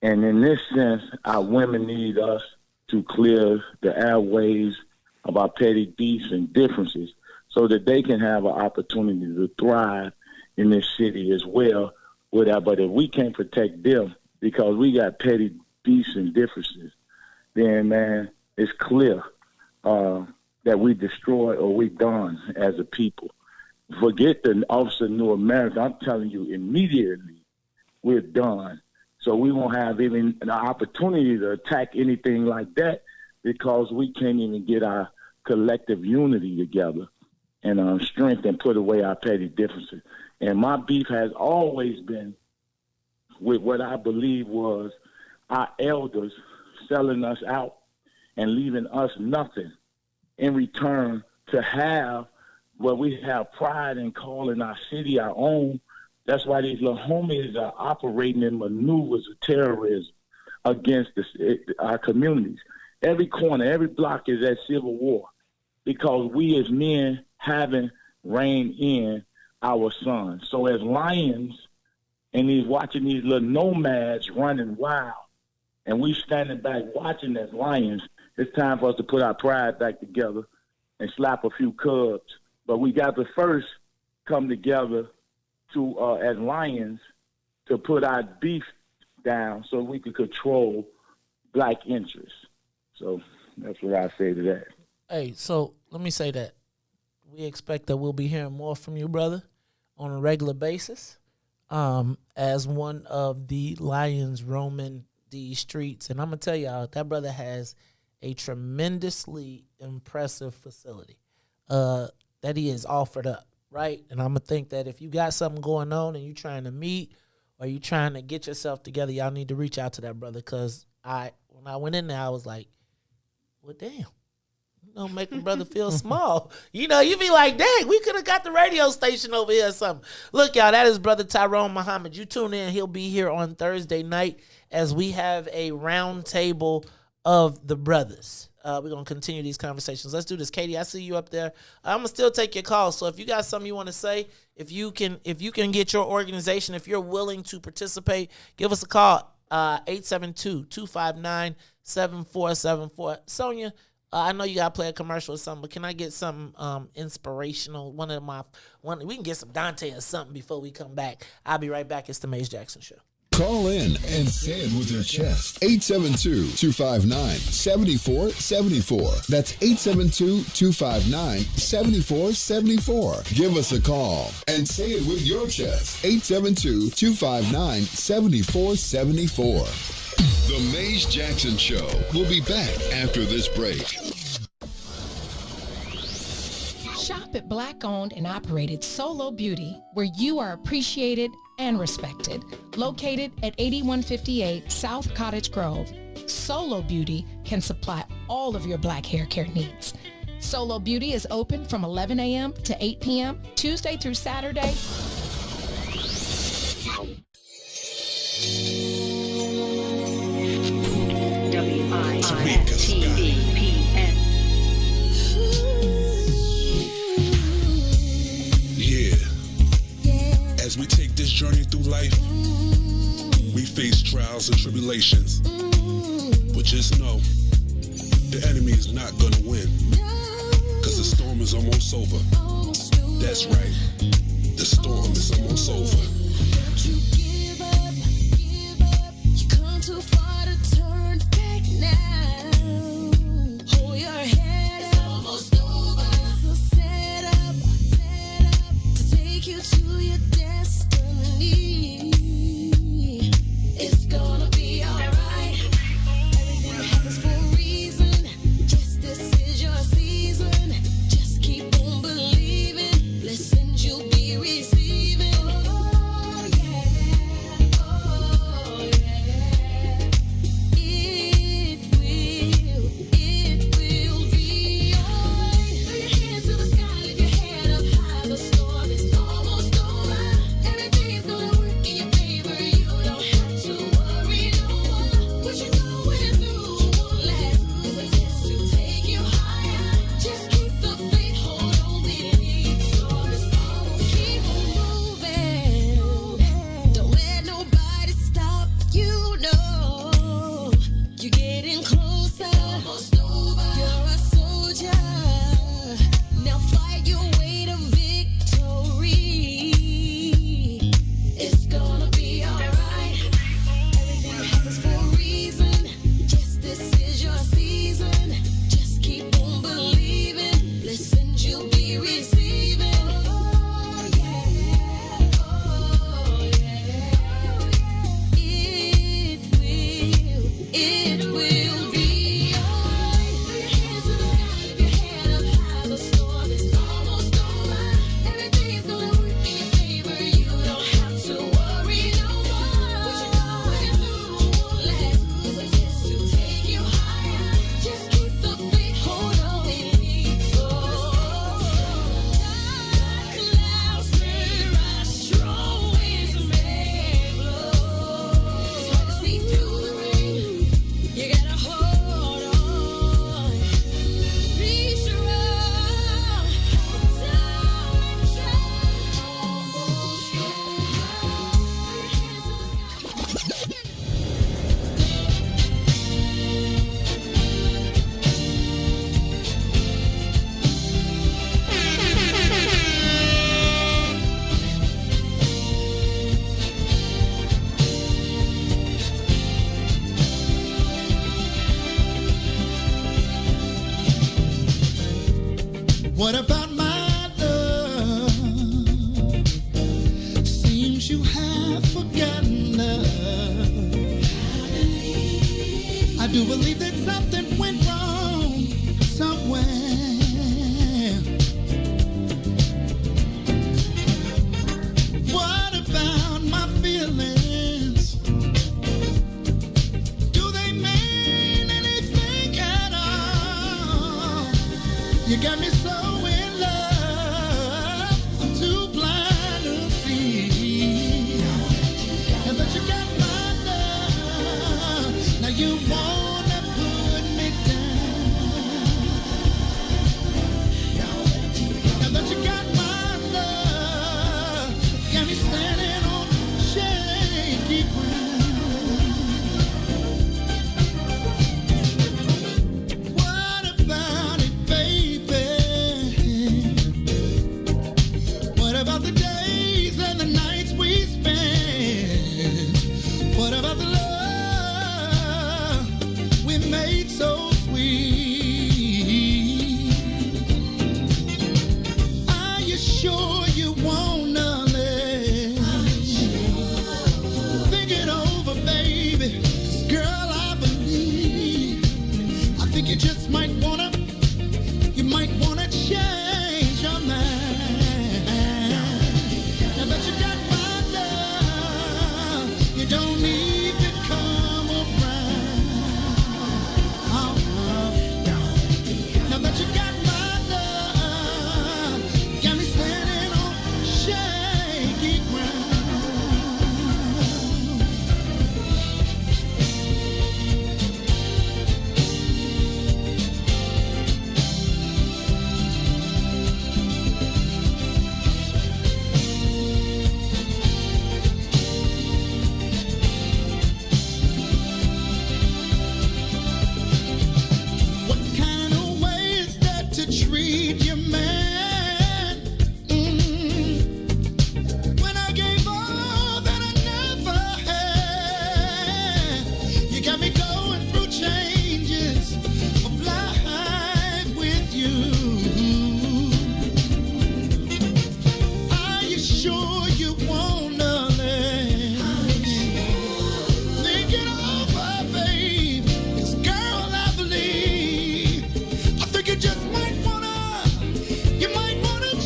And in this sense, our women need us to clear the airways of our petty beefs and differences so that they can have an opportunity to thrive in this city as well. But if we can't protect them because we got petty beefs and differences, then, man, it's clear that we destroy or we done as a people. Forget the Officer of New America. I'm telling you, immediately we're done. So we won't have even an opportunity to attack anything like that because we can't even get our collective unity together and strength and put away our petty differences. And my beef has always been with what I believe was our elders selling us out and leaving us nothing in return to have what we have pride in calling our city our own. That's why these little homies are operating in maneuvers of terrorism against our communities. Every corner, every block is at civil war because we as men haven't reined in our sons. So as lions, and he's watching these little nomads running wild, and we standing back watching as lions, it's time for us to put our pride back together and slap a few cubs. But we got to first come together to as lions to put our beef down so we could control black interests. So that's what I say to that. Hey, so let me say that. We expect that we'll be hearing more from you, brother, on a regular basis. As one of the lions roaming the streets. And I'm going to tell y'all, that brother has a tremendously impressive facility that he has offered up, right? And I'm going to think that if you got something going on and you trying to meet or you trying to get yourself together, y'all need to reach out to that brother, because when I went in there, I was like, well, damn. Make a brother feel small. You be like, dang, we could have got the radio station over here or something. Look, y'all, that is Brother Tyrone Muhammad. You tune in. He'll be here on Thursday night as we have a round table of the brothers. We're going to continue these conversations. Let's do this. Katie, I see you up there. I'm going to still take your calls. So if you got something you want to say, if you can get your organization, if you're willing to participate, give us a call, 872-259-7474. Sonia, I know you gotta play a commercial or something, but can I get something inspirational? We can get some Dante or something before we come back. I'll be right back. It's the Maze Jackson Show. Call in and say it with your chest. 872-259-7474. That's 872-259-7474. Give us a call and say it with your chest. 872-259-7474. The Maze Jackson Show will be back after this break. Shop at Black-owned and operated Solo Beauty, where you are appreciated and respected. Located at 8158 South Cottage Grove, Solo Beauty can supply all of your black hair care needs. Solo Beauty is open from 11 a.m. to 8 p.m., Tuesday through Saturday. WIIFTBP. Yeah. As we take this journey through life, we face trials and tribulations. But just know, the enemy is not gonna win, because the storm is almost over. That's right, the storm is almost over. Too far to turn back now. Hold your head, it's almost over. So set up to take you to your destiny. It's gonna be alright. Everything happens for a reason. Yes, this is your season. Just keep on believing. Blessings you'll be receiving. Oh yeah. What about my love? Seems you have forgotten love. I do believe that something went wrong somewhere. What about my feelings? Do they mean anything at all? You got me so in love, I'm too blind to see. And that you got my love, now you wanna put me down. Now that you got my love, got me standing on shaky ground. What about it, baby? What about the days and the nights we spent? What about the love we made so sweet? Are you sure you wanna live? Think it over, baby. 'Cause girl, I believe, I think you just might wanna change your mind. Now that you got my love, you don't need to come around. Now that you got my love, got me standing on shaky What kind of way is that to treat your man? When I gave all that I never had, you got me going through changes of life with you. Are you sure you wanna live? Think it over, babe. 'Cause girl, I believe, I think you just might wanna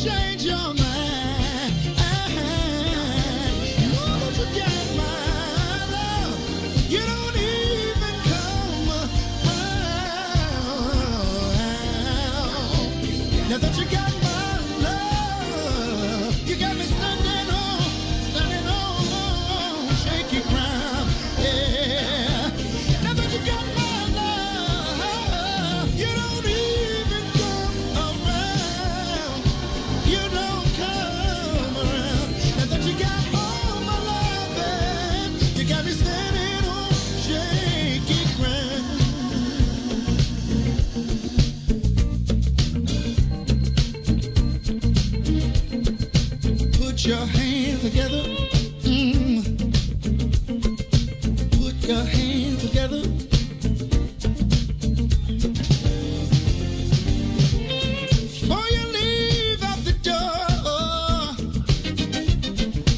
change your mind. Now that you got my love, you don't even come around. Now that you got my love, you got me standing on shaky ground. Yeah. Now that you got my love, you don't even come around. You don't come around. Now that you got all my loving, you got me standing on shaky ground. Put your hands together. Put your hands together. Before you leave out the door,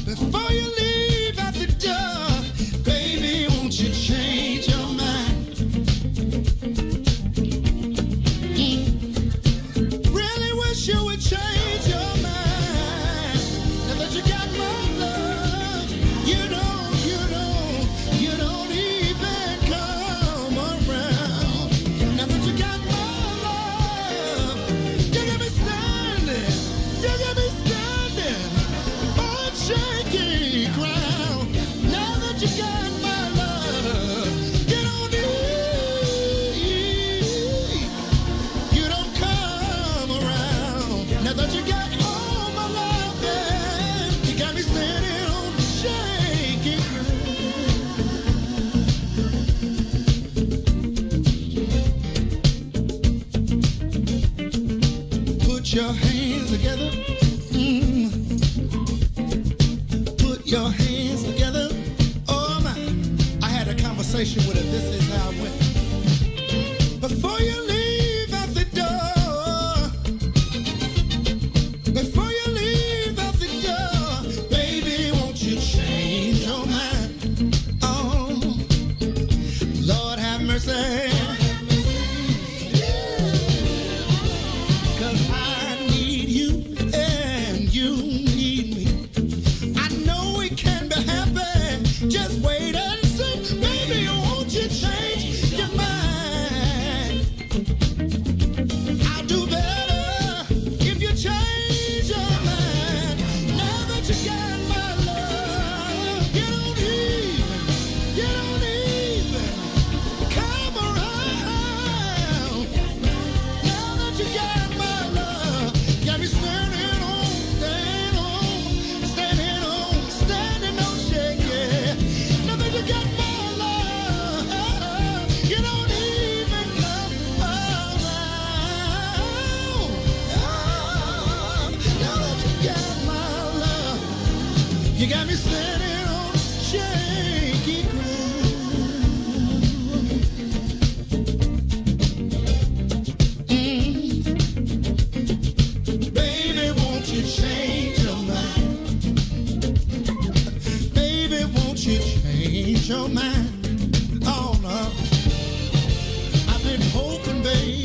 before you leave out the door, baby, won't you change your mind? Really wish you would change your mind. Now that you got my love, you don't even come around. Now that you got my love, you got me standing on shaky ground. Now that you got my love, you don't come around. Now that you got all my loving, you got me standing on shaky ground. Put your hands together. Put your hands together. Oh my, I had a conversation with her. This is how it went. Before you leave out the door, mercy. 'Cause I need you and you need me. I know we can be happy. Just wait and see. Baby, won't you change your mind? I'll do better if you change your mind. Now that you got my love, you don't even come around. Now that you got my love, got me standing on shaking. Now that you got my love, you don't even come around. Now that you got my love, you got me standing on shaky ground. Baby, won't you change your mind? Baby, won't you change your mind? Oh no, I've been hoping, baby.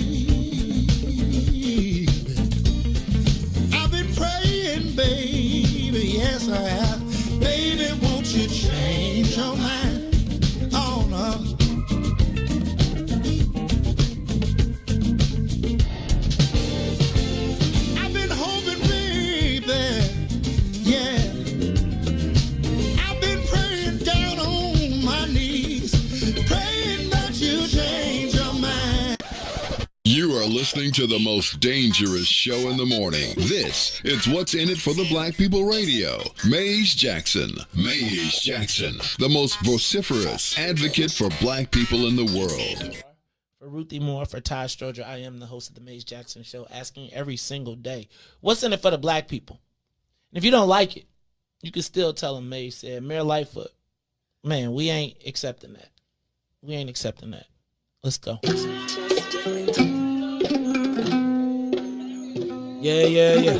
I've been praying, baby. Yes, I have. Baby, won't you change your mind? Oh no. I've been hoping, baby. Yeah. I've been praying down on my knees, praying that you change your mind. You are listening to the most dangerous show in the morning. This is What's in It for the Black People Radio. Maze Jackson. Maze Jackson, the most vociferous advocate for black people in the world. For Ruthie Moore, for Todd Stroger, I am the host of the Maze Jackson Show, asking every single day, what's in it for the black people? And if you don't like it, you can still tell them Maze said, Mayor Lightfoot, man, we ain't accepting that. We ain't accepting that. Let's go. Yeah.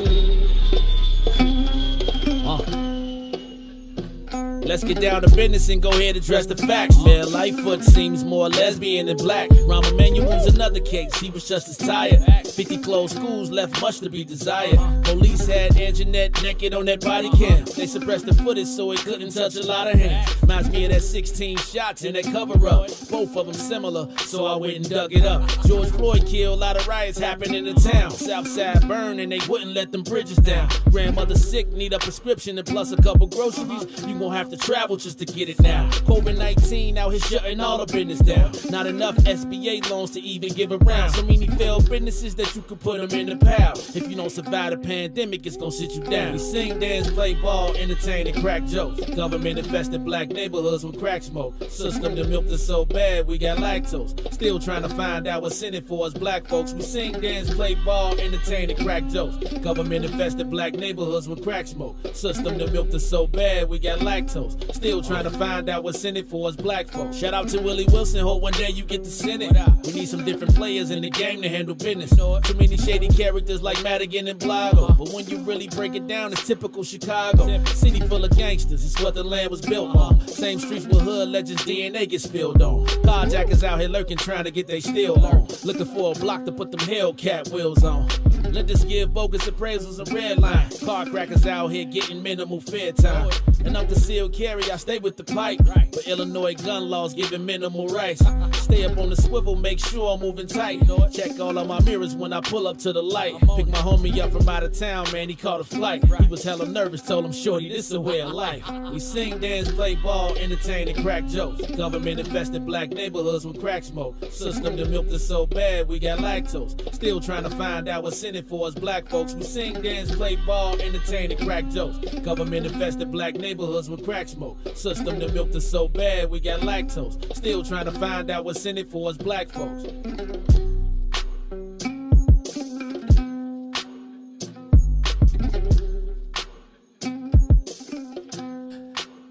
Let's get down to business and go ahead and address the facts. Mayor Lightfoot seems more lesbian than black. Rahm Emanuel's another case, he was just as tired. 50 closed schools left much to be desired. Police had Anjanette naked on that body cam. They suppressed the footage so it couldn't touch a lot of hands. Reminds me of that 16 shots in that cover-up. Both of them similar, so I went and dug it up. George Floyd killed, a lot of riots happened in the town. Southside burned and they wouldn't let them bridges down. Grandmother sick, need a prescription and plus a couple groceries. You gon' have to travel just to get it now. COVID-19 out here shutting all the business down. Not enough SBA loans to even give around. So many failed businesses that you could put them in the pile. If you don't survive the pandemic, it's gonna sit you down. We sing, dance, play ball, entertain, and crack jokes. Government infested black neighborhoods with crack smoke. System that milked us so bad, we got lactose. Still trying to find out what's in it for us black folks. We sing, dance, play ball, entertain, and crack jokes. Government infested black neighborhoods with crack smoke. System that milked us so bad, we got lactose. Still trying to find out what's in it for us black folks. Shout out to Willie Wilson, hope one day you get to send it. We need some different players in the game to handle business. Too many shady characters like Madigan and Blago. But when you really break it down, it's typical Chicago. City full of gangsters, it's what the land was built on. Same streets where hood legends DNA get spilled on. Carjackers out here lurking trying to get they steal on. Looking for a block to put them Hellcat wheels on. Let us give bogus appraisals a red line. Car crackers out here getting minimal fair time. And I'm concealed carry, I stay with the pipe. But Illinois gun laws giving minimal rights. Stay up on the swivel, make sure I'm moving tight. Check all of my mirrors when I pull up to the light. Pick my homie up from out of town, man, he caught a flight. He was hella nervous, told him, shorty, this a way of life. We sing, dance, play ball, entertain, and crack jokes. Government infested black neighborhoods with crack smoke. System that milked us so bad, we got lactose. Still trying to find out what's in it for us black folks. We sing, dance, play ball, entertain, and crack jokes. Government infested black neighborhoods with crack smoke. System that milked us so bad, we got lactose. Still trying to find out what's in it for us black folks.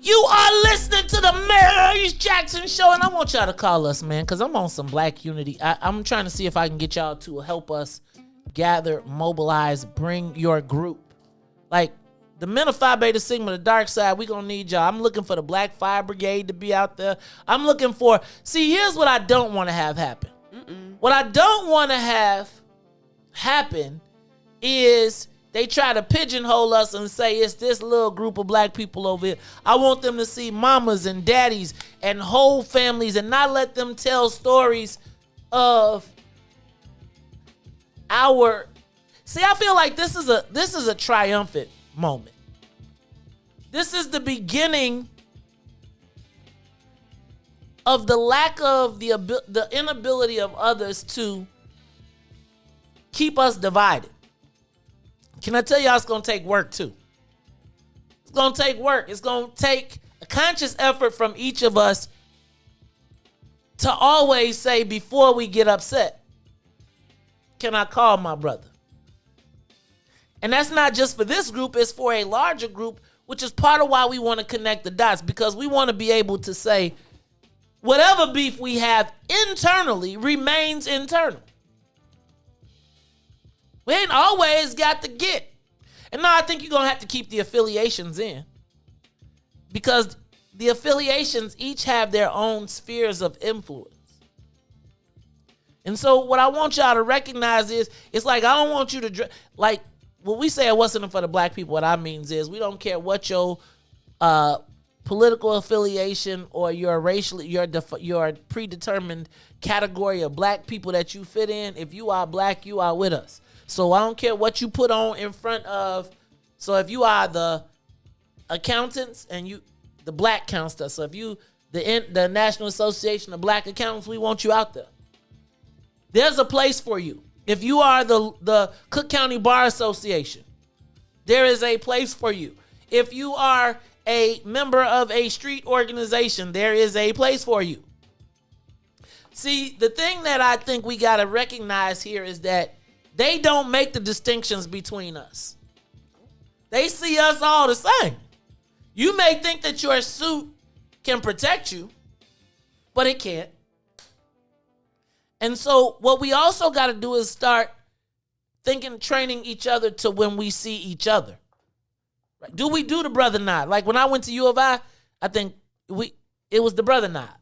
You are listening to the Maze Jackson Show, and I want y'all to call us, man, because I'm on some black unity. I'm trying to see if I can get y'all to help us gather, mobilize, bring your group. Like, The men of Phi Beta Sigma, the dark side, we gonna need y'all. I'm looking for the Black Fire Brigade to be out there. I'm looking for, see, here's what I don't want to have happen. What I don't want to have happen is they try to pigeonhole us and say it's this little group of black people over here. I want them to see mamas and daddies and whole families and not let them tell stories of our. See, I feel like this is a triumphant moment. This is the beginning of the lack of the inability of others to keep us divided. Can I tell y'all it's going to take work too? It's going to take work. It's going to take a conscious effort from each of us to always say before we get upset, can I call my brother? And that's not just for this group, it's for a larger group, which is part of why we want to connect the dots, because we want to be able to say whatever beef we have internally remains internal. We ain't always got to get. And now I think you're going to have to keep the affiliations in, because the affiliations each have their own spheres of influence. And so what I want y'all to recognize is, it's like, I don't want you to, like, when we say it wasn't for the black people, what I means is we don't care what your political affiliation or your your predetermined category of black people that you fit in. If you are black, you are with us. So I don't care what you put on in front of. So if you are the accountants and the black counselor. So if you the National Association of Black Accountants, we want you out there. There's a place for you. If you are the Cook County Bar Association, there is a place for you. If you are a member of a street organization, there is a place for you. See, the thing that I think we got to recognize here is that they don't make the distinctions between us. They see us all the same. You may think that your suit can protect you, but it can't. And so what we also got to do is start training each other to when we see each other. Right? Do we do the brother nod? Like when I went to U of I think it was the brother nod.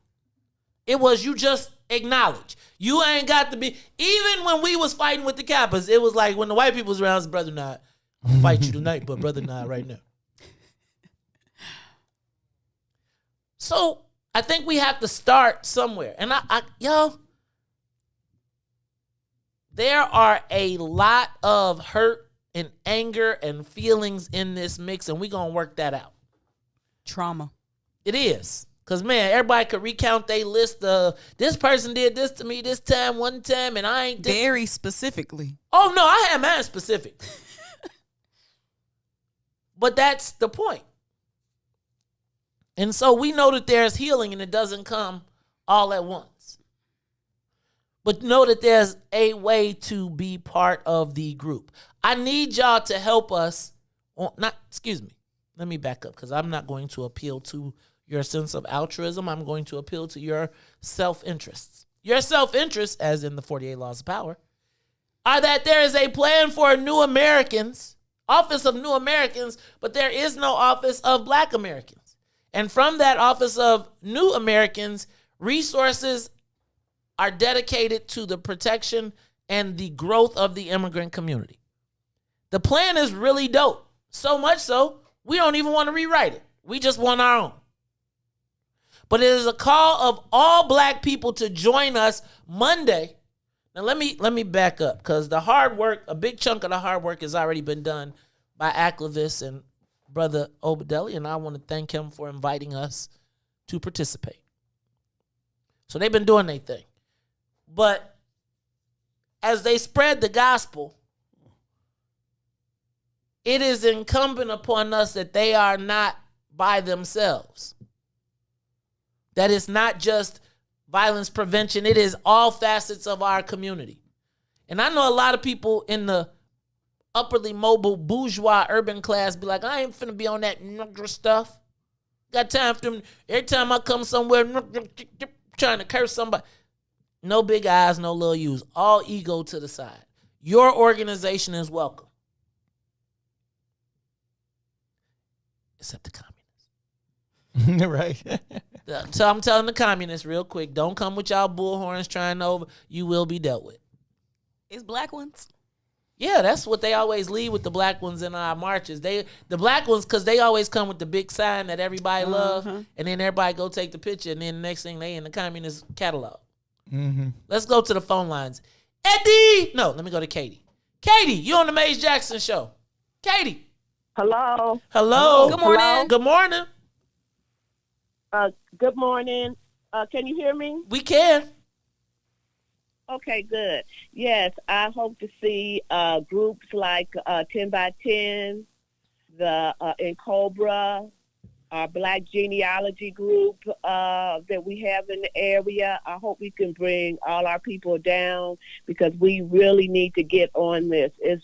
It was you just acknowledge. You ain't got to be, even when we was fighting with the Kappas, it was like when the white people was around, it's brother nod. I'll fight you tonight, but brother nod right now. So I think we have to start somewhere. And y'all, there are a lot of hurt and anger and feelings in this mix, and we're going to work that out. Trauma. It is. Because, man, everybody could recount their list of, this person did this to me this time, one time, and I ain't. Very specifically. Oh, no, I have mine specific. But that's the point. And so we know that there's healing, and it doesn't come all at once. But know that there's a way to be part of the group. I need y'all to help us. Let me back up, because I'm not going to appeal to your sense of altruism. I'm going to appeal to your self-interests. Your self-interests, as in the 48 Laws of Power, are that there is a plan for New Americans, Office of New Americans, but there is no Office of Black Americans. And from that Office of New Americans, resources are dedicated to the protection and the growth of the immigrant community. The plan is really dope. So much so, we don't even want to rewrite it. We just want our own. But it is a call of all black people to join us Monday. Now let me back up, because the hard work, a big chunk of the hard work has already been done by Aclavis and Brother Obedelli, and I want to thank him for inviting us to participate. So they've been doing their thing. But as they spread the gospel, it is incumbent upon us that they are not by themselves. That it's not just violence prevention. It is all facets of our community. And I know a lot of people in the upperly mobile bourgeois urban class be like, I ain't finna be on that nigger stuff. Got time for them. Every time I come somewhere trying to curse somebody. No big eyes, no little U's. All ego to the side. Your organization is welcome. except the communists. Right. So I'm telling the communists real quick, don't come with y'all bullhorns trying to over. You will be dealt with. It's black ones. Yeah, that's what they always leave with the black ones in our marches. The black ones, because they always come with the big sign that everybody love, and then everybody go take the picture, and then the next thing they in the communist catalog. Mm-hmm. Let's go to the phone lines. Eddie! No, let me go to Katie. Katie, you on the Maze Jackson show. Katie. Hello. Hello. Good morning. Hello. Good morning. Good morning. Can you hear me? We can. Okay, good. Yes, I hope to see groups like 10 by 10, the in Cobra, our Black Genealogy group that we have in the area. I hope we can bring all our people down because we really need to get on this. It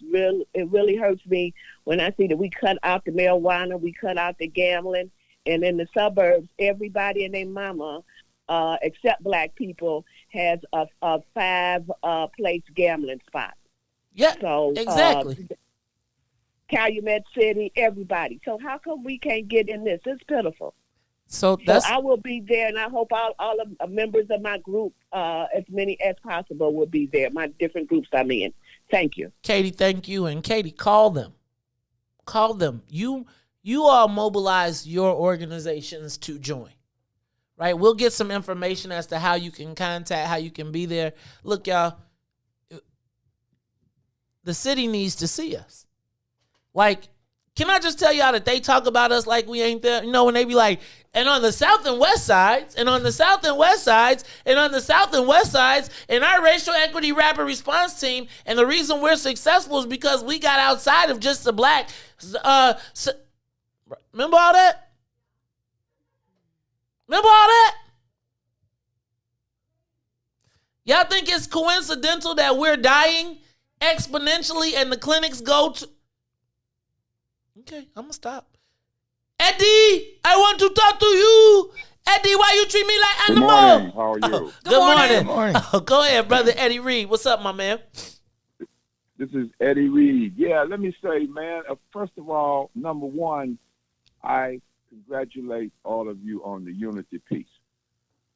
really hurts me when I see that we cut out the marijuana, we cut out the gambling, and in the suburbs, everybody and their mama, except black people, has a 5-place gambling spot. Yeah, so exactly. Calumet City, everybody. So how come we can't get in this? It's pitiful. So I will be there, and I hope all of the members of my group, as many as possible, will be there. My different groups I'm in. Thank you, Katie. Thank you, and Katie, call them. Call them. You all mobilize your organizations to join. Right? We'll get some information as to how you can contact, how you can be there. Look, y'all, the city needs to see us. Like, can I just tell y'all that they talk about us like we ain't there? You know, when they be like, and on the south and west sides, and on the south and west sides, and on the south and west sides, and our racial equity rapid response team, and the reason we're successful is because we got outside of just the black. Remember all that? Remember all that? Y'all think it's coincidental that we're dying exponentially and the clinics go to... Okay, I'm going to stop. Eddie, I want to talk to you. Eddie, why you treat me like animal? Good morning. How are you? Good morning. Good morning. Oh, go ahead, brother Eddie Reed. What's up, my man? This is Eddie Reed. Yeah, let me say, man, first of all, number one, I congratulate all of you on the unity piece.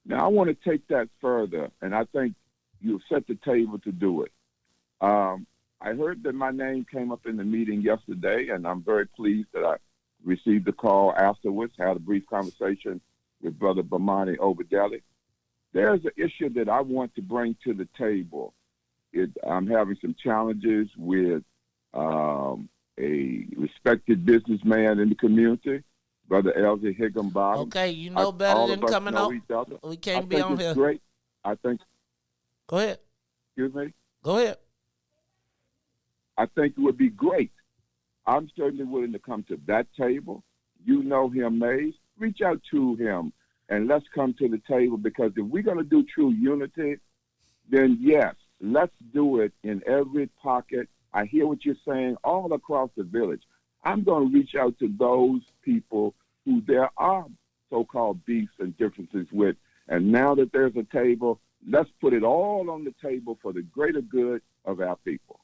Now, I want to take that further, and I think you've set the table to do it. I heard that my name came up in the meeting yesterday, and I'm very pleased that I received the call afterwards, had a brief conversation with Brother Bamani Obadeli. There's an issue that I want to bring to the table. I'm having some challenges with a respected businessman in the community, Brother Elsie Higginbottom. Okay, you know better than coming out. We can't be on here. Great. I think. Go ahead. Excuse me? Go ahead. I think it would be great. I'm certainly willing to come to that table. You know him, Mays. Reach out to him and let's come to the table, because if we're going to do true unity, then yes, let's do it in every pocket. I hear what you're saying all across the village. I'm going to reach out to those people who there are so-called beefs and differences with. And now that there's a table, let's put it all on the table for the greater good of our people.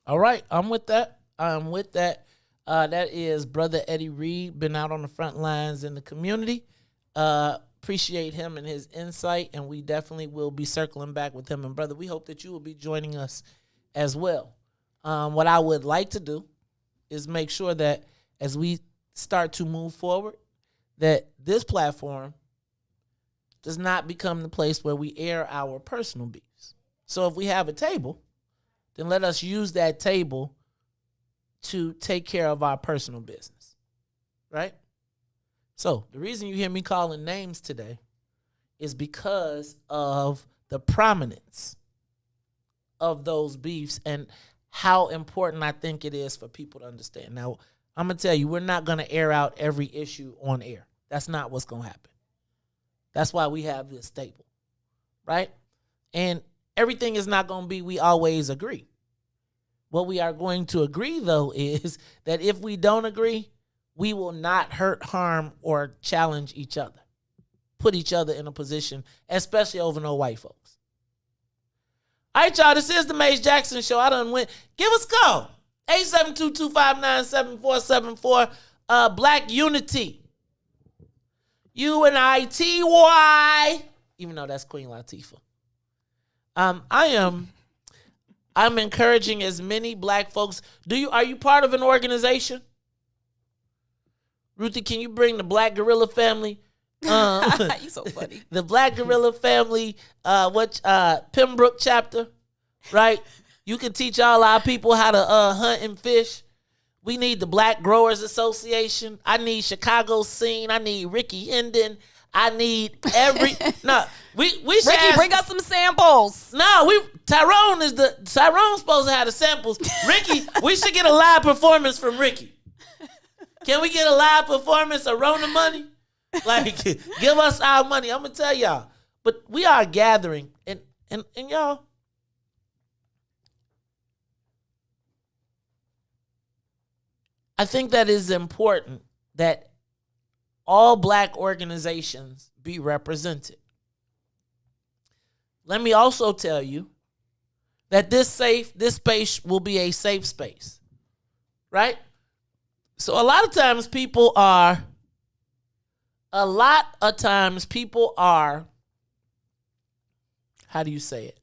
All right, I'm with that. I'm with that. That is Brother Eddie Reed, been out on the front lines in the community. Appreciate him and his insight, and we definitely will be circling back with him. And, brother, we hope that you will be joining us as well. What I would like to do is make sure that as we start to move forward, that this platform does not become the place where we air our personal beefs. So if we have a table, then let us use that table to take care of our personal business, right? So the reason you hear me calling names today is because of the prominence of those beefs and how important I think it is for people to understand. Now, I'm going to tell you, we're not going to air out every issue on air. That's not what's going to happen. That's why we have this table, right? And everything is not going to be we always agree. What we are going to agree, though, is that if we don't agree, we will not hurt, harm, or challenge each other. Put each other in a position, especially over no white folks. All right, y'all, this is the Maze Jackson Show. I done went. Give us a call. 872-259-7474. Black Unity. UNITY. Even though that's Queen Latifah. I'm encouraging as many black folks. Are you part of an organization? Ruthie, can you bring the Black Gorilla Family? You so funny. The Black Gorilla Family, Pembroke chapter, right? You can teach all our people how to hunt and fish. We need the Black Growers Association. I need Chicago Scene. I need Ricky Hendon. I need every we should Ricky, bring us some samples. No, Tyrone's supposed to have the samples. Ricky, we should get a live performance from Ricky. Can we get a live performance of Rona money? Like, give us our money. I'm gonna tell y'all. But we are gathering, and y'all. I think that is important that all black organizations be represented. Let me also tell you that this space will be a safe space, right? So a lot of times people are, how do you say it?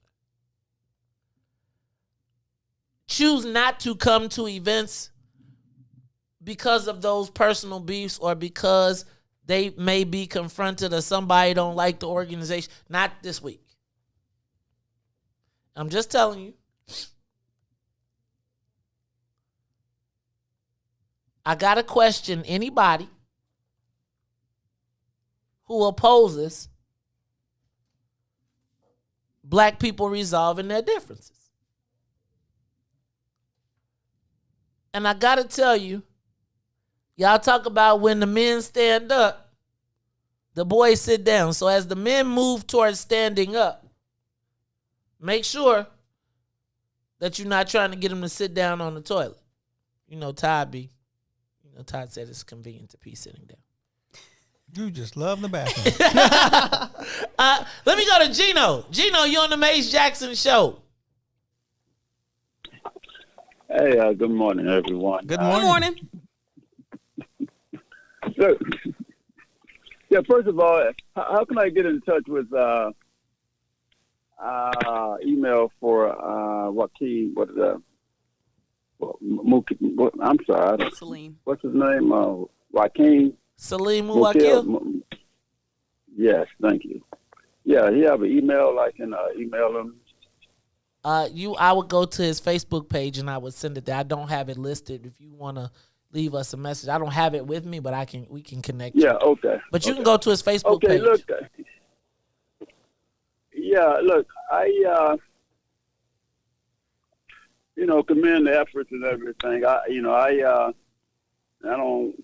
Choose not to come to events because of those personal beefs or because they may be confronted or somebody don't like the organization. Not this week. I'm just telling you. I got to question anybody who opposes black people resolving their differences. And I got to tell you, y'all talk about when the men stand up, the boys sit down. So as the men move towards standing up, make sure that you're not trying to get them to sit down on the toilet. You know, Todd said it's convenient to be sitting down. You just love the bathroom. Let me go to Gino. Gino, you on the Mace Jackson show. Hey, good morning, everyone. Good morning. Look, yeah, first of all, how can I get in touch with email for Joaquin? I'm sorry. Salim. What's his name? Joaquin. Salim Muwakil? Yes, thank you. Yeah, he have an email. I can email him. I would go to his Facebook page and I would send it there. I don't have it listed. If you want to leave us a message, I don't have it with me, but we can connect. Yeah, okay. But you can go to his Facebook page. Okay, look. Yeah, look, I commend the efforts and everything. I don't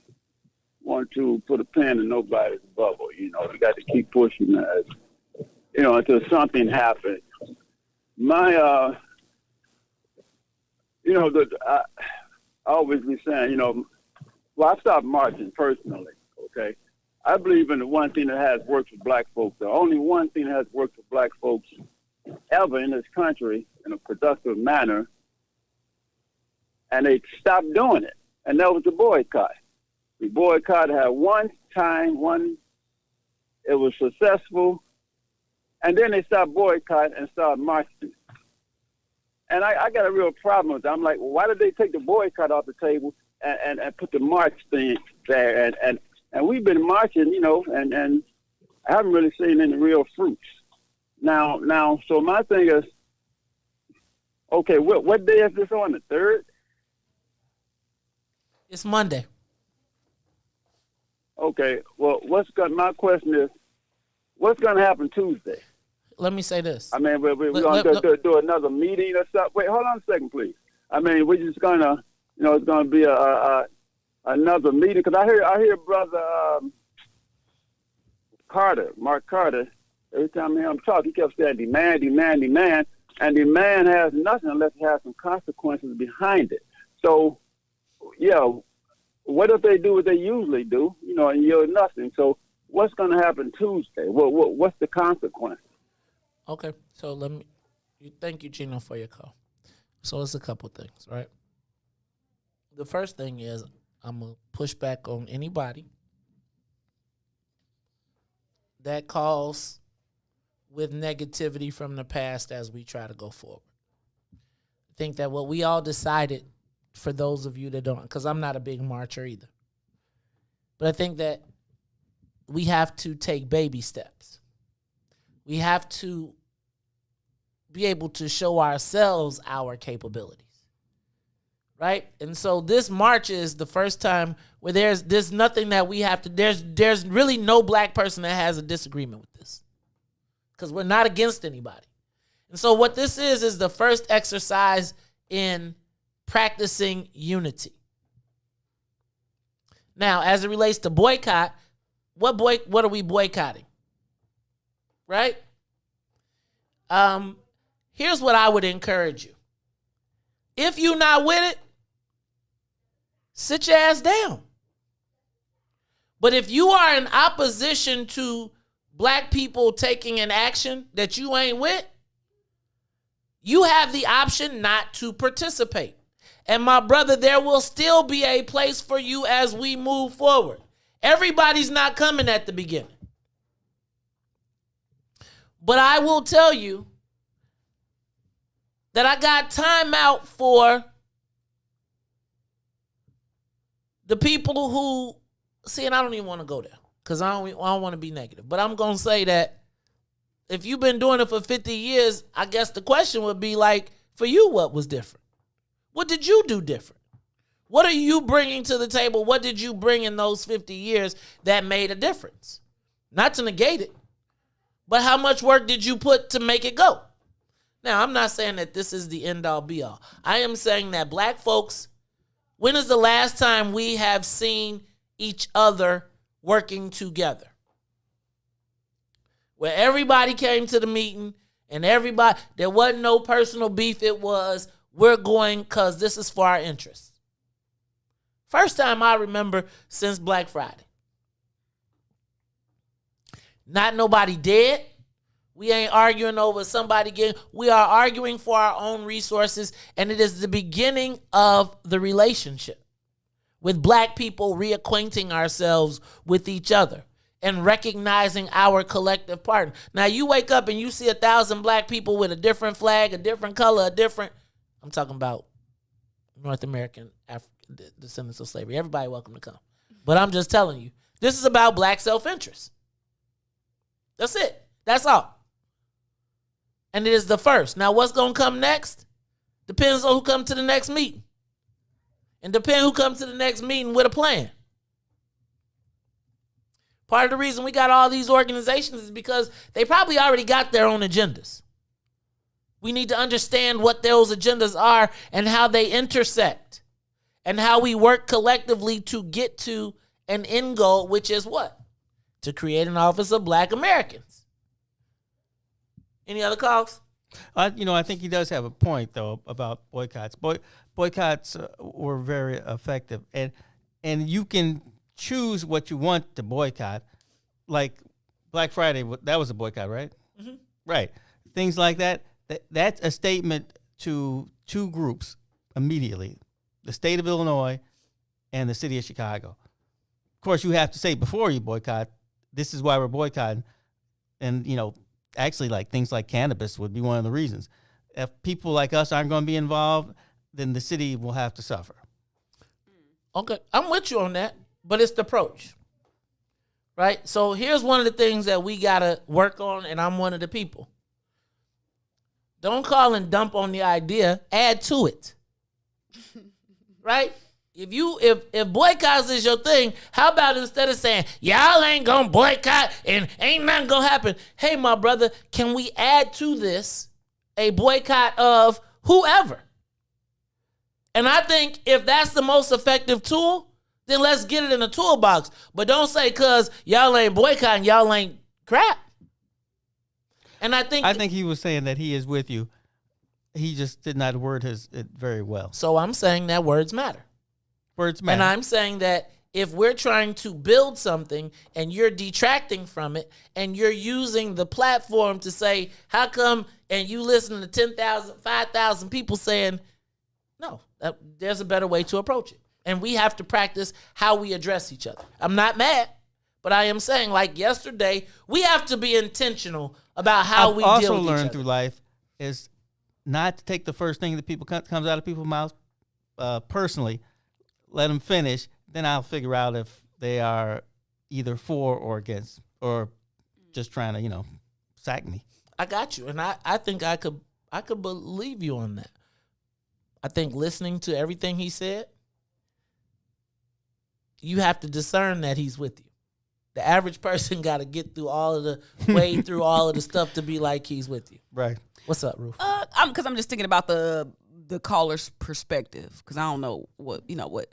want to put a pin in nobody's bubble. You got to keep pushing that. Until something happens. I always be saying, I stopped marching personally, okay? I believe in the one thing that has worked for black folks. The only one thing that has worked for black folks ever in this country in a productive manner, and they stopped doing it, and that was the boycott. The boycott had it was successful, and then they stopped boycotting and started marching. And I got a real problem with that. I'm like, well, why did they take the boycott off the table and put the march thing there? And we've been marching, and I haven't really seen any real fruits. Now, so my thing is, okay, what day is this on? The 3rd? It's Monday. Okay, well, my question is, what's going to happen Tuesday? Let me say this. I mean, we're going to do another meeting or something. Wait, hold on a second, please. I mean, we're just going to, it's going to be another meeting. Because I hear Brother Mark Carter, every time I hear him talk, he kept saying demand, demand, demand. And demand has nothing unless it has some consequences behind it. So, yeah, what if they do what they usually do, and yield nothing? So what's going to happen Tuesday? What's the consequence? Okay, so thank you, Gino, for your call. So it's a couple things, right? The first thing is, I'm going to push back on anybody that calls with negativity from the past as we try to go forward. I think that what we all decided, for those of you that don't, because I'm not a big marcher either, but I think that we have to take baby steps. We have to be able to show ourselves our capabilities, right? And so this march is the first time where there's nothing that we have to, there's really no black person that has a disagreement with this, because we're not against anybody. And so what this is the first exercise in practicing unity. Now, as it relates to boycott, what are we boycotting? Right? Here's what I would encourage you. If you're not with it, sit your ass down. But if you are in opposition to black people taking an action that you ain't with, you have the option not to participate. And my brother, there will still be a place for you as we move forward. Everybody's not coming at the beginning. But I will tell you that I got time out for the people who, see, and I don't even want to go there because I don't want to be negative. But I'm going to say that if you've been doing it for 50 years, I guess the question would be like, for you, what was different? What did you do different? What are you bringing to the table? What did you bring in those 50 years that made a difference? Not to negate it, but how much work did you put to make it go? Now, I'm not saying that this is the end-all, be-all. I am saying that black folks, when is the last time we have seen each other working together? Where everybody came to the meeting and there wasn't no personal beef. It was, we're going because this is for our interests. First time I remember since Black Friday. Not nobody dead. We ain't arguing over somebody getting. We are arguing for our own resources, and it is the beginning of the relationship with black people reacquainting ourselves with each other and recognizing our collective partner. Now, you wake up and you see 1,000 black people with a different flag, a different color, I'm talking about North American descendants of slavery. Everybody welcome to come. But I'm just telling you, this is about black self-interest. That's it. That's all. And it is the first. Now, what's going to come next depends on who comes to the next meeting. And depends who comes to the next meeting with a plan. Part of the reason we got all these organizations is because they probably already got their own agendas. We need to understand what those agendas are and how they intersect and how we work collectively to get to an end goal, which is what? To create an office of black Americans. Any other calls? I think he does have a point, though, about boycotts. Boycotts were very effective. And you can choose what you want to boycott. Like Black Friday, that was a boycott, right? Mm-hmm. Right. Things like that. That's a statement to two groups immediately, the state of Illinois and the city of Chicago. Of course, you have to say before you boycott, this is why we're boycotting. And, actually, like things like cannabis would be one of the reasons. If people like us aren't going to be involved, then the city will have to suffer. Okay, I'm with you on that, but it's the approach, right? So here's one of the things that we got to work on, and I'm one of the people. Don't call and dump on the idea, add to it, right? If boycotts is your thing, how about instead of saying, y'all ain't gonna boycott and ain't nothing gonna happen, hey, my brother, can we add to this a boycott of whoever? And I think if that's the most effective tool, then let's get it in the toolbox. But don't say because y'all ain't boycotting, y'all ain't crap. And I think he was saying that he is with you. He just did not word it very well. So I'm saying that words matter. Words matter. And I'm saying that if we're trying to build something and you're detracting from it and you're using the platform to say, how come, and you listen to 10,000, 5,000 people saying, no, there's a better way to approach it. And we have to practice how we address each other. I'm not mad, but I am saying, like yesterday, we have to be intentional about how we deal with each other. Also learned through life is not to take the first thing that people comes out of people's mouths personally. Let them finish. Then I'll figure out if they are either for or against or just trying to, sack me. I got you. And I think I could believe you on that. I think listening to everything he said, you have to discern that he's with you. The average person got to get through wade through all of the stuff to be like he's with you. Right. What's up, Ruth? Because I'm just thinking about the caller's perspective, because I don't know what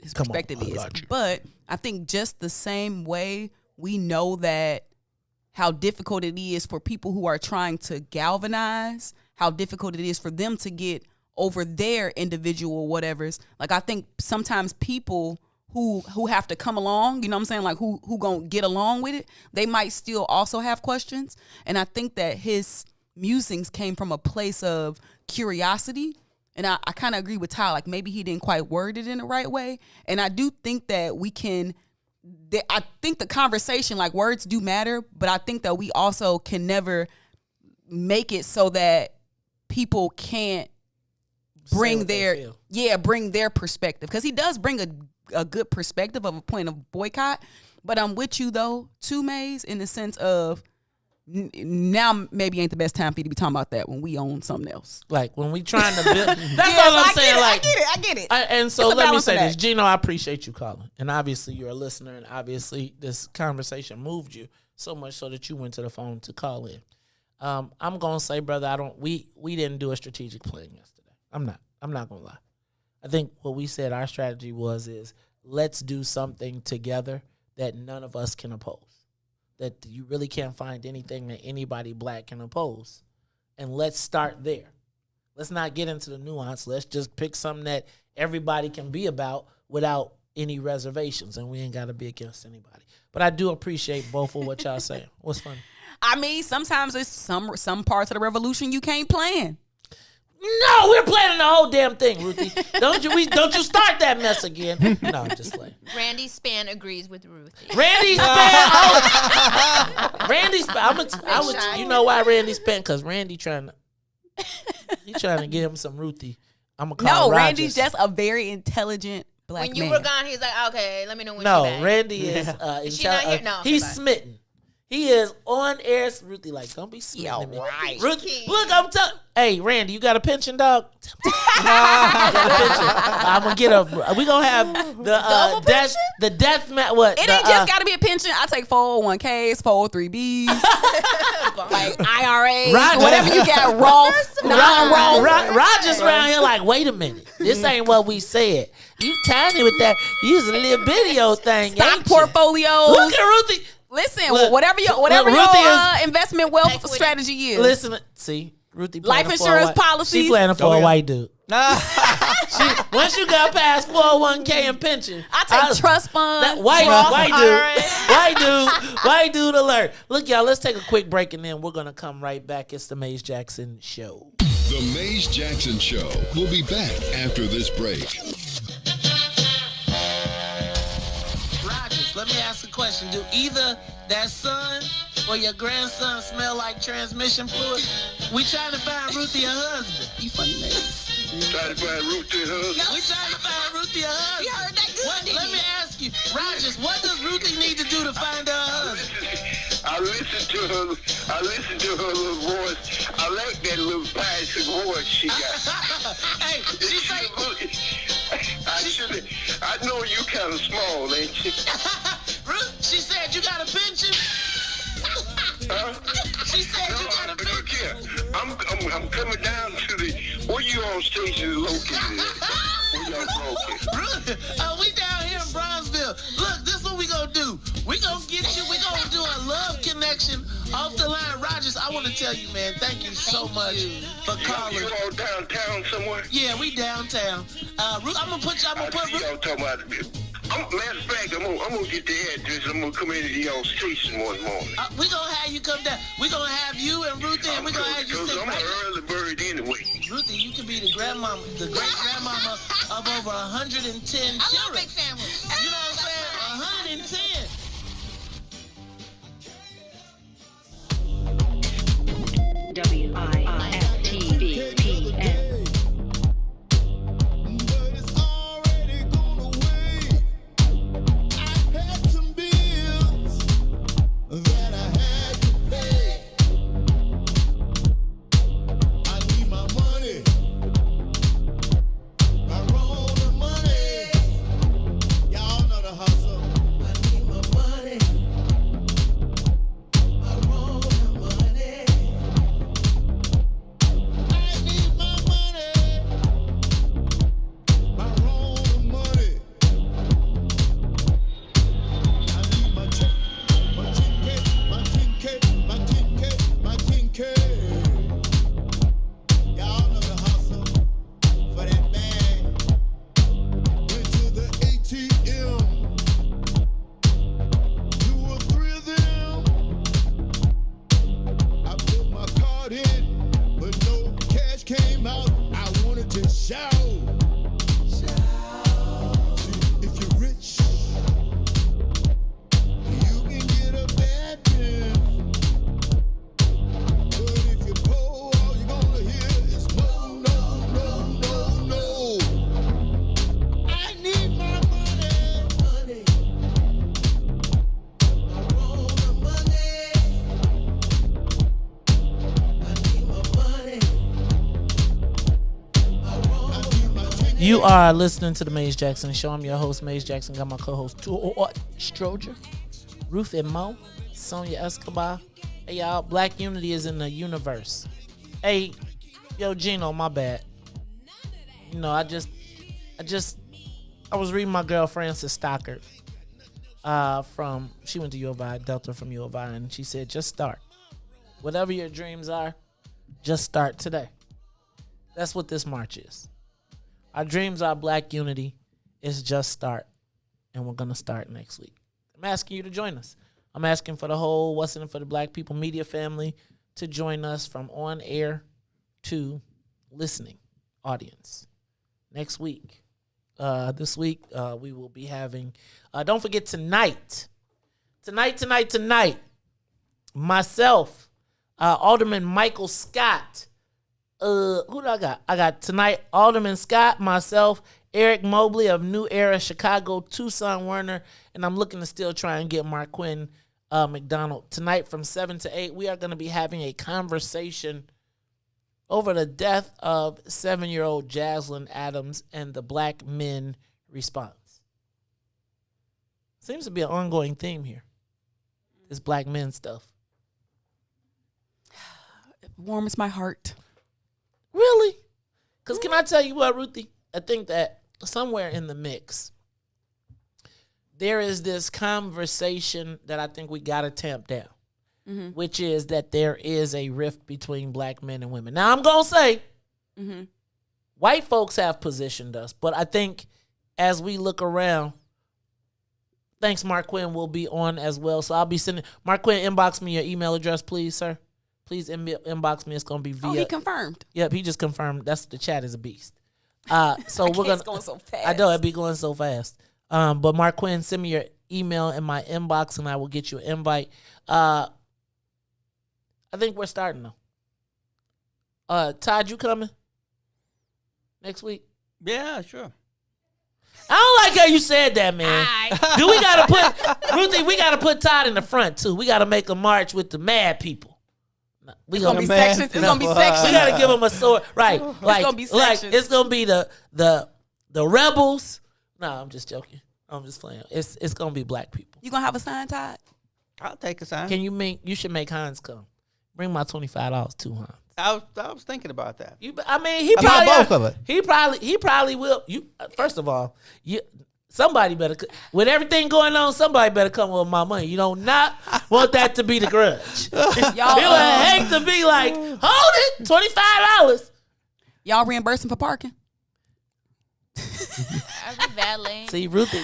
his perspective is. But I think just the same way we know that how difficult it is for people who are trying to galvanize, how difficult it is for them to get over their individual whatevers. Like, I think sometimes people who have to come along, you know what I'm saying, like who gonna get along with it, they might still also have questions. And I think that his musings came from a place of curiosity. And I kind of agree with Todd, like maybe he didn't quite word it in the right way. And I do think that I think the conversation, like words do matter, but I think that we also can never make it so that people can't bring their perspective. Because he does bring a good perspective of a point of boycott. But I'm with you though, too, Maze, in the sense of now maybe ain't the best time for you to be talking about that when we own something else. Like when we trying to build. That's all I'm saying. I get it. And so let me say this, Gino, I appreciate you calling, and obviously you're a listener, and obviously this conversation moved you so much so that you went to the phone to call in. I'm gonna say, brother, we didn't do a strategic plan yesterday. I'm not gonna lie. I think what we said our strategy is let's do something together that none of us can oppose. That you really can't find anything that anybody black can oppose. And let's start there. Let's not get into the nuance. Let's just pick something that everybody can be about without any reservations. And we ain't got to be against anybody. But I do appreciate both of what y'all saying. What's funny? I mean, sometimes it's some parts of the revolution you can't plan. No, we're planning the whole damn thing, Ruthie. Don't you start that mess again. No, I'm just playing. Randy Span agrees with Ruthie. Randy Span. Randy Span. You know why Randy Span? Because Randy trying to get him some Ruthie. I'm gonna call Rogers. Randy's just a very intelligent black man. When you were gone, he's like, okay, let me know when you're back. No, Randy is. Is she not here? No, he's smitten. He is on air. Ruthie, like, don't be smitten me. Right. Ruthie, look, I'm telling. Hey, Randy, you got a pension, dog? I'm gonna get a. We gonna have the death what? It ain't just gotta be a pension. I take 401ks, 403bs, like IRAs, whatever you got. Roth, non-Roth. Rogers around here like, wait a minute, this ain't what we said. You tiny with that. You use a little video thing. Stock portfolios. Look at Ruthie. Listen, whatever your investment wealth strategy is. Listen, see, Ruthie life insurance policies. She planning for a white dude. Once you got past 401k and pension, I take trust funds. White dude alert. Look, y'all, let's take a quick break and then we're gonna come right back. It's the Maze Jackson Show. The Maze Jackson Show. We'll be back after this break. Let me ask a question. Do either that son or your grandson smell like transmission fluid? We trying to find Ruthie a husband. You funny ladies. Trying to find Ruthie a husband? We trying to find Ruthie a husband. You heard that good, let me ask you, Rogers, what does Ruthie need to do to find her husband? I listen to her little voice. I like that little passion voice she got. Hey, she say... I know you kind of small, ain't you? She said you got a pension. Huh? She said you got a pension. Look here, I'm coming down to where you on station located at? Where y'all located? We down here in Bronzeville. Look, this is what we gonna do. We gonna get you. We gonna do a love connection off the line. Rogers, I want to tell you, man, thank you so much for calling. You all downtown somewhere? Yeah, we downtown. I'm gonna put y'all talking about it. Matter of fact, I'm gonna get the address. I'm gonna come into y'all station one morning. We gonna have you come down. We gonna have you and Ruthie, and we gonna have you sit I'm an early bird anyway. Ruthie, you can be the grandmama, the great grandmama of over 110 I love children. big families. You know what I'm saying? 110. WIIFTBP. You are listening to the Maze Jackson Show. I'm your host, Maze Jackson. Got my co-host, Stroger, Ruthie and Mo, Sonia, Escobar. Hey, y'all, Black Unity is in the universe. Hey, yo, Gino, my bad. You know, I was reading my girl, Frances Stockard, she went to U of I, Delta from U of I, and she said, just start. Whatever your dreams are, just start today. That's what this march is. Our dreams are Black unity. It's just start. And we're going to start next week. I'm asking you to join us. I'm asking for the whole What's in it for the Black People media family to join us from on air to listening audience. Next week. This week, we will be having, don't forget tonight, myself, Alderman Michael Scott. Who do I got? I got tonight Alderman Scott, myself, Eric Mobley of New Era, Chicago, Tucson Werner, and I'm looking to still try and get Marquin McDonald. Tonight from 7 to 8, we are going to be having a conversation over the death of 7-year-old Jaslyn Adams and the Black men response. Seems to be an ongoing theme here. This Black men stuff. It warms my heart. Really? Because can I tell you what, Ruthie? I think that somewhere in the mix, there is this conversation that I think we got to tamp down, which is that there is a rift between Black men and women. Now, I'm going to say, white folks have positioned us, but I think as we look around, thanks, Marquin will be on as well. So I'll be sending, Marquin, inbox me your email address, please, sir. Please inbox me. It's going to be via. Oh, he confirmed. Yep, he just confirmed. That's the chat is a beast. So we're gonna. It's going so fast. I know it'd be going so fast. But Marquin, send me your email in my inbox, and I will get you an invite. I think we're starting though. Todd, you coming next week? Yeah, sure. I don't like how you said that, man. Do we gotta put Ruthie? We gotta put Todd in the front too. We gotta make a march with the mad people. It's gonna be sections. It's gonna be sections. We gotta give them a sword, right? It's gonna be sections. It's gonna be the rebels. No, I'm just joking. I'm just playing. It's gonna be Black people. You gonna have a sign, Todd? I'll take a sign. Can you should make Hans come. Bring my $25 to Hans. I was thinking about that. He probably both of it. He probably will. First of all, somebody better, with everything going on, somebody better come with my money. You don't not want that to be the grudge. Y'all would hate to be like, hold it, $25. Y'all reimbursing for parking? I'll be valet. See, Ruthie,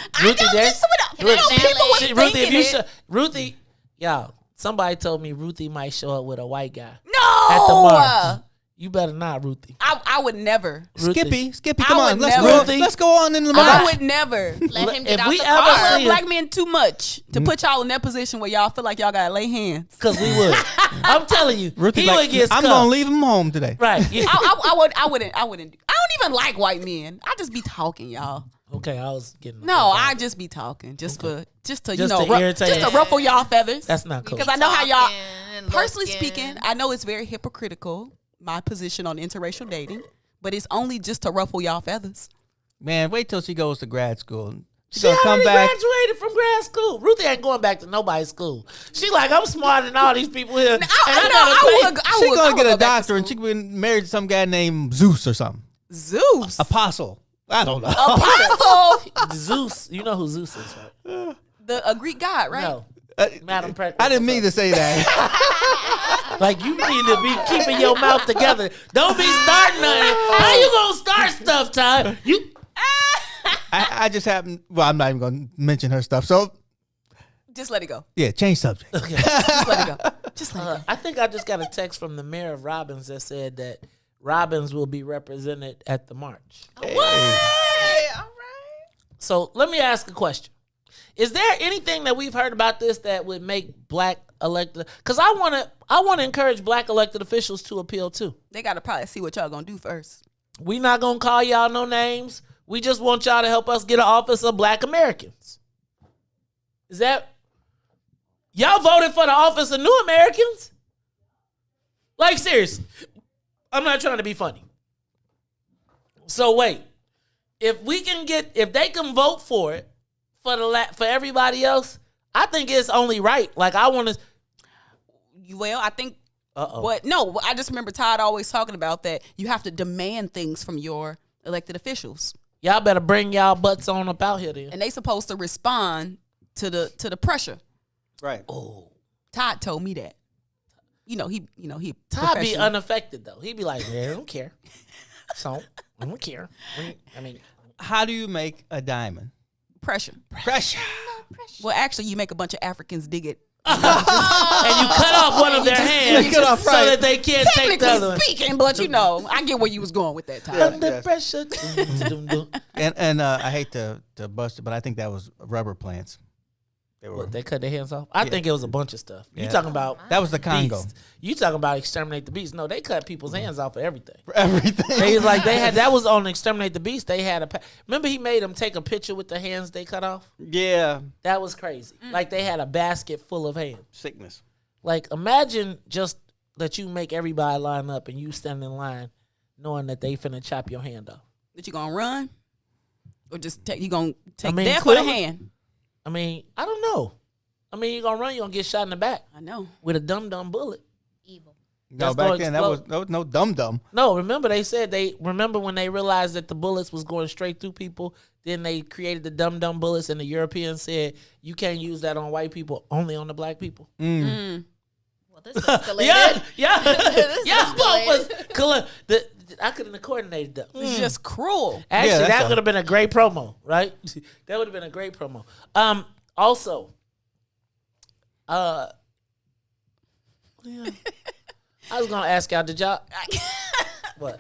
Ruthie, y'all. Somebody told me Ruthie might show up with a white guy. No, at the march. You better not, Ruthie. I would never. Skippy, I come on. would Let's never. go. Let's go on in the I march. would never. Let him get If out we the ever car. I love see black men too much to put y'all in that position where y'all feel like y'all gotta lay hands. Because we would. I'm telling you, Ruthie he like, would get I'm scuffed. gonna leave him home today. Right. Yeah. I wouldn't. I don't even like white men. I just be talking, y'all. Okay, I was getting. No, I just be talking just to Just you know to irritate just to ruffle y'all feathers. That's not cool. Because I know how y'all. and Personally looking. speaking, I know it's very hypocritical, my position on interracial dating, but it's only just to ruffle y'all feathers. Man, wait till she goes to grad school. She's She gonna come already back. graduated from grad school. Ruthie ain't going back to nobody's school. She like, I'm smarter than all these people here. She's gonna get a doctor, and she could be married to some guy named Zeus or something. Zeus, Apostle. I don't know. Apostle, Zeus. You know who Zeus is, right? a Greek god, right? No. Madam President. I didn't mean to say that. Like, you need to be keeping your mouth together. Don't be starting nothing. How you gonna start stuff, Todd? You. I just happened. Well, I'm not even gonna mention her stuff. So Just let it go. yeah, change subject. Okay. Just let it go. Just let it go. I think I just got a text from the mayor of Robbins that said that Robbins will be represented at the march. Hey, all right. So let me ask a question. Is there anything that we've heard about this that would make black elected? Because I want to encourage black elected officials to appeal too. They gotta probably see what y'all gonna do first. We not gonna call y'all no names. We just want y'all to help us get an office of black Americans. Is that y'all voted for the office of new Americans? Like, seriously, I'm not trying to be funny. So wait, if they can vote for it for everybody else, I think it's only right. Like, I want to. Well, I think. Uh-oh. No, I just remember Todd always talking about that. You have to demand things from your elected officials, Y'all better bring y'all butts on up out here then. and they supposed to respond to the pressure. Right. Oh, Todd told me that. He Todd be professional. unaffected though. He be like, "Man, I don't care." So I don't care. I mean, How do you make a diamond? pressure. Pressure. Well, actually, you make a bunch of Africans dig it. and you cut off one of their hands so that they can't take the other one. Speaking, but I get where you was going with that, Todd. Under pressure. And I hate to bust it, but I think that was rubber plants. They cut their hands off? I think it was a bunch of stuff. You Yeah. talking about That was the Congo. beast. You talking about exterminate the beast. No, they cut people's hands off for everything. For everything. That was on exterminate the beast. They had remember he made them take a picture with the hands they cut off? Yeah. That was crazy. Like they had a basket full of hands. Sickness. Like imagine just that you make everybody line up and you stand in line knowing that they finna chop your hand off. That you gonna run? Or just you gonna take mean, death for the clearly- hand? I mean, I don't know. I mean, you're gonna run, you're gonna get shot in the back. I know. With a dumb bullet. Evil. No, back then that was no dum. No, remember they said remember when they realized that the bullets was going straight through people, then they created the dumb bullets and the Europeans said you can't use that on white people, only on the black people. Well, this escalated. Yeah. This Yeah, escalated. I couldn't have coordinated that. It's just cruel. Actually, that would have been a great promo, right? That would have been a great promo. Also, yeah. I was gonna ask y'all, did y'all what?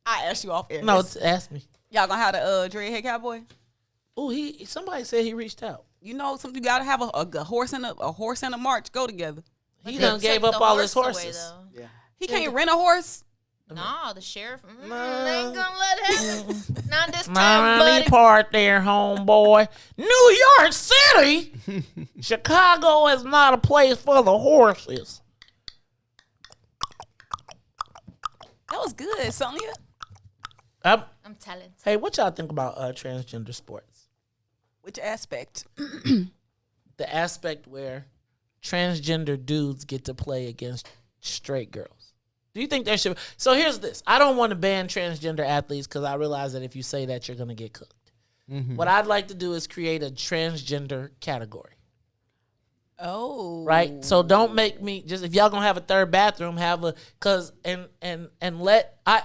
I asked you off air. No, ask me. Y'all gonna have the Dreadhead Cowboy? Oh, somebody said he reached out. You gotta have a horse and a horse and a march go together. He done gave up all his horses. He can't rent a horse. No, the sheriff ain't gonna let him. Not this time, Nah, buddy. part there, homeboy. New York City, Chicago is not a place for the horses. That was good, Sonia. I'm talented. Hey, what y'all think about transgender sports? Which aspect? The aspect where transgender dudes get to play against straight girls. Do you think there should? So here's this. I don't want to ban transgender athletes because I realize that if you say that, you're going to get cooked. Mm-hmm. What I'd like to do is create a transgender category. Oh. Right? So don't make me just, if y'all going to have a third bathroom, have a, cause, and let, I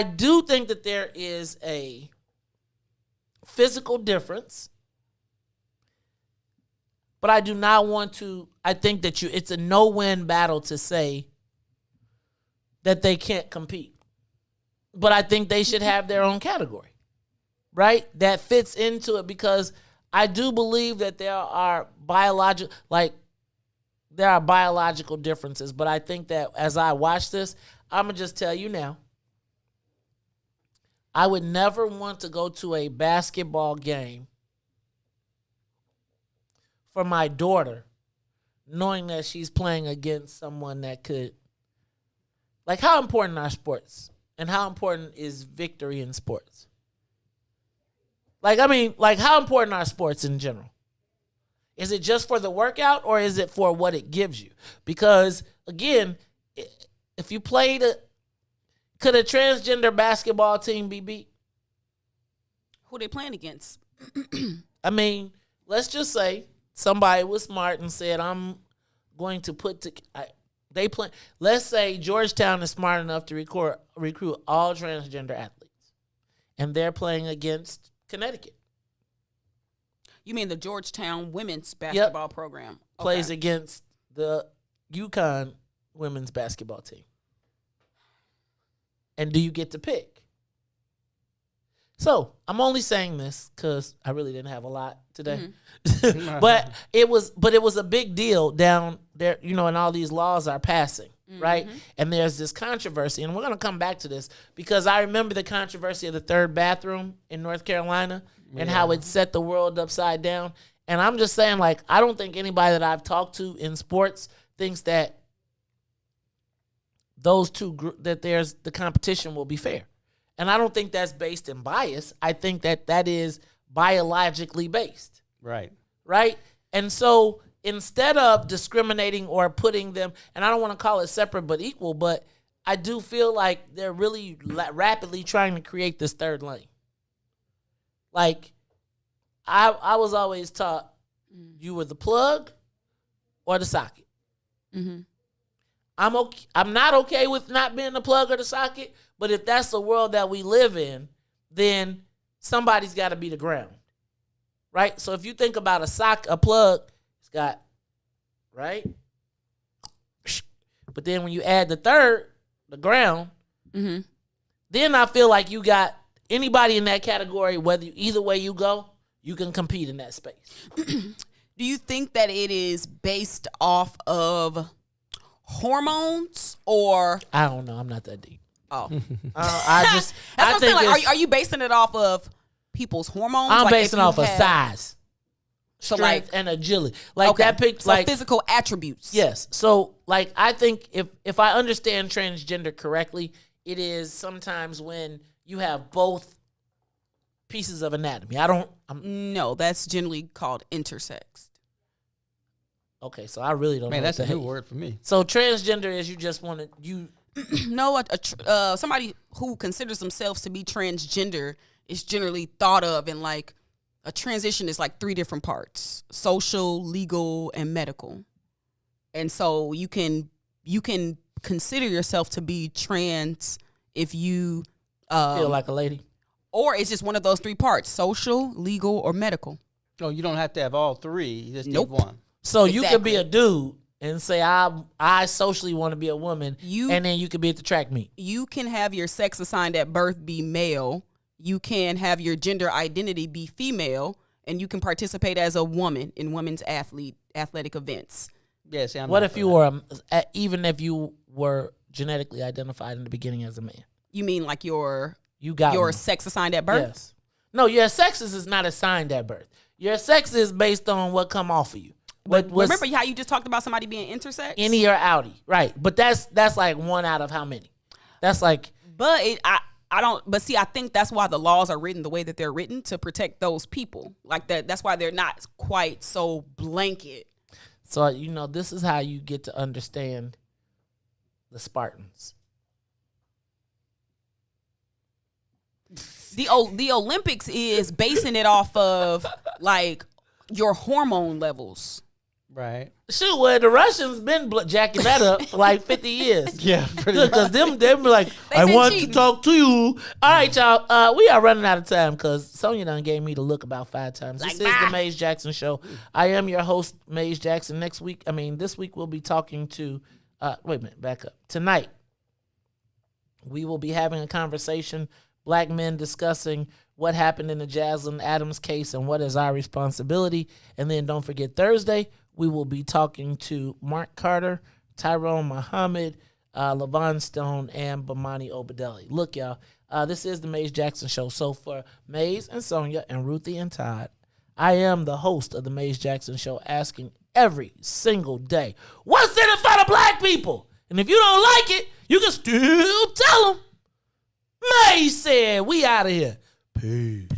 do think that there is a physical difference, but I do not want to, I think that it's a no-win battle to say that they can't compete. But I think they should have their own category, right? That fits into it, because I do believe that there are biological differences. But I think that as I watch this, I'm going to just tell you now, I would never want to go to a basketball game for my daughter knowing that she's playing against someone that could, like, how important are sports? And how important is victory in sports? Like, I mean, like, how important are sports in general? Is it just for the workout, or is it for what it gives you? Because, again, if you played could a transgender basketball team be beat? Who they playing against? I mean, let's just say somebody was smart and said, I'm going to let's say Georgetown is smart enough to recruit all transgender athletes, and they're playing against Connecticut. You mean the Georgetown women's basketball program? Plays against the UConn women's basketball team. And do you get to pick? So I'm only saying this because I really didn't have a lot today. Mm-hmm. but it was a big deal down there, you know, and all these laws are passing, right? And there's this controversy, and we're going to come back to this because I remember the controversy of the third bathroom in North Carolina and how it set the world upside down. And I'm just saying, like, I don't think anybody that I've talked to in sports thinks that those two that there's the competition will be fair. And I don't think that's based in bias. I think that is biologically based. Right. Right? And so instead of discriminating or putting them, and I don't want to call it separate but equal, but I do feel like they're really rapidly trying to create this third lane. Like, I was always taught you were the plug or the socket. Mm-hmm. I'm not okay with not being the plug or the socket, but if that's the world that we live in, then somebody's got to be the ground, right? So if you think about a plug, it's got, right? But then when you add the third, the ground, then I feel like you got anybody in that category, either way you go, you can compete in that space. Do you think that it is based off of hormones, or I don't know. I'm not that deep. Oh, that's what I'm saying. Like, are you basing it off of people's hormones? I'm like basing off of size, so strength, and agility. Like that picture, so like physical attributes. Yes. So like I think if I understand transgender correctly, it is sometimes when you have both pieces of anatomy. No, that's generally called intersexed. Okay, so I really don't know. Man, that's a new word for me. So transgender is you just want to No, somebody who considers themselves to be transgender is generally thought of in like a transition is like 3 different parts: social, legal, and medical. And so you can consider yourself to be trans if you feel like a lady, or it's just one of those 3 parts: social, legal, or medical. No, you don't have to have all 3. You just need one. So you could be a dude and say I socially want to be a woman, and then you could be at the track meet. You can have your sex assigned at birth be male. You can have your gender identity be female, and you can participate as a woman in women's athletic events. Yeah, see, what if you were even if you were genetically identified in the beginning as a man? You mean like your one. sex assigned at birth? Yes. No, your sex is not assigned at birth. Your sex is based on what come off of you. But remember how you just talked about somebody being intersex? Innie or outie, right? But that's like one out of how many? That's like. But I don't. But see, I think that's why the laws are written the way that they're written, to protect those people like that. That's why they're not quite so blanket. So this is how you get to understand the Spartans. The Olympics is basing it off of like your hormone levels. Right. Shoot, well, the Russians been jacking that up for like 50 years. Yeah, pretty much. Because them be like, I want to talk to you. All right, y'all. We are running out of time because Sonia done gave me the look about 5 times. This is the Maze Jackson Show. I am your host, Maze Jackson. This week we'll be talking to, wait a minute, back up. Tonight, We will be having a conversation, black men discussing what happened in the Jaslyn Adams case and what is our responsibility. And then don't forget, Thursday, we will be talking to Mark Carter, Tyrone Muhammad, Levon Stone, and Bomani Obedelli. Look, y'all, this is the Maze Jackson Show. So for Maze and Sonia and Ruthie and Todd, I am the host of the Maze Jackson Show, asking every single day, what's in it for the black people? And if you don't like it, you can still tell them. Maze said, we out of here. Peace.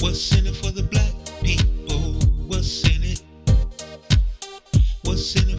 What's in it for the black people? What's in it? What's in it?